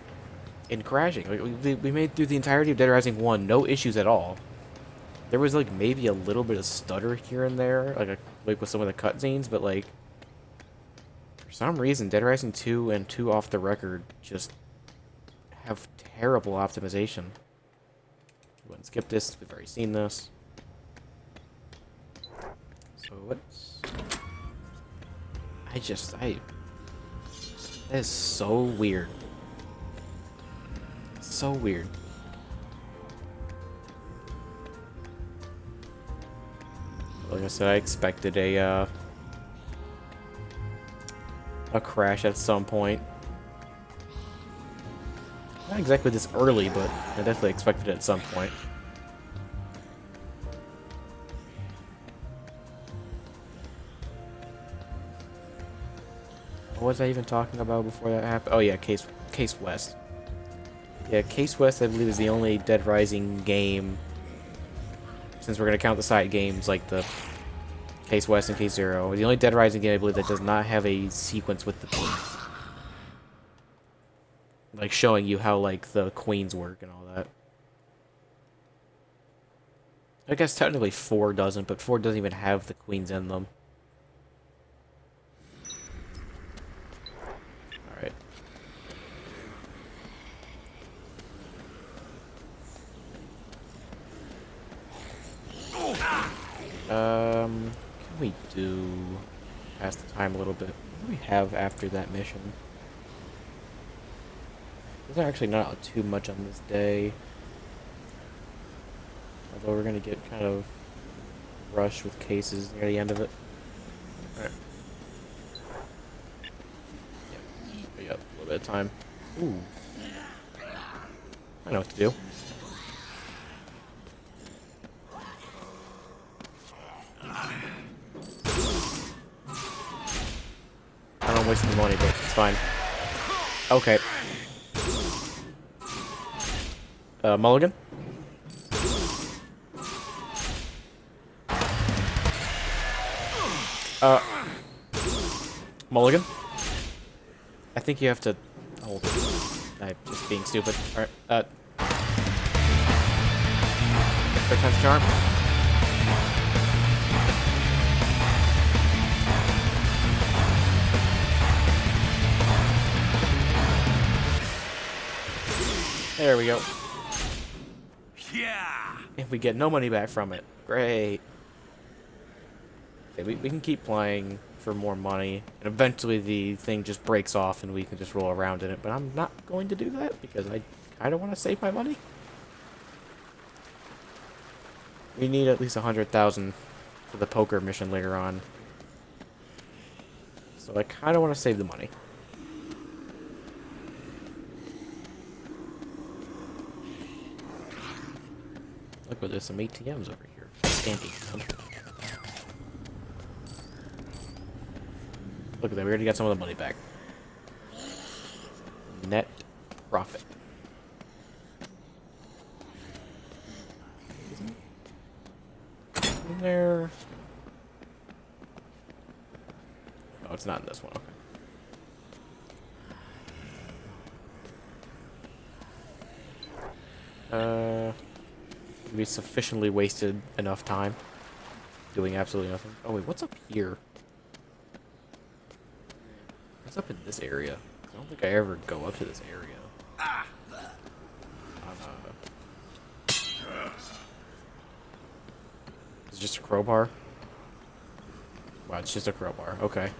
in crashing. Like, we made through the entirety of Dead Rising 1, no issues at all. There was like maybe a little bit of stutter here and there, like with some of the cutscenes, but like for some reason Dead Rising 2 and 2 Off the Record just have terrible optimization. Go ahead and skip this. We've already seen this. So what's... That is so weird. So weird. Like I said, I expected a crash at some point. Not exactly this early, but I definitely expected it at some point. What was I even talking about before that happened? Oh yeah, Case West. Yeah, Case West I believe is the only Dead Rising game, since we're gonna count the side games like the Case West and Case Zero, the only Dead Rising game I believe that does not have a sequence with the queens. Like showing you how like the queens work and all that. I guess technically 4 doesn't, but 4 doesn't even have the queens in them. Alright. Can we do pass the time a little bit? What do we have after that mission? There's actually not too much on this day. Although we're gonna get kind of rushed with cases near the end of it. Alright. Yep, we got a little bit of time. Ooh. I know what to do. I don't waste the money, but it's fine. Okay. Mulligan? Mulligan? I think you have to hold it. I'm just being stupid. Alright, third time's charm. There we go. Yeah! And we get no money back from it. Great. Okay, we can keep playing for more money, and eventually the thing just breaks off and we can just roll around in it, but I'm not going to do that because I kind of want to save my money. We need at least 100,000 for the poker mission later on. So I kind of want to save the money. Look, there's some ATMs over here. ATM. Look at that, we already got some of the money back. Net profit. In there. Oh, it's not in this one. Okay. We sufficiently wasted enough time doing absolutely nothing. Oh wait, what's up here? What's up in this area? I don't think I ever go up to this area. It's just a crowbar? Wow, it's just a crowbar. Okay.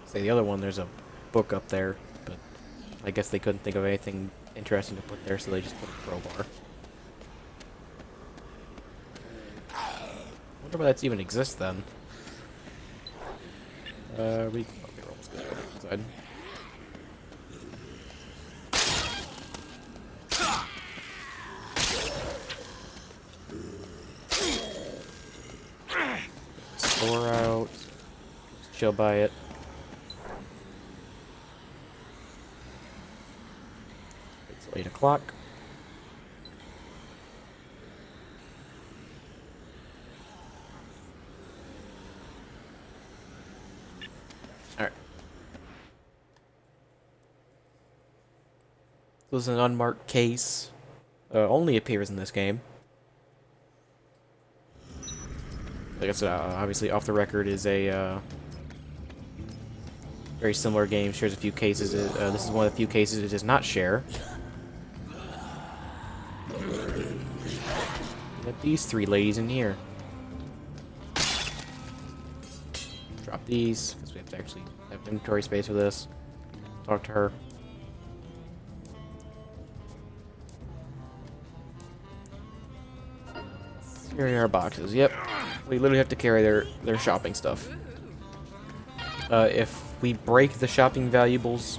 Say the other one, there's a book up there, but I guess they couldn't think of anything interesting to put there, so they just put a crowbar. Wonder why that's even exists then. Okay, we're almost good. Inside. Store out. Just chill by it. It's 8 o'clock. Alright. This is an unmarked case. Only appears in this game. Like I said, obviously Off the Record is a very similar game, shares a few cases. This is one of the few cases it does not share. Got these 3 ladies in here. Drop these, because we have to actually have inventory space for this. Talk to her. Here are our boxes. Yep. We literally have to carry their shopping stuff. If we break the shopping valuables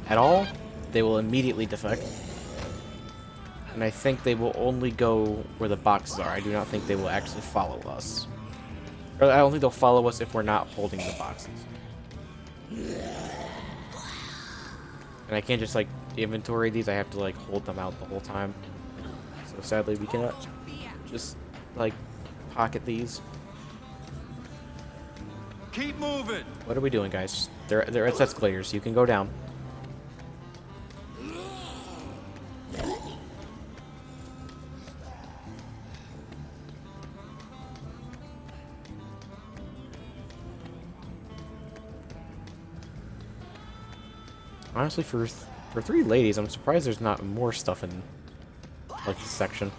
at all, they will immediately defect. And I think they will only go where the boxes are. I do not think they will actually follow us. Or I don't think they'll follow us if we're not holding the boxes. And I can't just, like, inventory these. I have to, like, hold them out the whole time. So sadly, we cannot just, like, pocket these. Keep moving! What are we doing, guys? They're at escalators. You can go down. Honestly, for 3 ladies, I'm surprised there's not more stuff in, like, this section.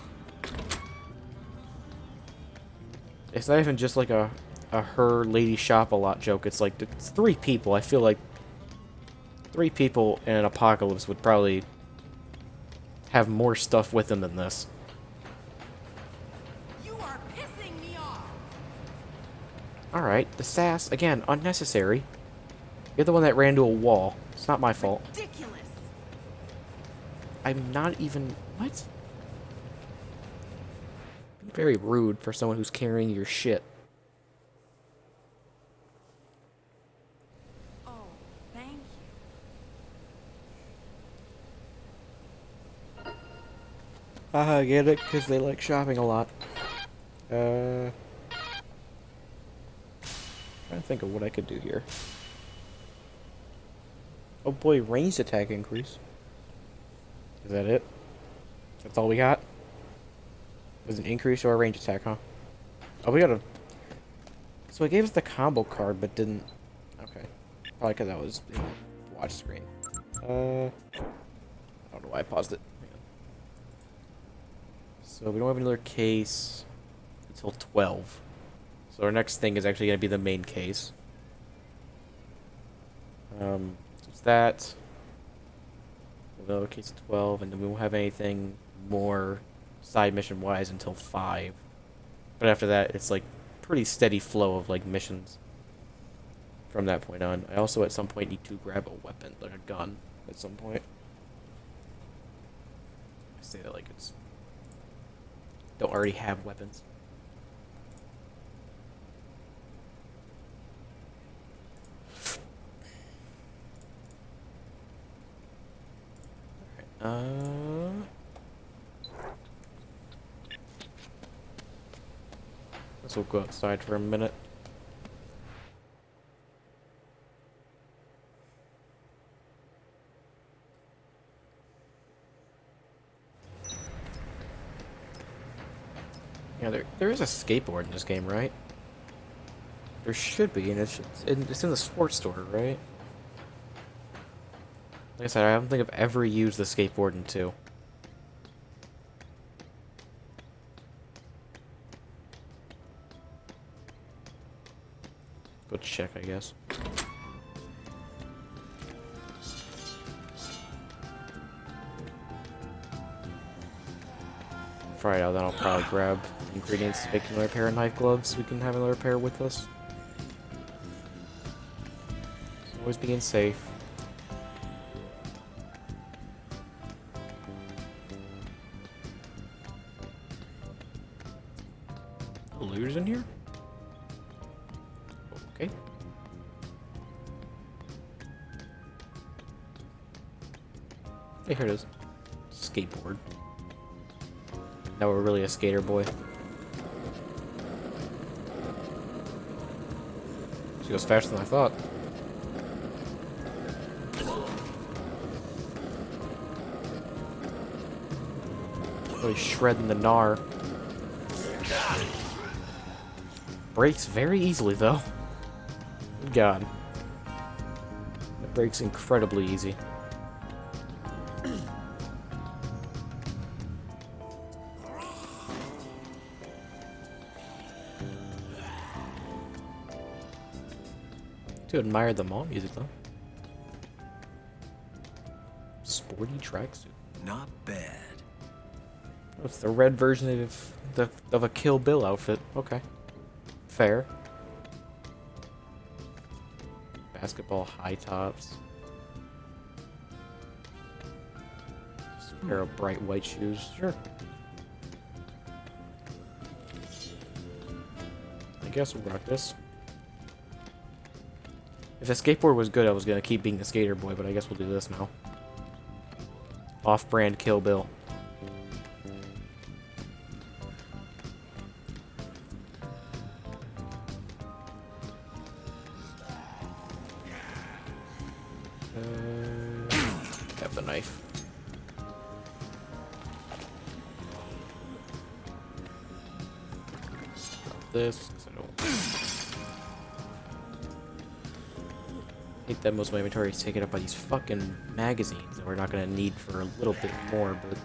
It's not even just like a her lady shop a lot joke. It's like, it's 3 people. I feel like 3 people in an apocalypse would probably have more stuff with them than this. You are pissing me off. Alright, the sass, again, unnecessary. You're the one that ran to a wall. It's not my fault. Ridiculous. I'm not even... What? Very rude for someone who's carrying your shit. Oh, thank you. I get it, because they like shopping a lot. Trying to think of what I could do here. Oh boy, ranged attack increase. Is that it? That's all we got? Was an increase or a range attack, huh? Oh, we got a... So it gave us the combo card, but didn't... Okay. Probably because that was in the watch screen. I don't know why I paused it. Hang on. So we don't have another case until 12. So our next thing is actually going to be the main case. So it's that. We'll have a case 12, and then we won't have anything more side mission wise until 5. But after that, it's like pretty steady flow of like missions from that point on. I also at some point need to grab a weapon, like a gun, at some point. I say that like it's don't already have weapons. Guess we'll go outside for a minute. Yeah, there is a skateboard in this game, right? There should be, and it's in the sports store, right? Like I said, I don't think I've ever used the skateboard in 2. Go check, I guess. Friday, then I'll probably grab ingredients to make another pair of knife gloves. We can have another pair with us. Always being safe. Looters in here? Okay. Hey, here it is. Skateboard. Now we're really a skater boy. She goes faster than I thought. Really shredding the gnar. Breaks very easily, though. God. It breaks incredibly easy. To admire the mall music, though. Sporty tracksuit. Not bad. Oh, it's the red version of a Kill Bill outfit. Okay. Fair. Basketball high tops. Just a pair of bright white shoes. Sure. I guess we'll rock this. If the skateboard was good, I was gonna keep being the skater boy, but I guess we'll do this now. Off-brand Kill Bill. Have the knife. Drop this, 'cause I don't hate that most of my inventory is taken up by these fucking magazines that we're not gonna need for a little bit more, but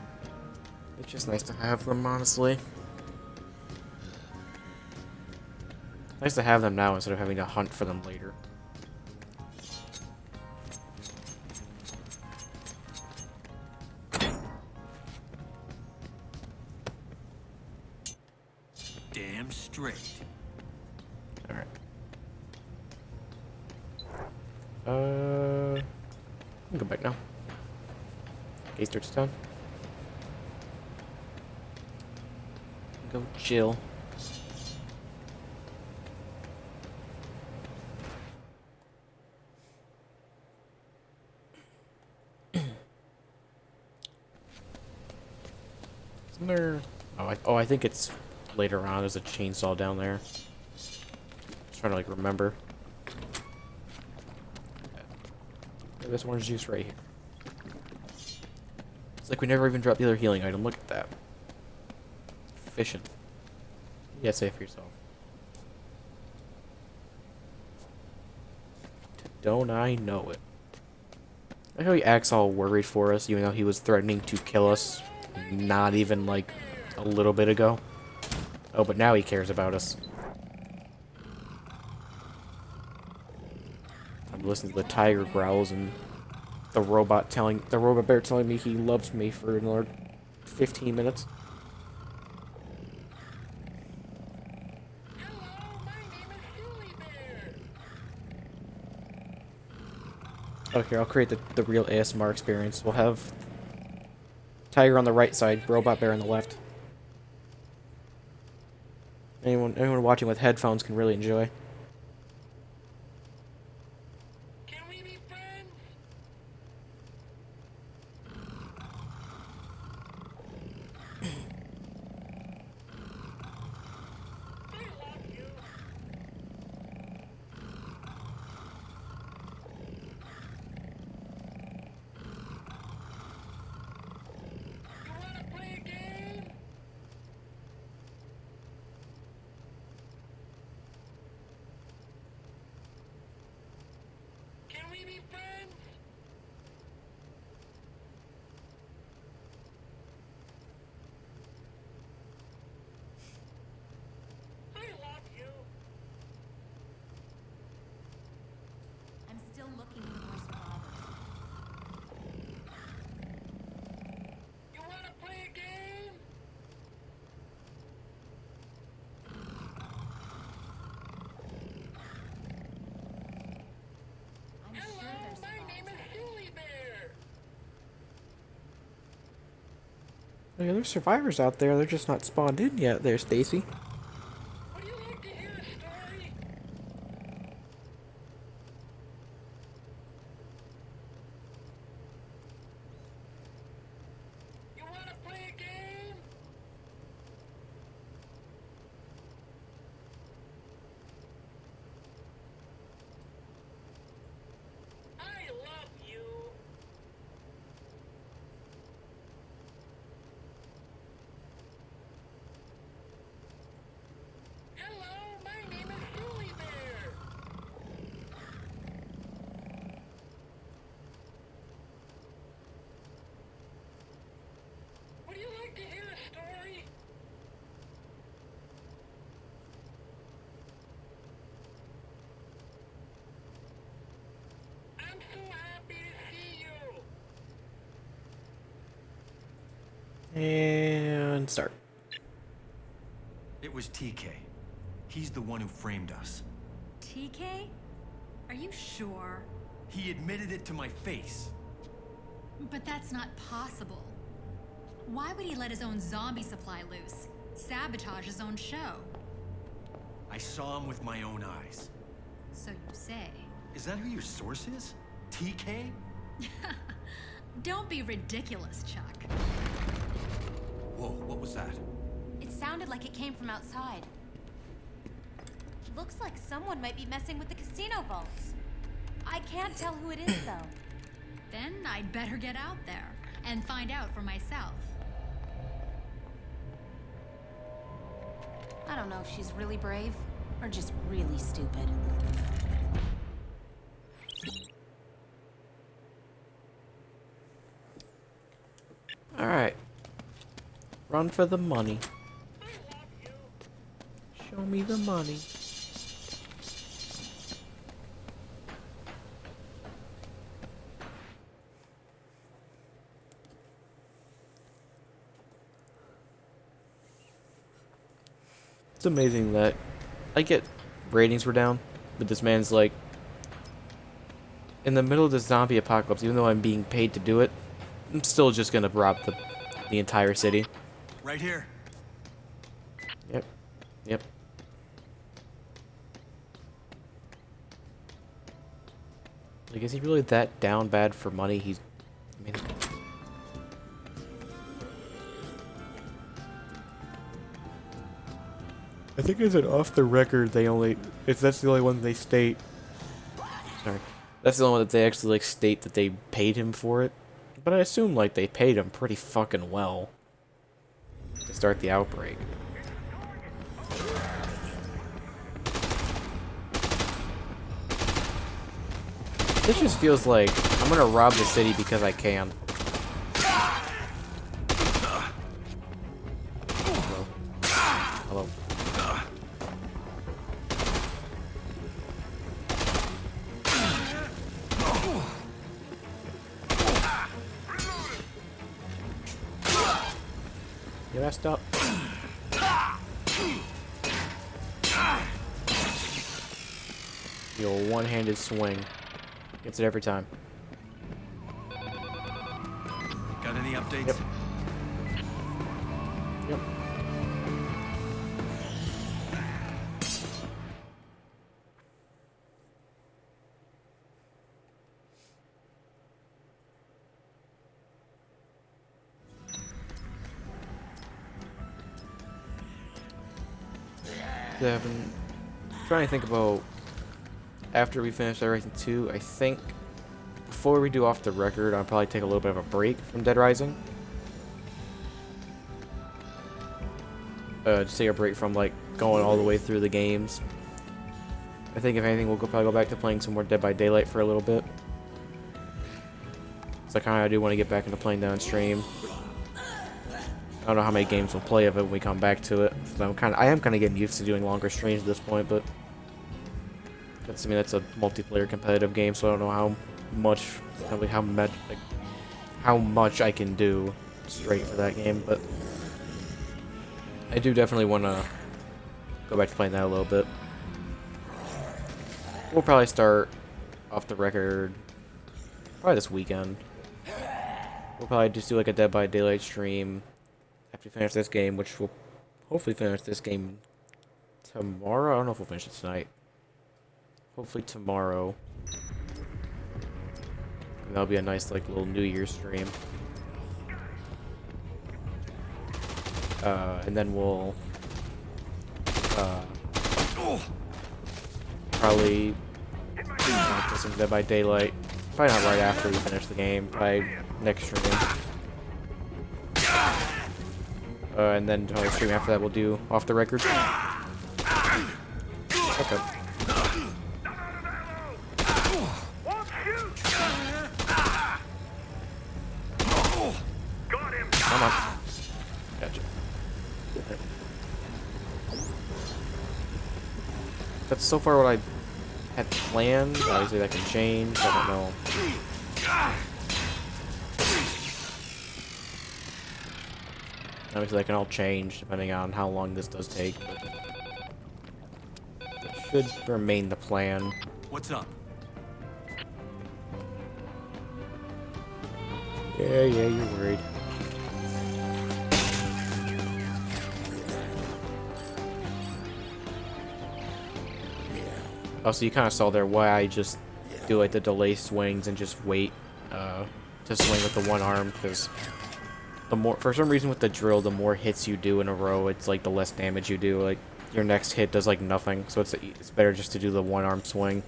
it's just nice to have them, honestly. Nice to have them now instead of having to hunt for them later. Damn straight. Alright. We can go back now. Case starts down. Go chill. Isn't there? Oh, I think it's later on. There's a chainsaw down there. Just trying to like remember. This orange juice right here. It's like we never even dropped the other healing item. Look at that. Efficient. Yeah, say it for yourself. Don't I know it? I know he acts all worried for us, even though he was threatening to kill us not even, like, a little bit ago. Oh, but now he cares about us. I'm listening to the tiger growls and the robot bear telling me he loves me for another 15 minutes. Hello, my name is Julie Bear. Oh, here, I'll create the real ASMR experience. We'll have tiger on the right side, robot bear on the left. Anyone watching with headphones can really enjoy. Can we be friends? I love you. You wanna play a game? Can we be friends? I love you. I'm still looking for more survivors. You wanna play a game? I'm sure Hello, there's my name is Julie Bear. Oh, yeah, there's survivors out there. They're just not spawned in yet. There, Stacy. Would you like to hear a story? You wanna play a game? I love you. Hello, my name is Julie Bear. Would you like to hear a story? I'm so happy to see you. And start. It was TK. He's the one who framed us. TK? Are you sure? He admitted it to my face. But that's not possible. Why would he let his own zombie supply loose? Sabotage his own show? I saw him with my own eyes. So you say. Is that who your source is? TK? Don't be ridiculous, Chuck. Whoa, what was that? It sounded like it came from outside. Looks like someone might be messing with the casino vaults. I can't tell who it is, though. Then I'd better get out there and find out for myself. I don't know if she's really brave or just really stupid. Alright. Run for the money. Show me the money. It's amazing that I get ratings were down, but this man's like, in the middle of the zombie apocalypse, even though I'm being paid to do it, I'm still just gonna rob the entire city. Right here. Yep. Yep. Like, is he really that down bad for money? I mean... I think as an off the record, that's the only one they state. Sorry. That's the only one that they actually, like, state that they paid him for it. But I assume, like, they paid him pretty fucking well to start the outbreak. This just feels like I'm gonna rob the city because I can. Hello. Hello. You messed up. The old one-handed swing. Gets it every time. Got any updates? Yep. Yep. Trying to think about after we finish Dead Rising 2, I think before we do Off the Record, I'll probably take a little bit of a break from Dead Rising. Just take a break from like going all the way through the games. I think if anything, we'll probably go back to playing some more Dead by Daylight for a little bit. So I kind of do want to get back into playing that on stream. I don't know how many games we'll play of it when we come back to it. So I am kind of getting used to doing longer streams at this point, but I mean that's a multiplayer competitive game, so I don't know how much I can do straight for that game, but I do definitely want to go back to playing that a little bit. We'll probably start Off the Record probably this weekend. We'll probably just do like a Dead by Daylight stream after we finish this game, which we'll hopefully finish this game tomorrow. I don't know if we'll finish it tonight. Hopefully tomorrow. And that'll be a nice like little New Year's stream. And then we'll probably do some Dead by Daylight. Probably not right after we finish the game. Probably next stream. And then the stream after that we'll do Off the Record. Okay. Come on. Gotcha. That's so far what I had planned. Obviously that can change. I don't know. Obviously that can all change depending on how long this does take. But it should remain the plan. What's up? Yeah, you're worried. Oh, so you kind of saw there why I just do like the delay swings and just wait to swing with the one arm, because the more, for some reason with the drill, the more hits you do in a row, it's like the less damage you do. Like your next hit does like nothing, so it's better just to do the one arm swing.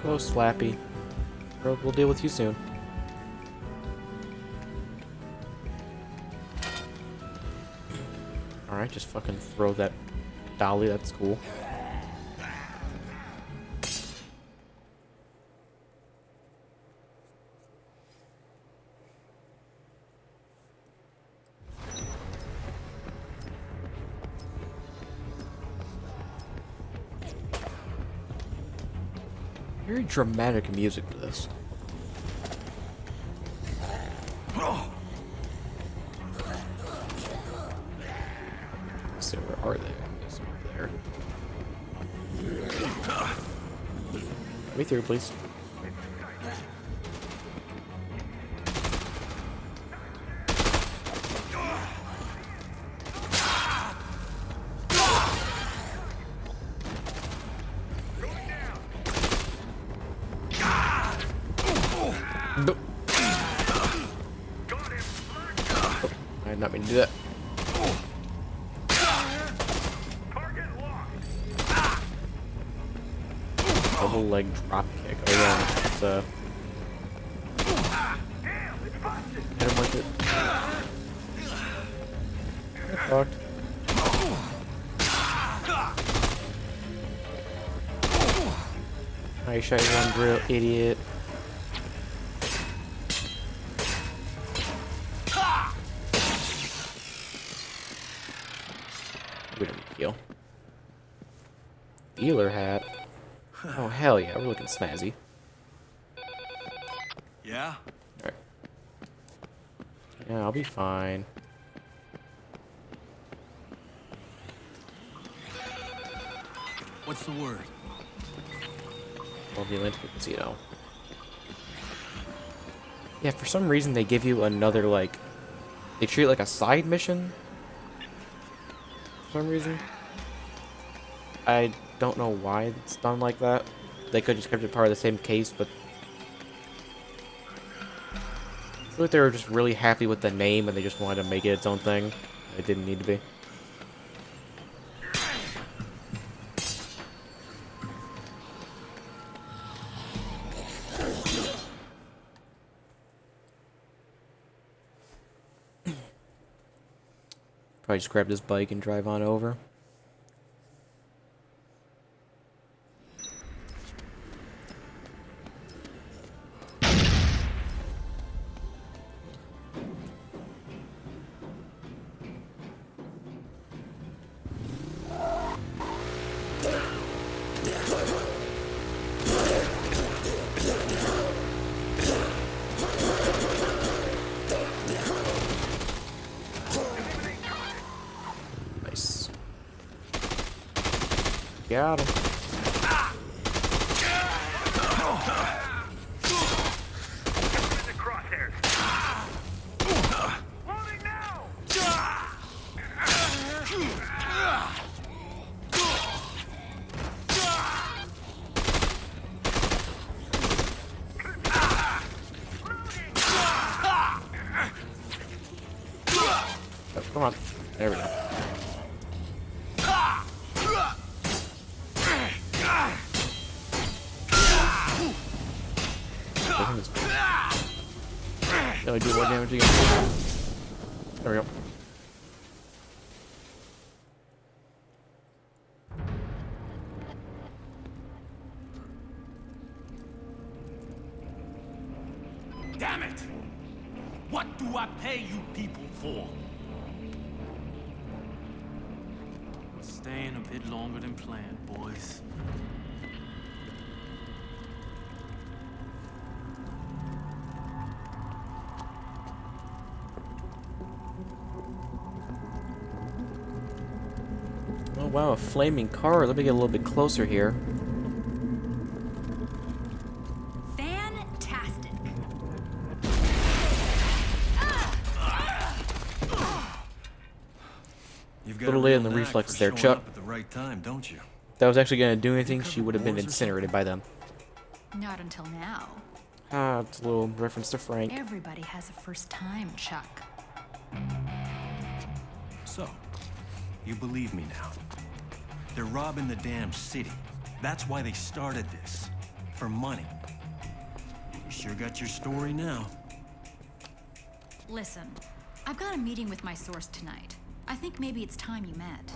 Oh, Slappy. We'll deal with you soon. Alright, just fucking throw that dolly, that's cool. Very dramatic music to this. So where are they? Yes, over there. Let me through, please. Nope. Oh, I did not mean to do that. double leg drop kick. Oh yeah, it's hit him with it. Get fucked. I shot you one drill, idiot. We don't need to heal. Dealer hat. Oh hell yeah, we're looking snazzy. Yeah? Alright. Yeah, I'll be fine. What's the word? Well, the Atlantic Casino. Yeah, for some reason they give you another, like... They treat it like a side mission? For some reason. I don't know why it's done like that. They could just kept it part of the same case, but... I feel like they were just really happy with the name and they just wanted to make it its own thing. It didn't need to be. Probably just grab this bike and drive on over. Nice. Got him. Oh, come on. There we go. Only do more damage again. There we go. Damn it! What do I pay you people for? We're staying a bit longer than planned, boys. Oh wow, a flaming car. Let me get a little bit closer here. Fantastic. You've got Little a late real in the knack reflexes for there, showing Chuck. up at the right time, don't you? If that was actually going to do anything, she would have been incinerated by them. Not until now. Ah, it's a little reference to Frank. Everybody has a first time, Chuck. So, you believe me now? They're robbing the damn city. That's why they started this. For money. You sure got your story now. Listen, I've got a meeting with my source tonight. I think maybe it's time you met.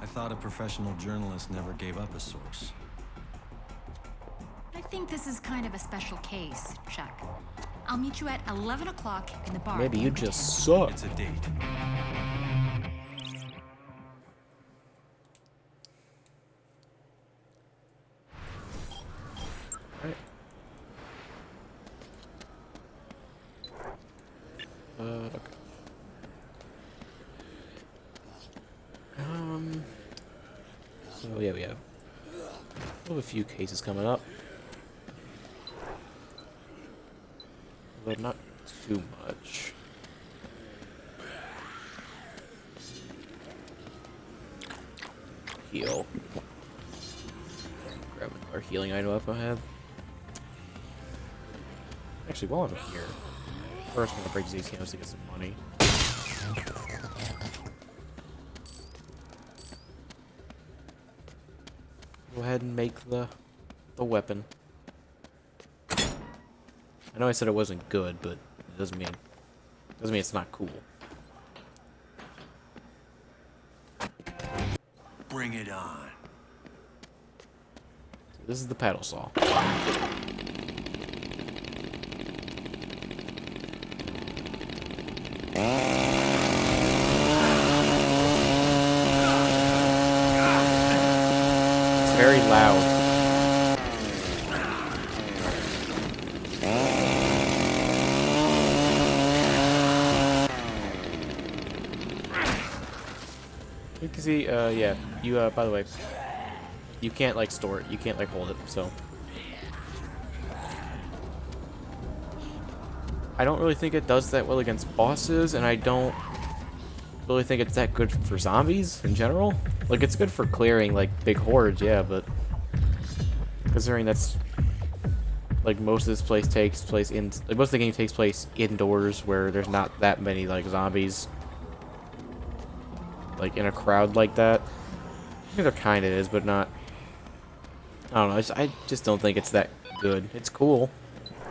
I thought a professional journalist never gave up a source. I think this is kind of a special case, Chuck. I'll meet you at 11 o'clock in the bar. Maybe you just suck. It's a date. Alright. Okay. So yeah, we have a few cases coming up. But not too much. Heal. Grab another healing item up I have. Actually, while I'm here, first I'm gonna break these candles to get some money. Go ahead and make the the weapon. I know I said it wasn't good, but it doesn't mean it's not cool. Bring it on. This is the paddle saw. It's very loud. You can see, yeah, you, by the way, you can't, like, store it. You can't, like, hold it, so. I don't really think it does that well against bosses, and I don't really think it's that good for zombies in general. Like, it's good for clearing, like, big hordes, yeah, but considering that's, like, most of this place takes place in, like, most of the game takes place indoors, where there's not that many, like, zombies, like, in a crowd like that. I think there kind of is, but not. I don't know. I just don't think it's that good. It's cool.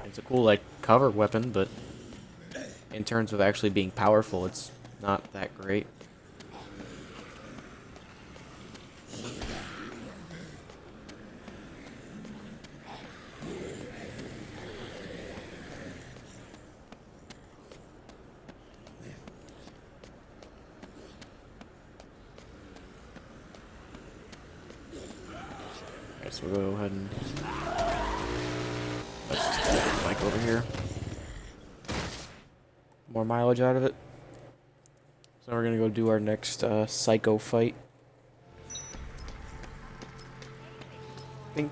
It's a cool, like, cover weapon, but in terms of actually being powerful, it's not that great. Alright, so we'll go ahead and let's just get the mic over here. More mileage out of it. So we're gonna go do our next psycho fight. I think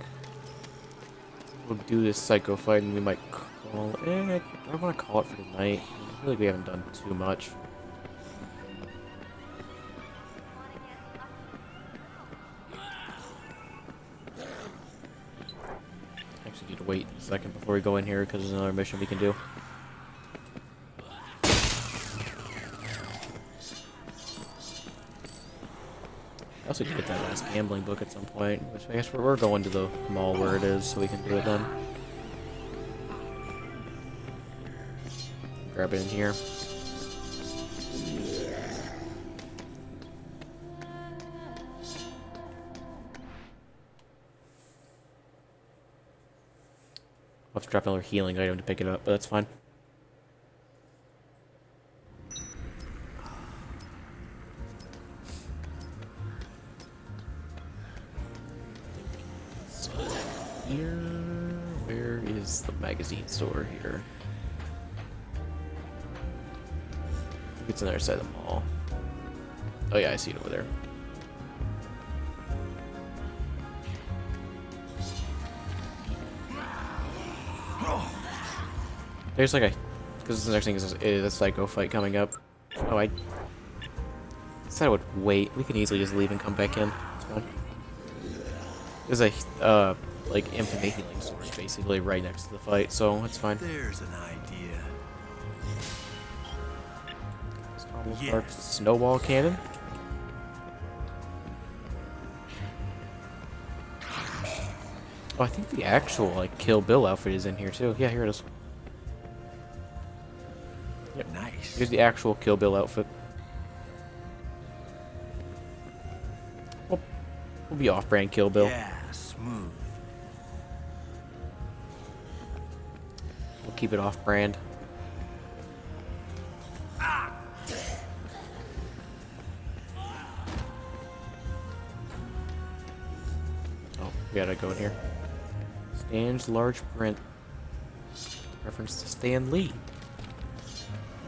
we'll do this psycho fight and we might call it. I want to call it for tonight. I feel like we haven't done too much. Actually need to wait a second before we go in here because there's another mission we can do. I also need to get that last gambling book at some point, which I guess we're going to the mall where it is, so we can do it then. Grab it in here. I'll have to drop another healing item to pick it up, but that's fine. Here, where is the magazine store here? I think it's on the other side of the mall. Oh yeah, I see it over there. There's like a, because the next thing is a psycho fight coming up. Oh, I said I would wait. We can easily just leave and come back in. It's fine. There's a like infinite healing source basically right next to the fight, so it's fine. There's an idea. Yes. Snowball cannon. Oh, I think the actual like Kill Bill outfit is in here too. Yeah, here it is. Yep. Nice. Here's the actual Kill Bill outfit. We'll be off-brand Kill Bill. Yeah, smooth. We'll keep it off-brand. Oh, we gotta go in here. Stan's large print. Reference to Stan Lee.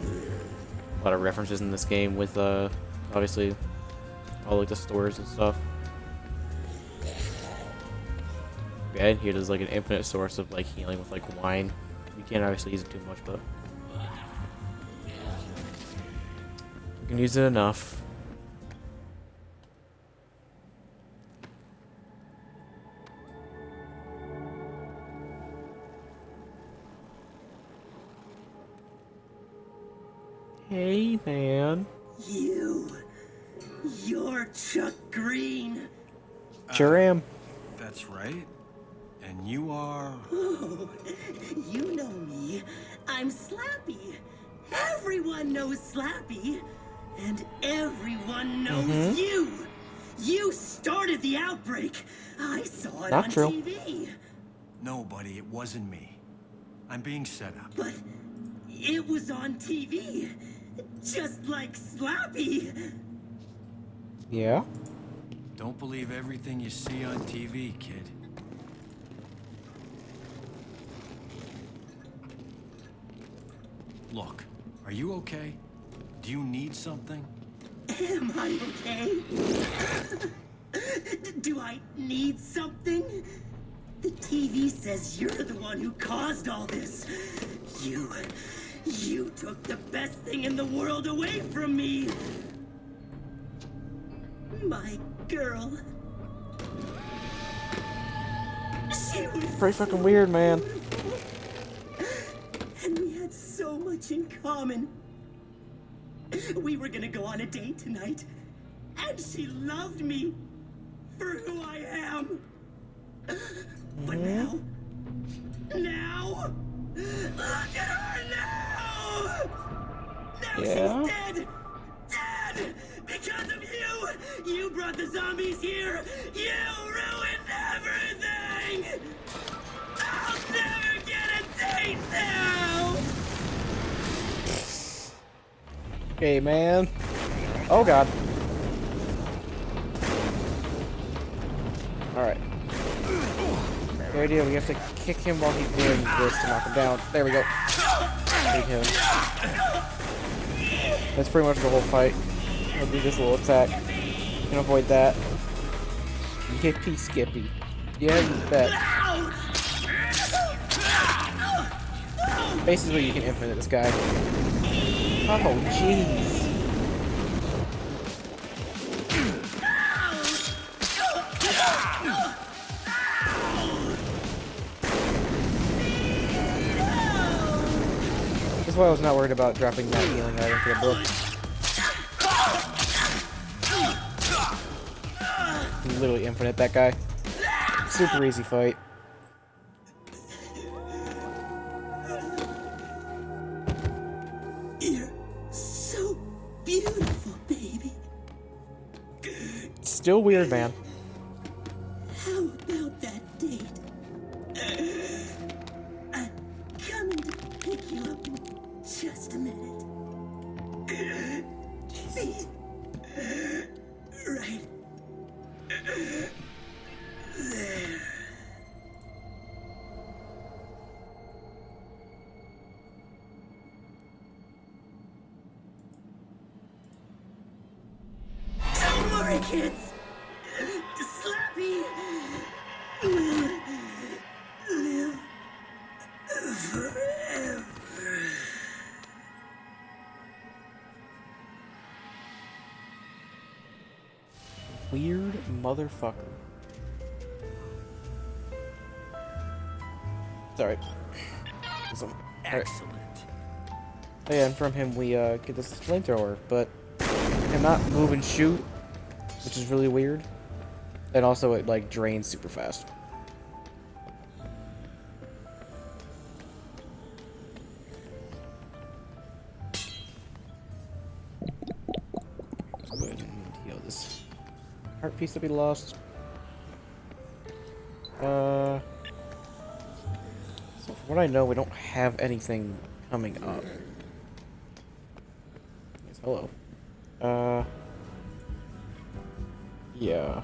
A lot of references in this game with, obviously, all like the stores and stuff. Yeah, and here there's like an infinite source of like healing with like wine. You can't obviously use it too much, but you can use it enough. Hey, man. You're Chuck Green. Sure am. That's right. And you are... Oh, you know me. I'm Slappy. Everyone knows Slappy. And everyone knows you. You started the outbreak. I saw it Not on true. TV. No, buddy, it wasn't me. I'm being set up. But it was on TV. Just like Slappy. Yeah? Don't believe everything you see on TV, kid. Look, are you okay? Do you need something? Am I okay? Do I need something? The TV says you're the one who caused all this. You took the best thing in the world away from me. My girl. She was Pretty fucking weird, man. beautiful. And we had so much in common. We were gonna go on a date tonight. And she loved me for who I am. But now, look at her now! Now Yeah? she's dead! Dead! Because of you! You brought the zombies here! You ruined everything! I'll never get a date now! Hey, man. Oh, God. Alright. The idea, we have to kick him while he's doing this to knock him down. There we go. Take him. That's pretty much the whole fight. I'll do this little attack. You can avoid that. Yippee skippy. Yeah, you bet. Basically, you can infinite this guy. Oh, jeez. That's why I was not worried about dropping that healing item for the book. You literally infinite that guy. Super easy fight. You're so beautiful, baby. Still weird, man. How about that date? I'm coming to pick you up in just a minute. See? Right there. Don't worry, kids. Slappy will live forever. Weird motherfucker. It's alright. Awesome. Alright. Excellent. Oh yeah, and from him we get this flamethrower, but him not move and shoot, which is really weird. And also it like drains super fast. Let's go ahead and heal this heart piece that we lost. So from what I know, we don't have anything coming up. Yes, hello. Yeah.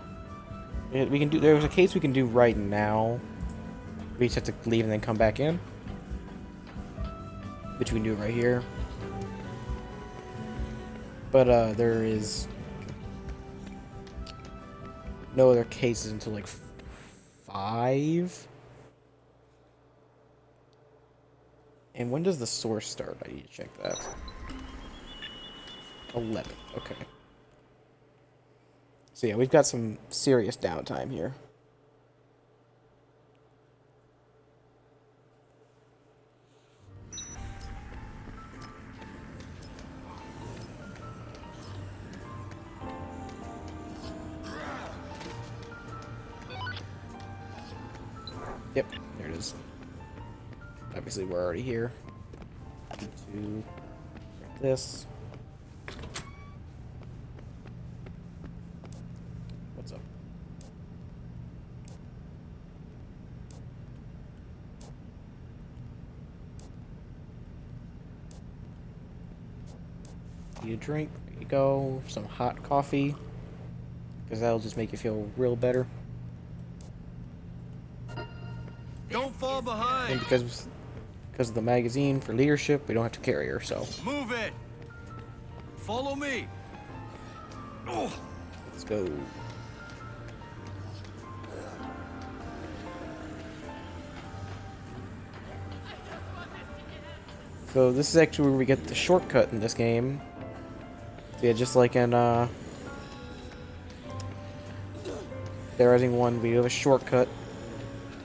We can do. There's a case we can do right now. We just have to leave and then come back in, which we can do right here. But there is no other cases until like 5. And when does the source start? I need to check that. 11. Okay. So yeah, we've got some serious downtime here. Yep, there it is. Obviously, we're already here. Need to grab this. What's up? Need a drink. There you go. Some hot coffee. Because that'll just make you feel real better. Don't fall behind. And because of the magazine for leadership, we don't have to carry her, so. Move it. Follow me. Oh. Let's go. So this is actually where we get the shortcut in this game. Yeah, just like in Dead Rising 1, we have a shortcut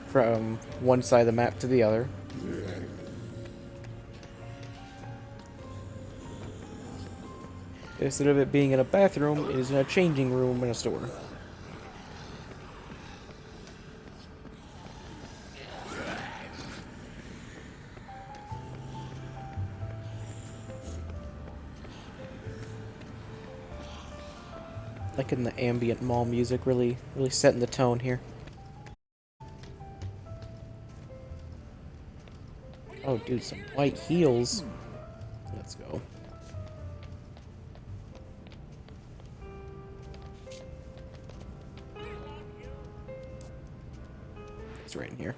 from one side of the map to the other. Instead of it being in a bathroom, it is in a changing room in a store. Like in the ambient mall music, really setting the tone here. Oh, dude, some white heels. Let's go. It's right in here.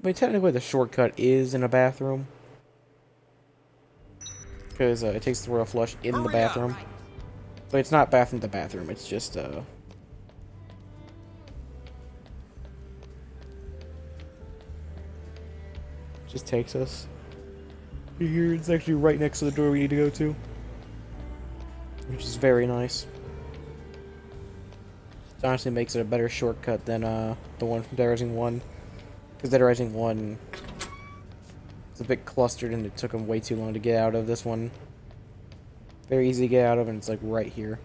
I mean, technically the shortcut is in a bathroom. Because it takes the royal flush in the bathroom. But it's not bathroom to bathroom, it's just, just takes us here. It's actually right next to the door we need to go to. Which is very nice. It honestly makes it a better shortcut than, the one from Dead Rising 1. Because Dead Rising 1... it's a bit clustered and it took them way too long to get out of. This one, very easy to get out of, and it's like right here.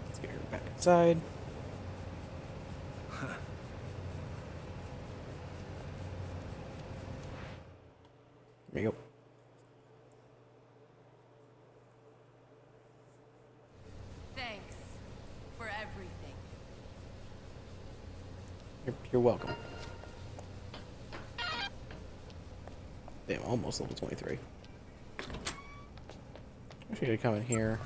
Let's get her back inside. There you go. Thanks for everything. You're welcome. Damn, almost level 23. I should come in here.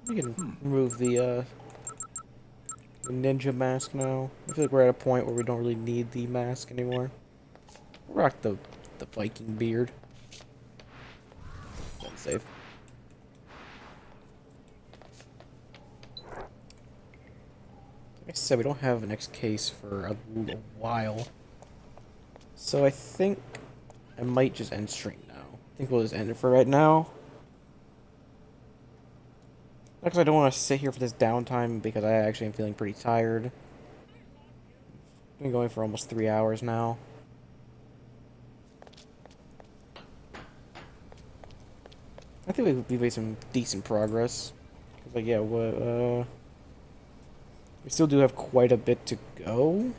We can remove the ninja mask now. I feel like we're at a point where we don't really need the mask anymore. Rock the Viking beard. That's safe. Like I said, we don't have an next case for a little while. So I think I might just end stream now. I think we'll just end it for right now. Because I don't want to sit here for this downtime because I actually am feeling pretty tired. I've been going for almost 3 hours now. I think we made some decent progress. Like, yeah, we still do have quite a bit to go.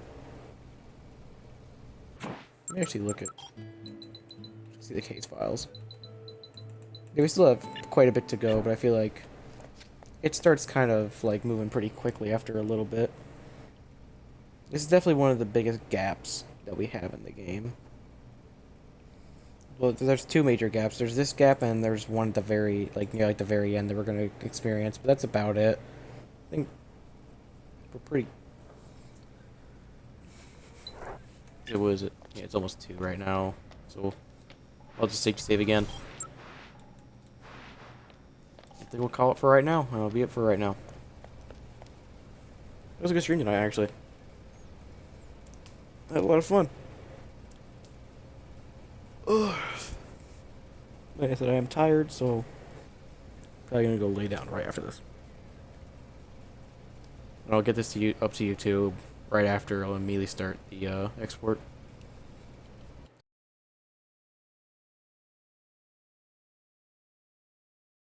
Let me actually look at... see the case files. Yeah, we still have quite a bit to go, but I feel like it starts kind of, like, moving pretty quickly after a little bit. This is definitely one of the biggest gaps that we have in the game. Well, there's two major gaps. There's this gap, and there's one at the very, like, near, like, the very end that we're going to experience. But that's about it. I think we're pretty... What was it? Yeah, it's almost 2 right now. So, I'll just save again. I think we'll call it for right now. That'll be it for right now. It was a good stream tonight, actually. I had a lot of fun. Ugh. like I said, I am tired, so probably gonna go lay down right after this. And I'll get this to you, up to YouTube right after I'll immediately start the export.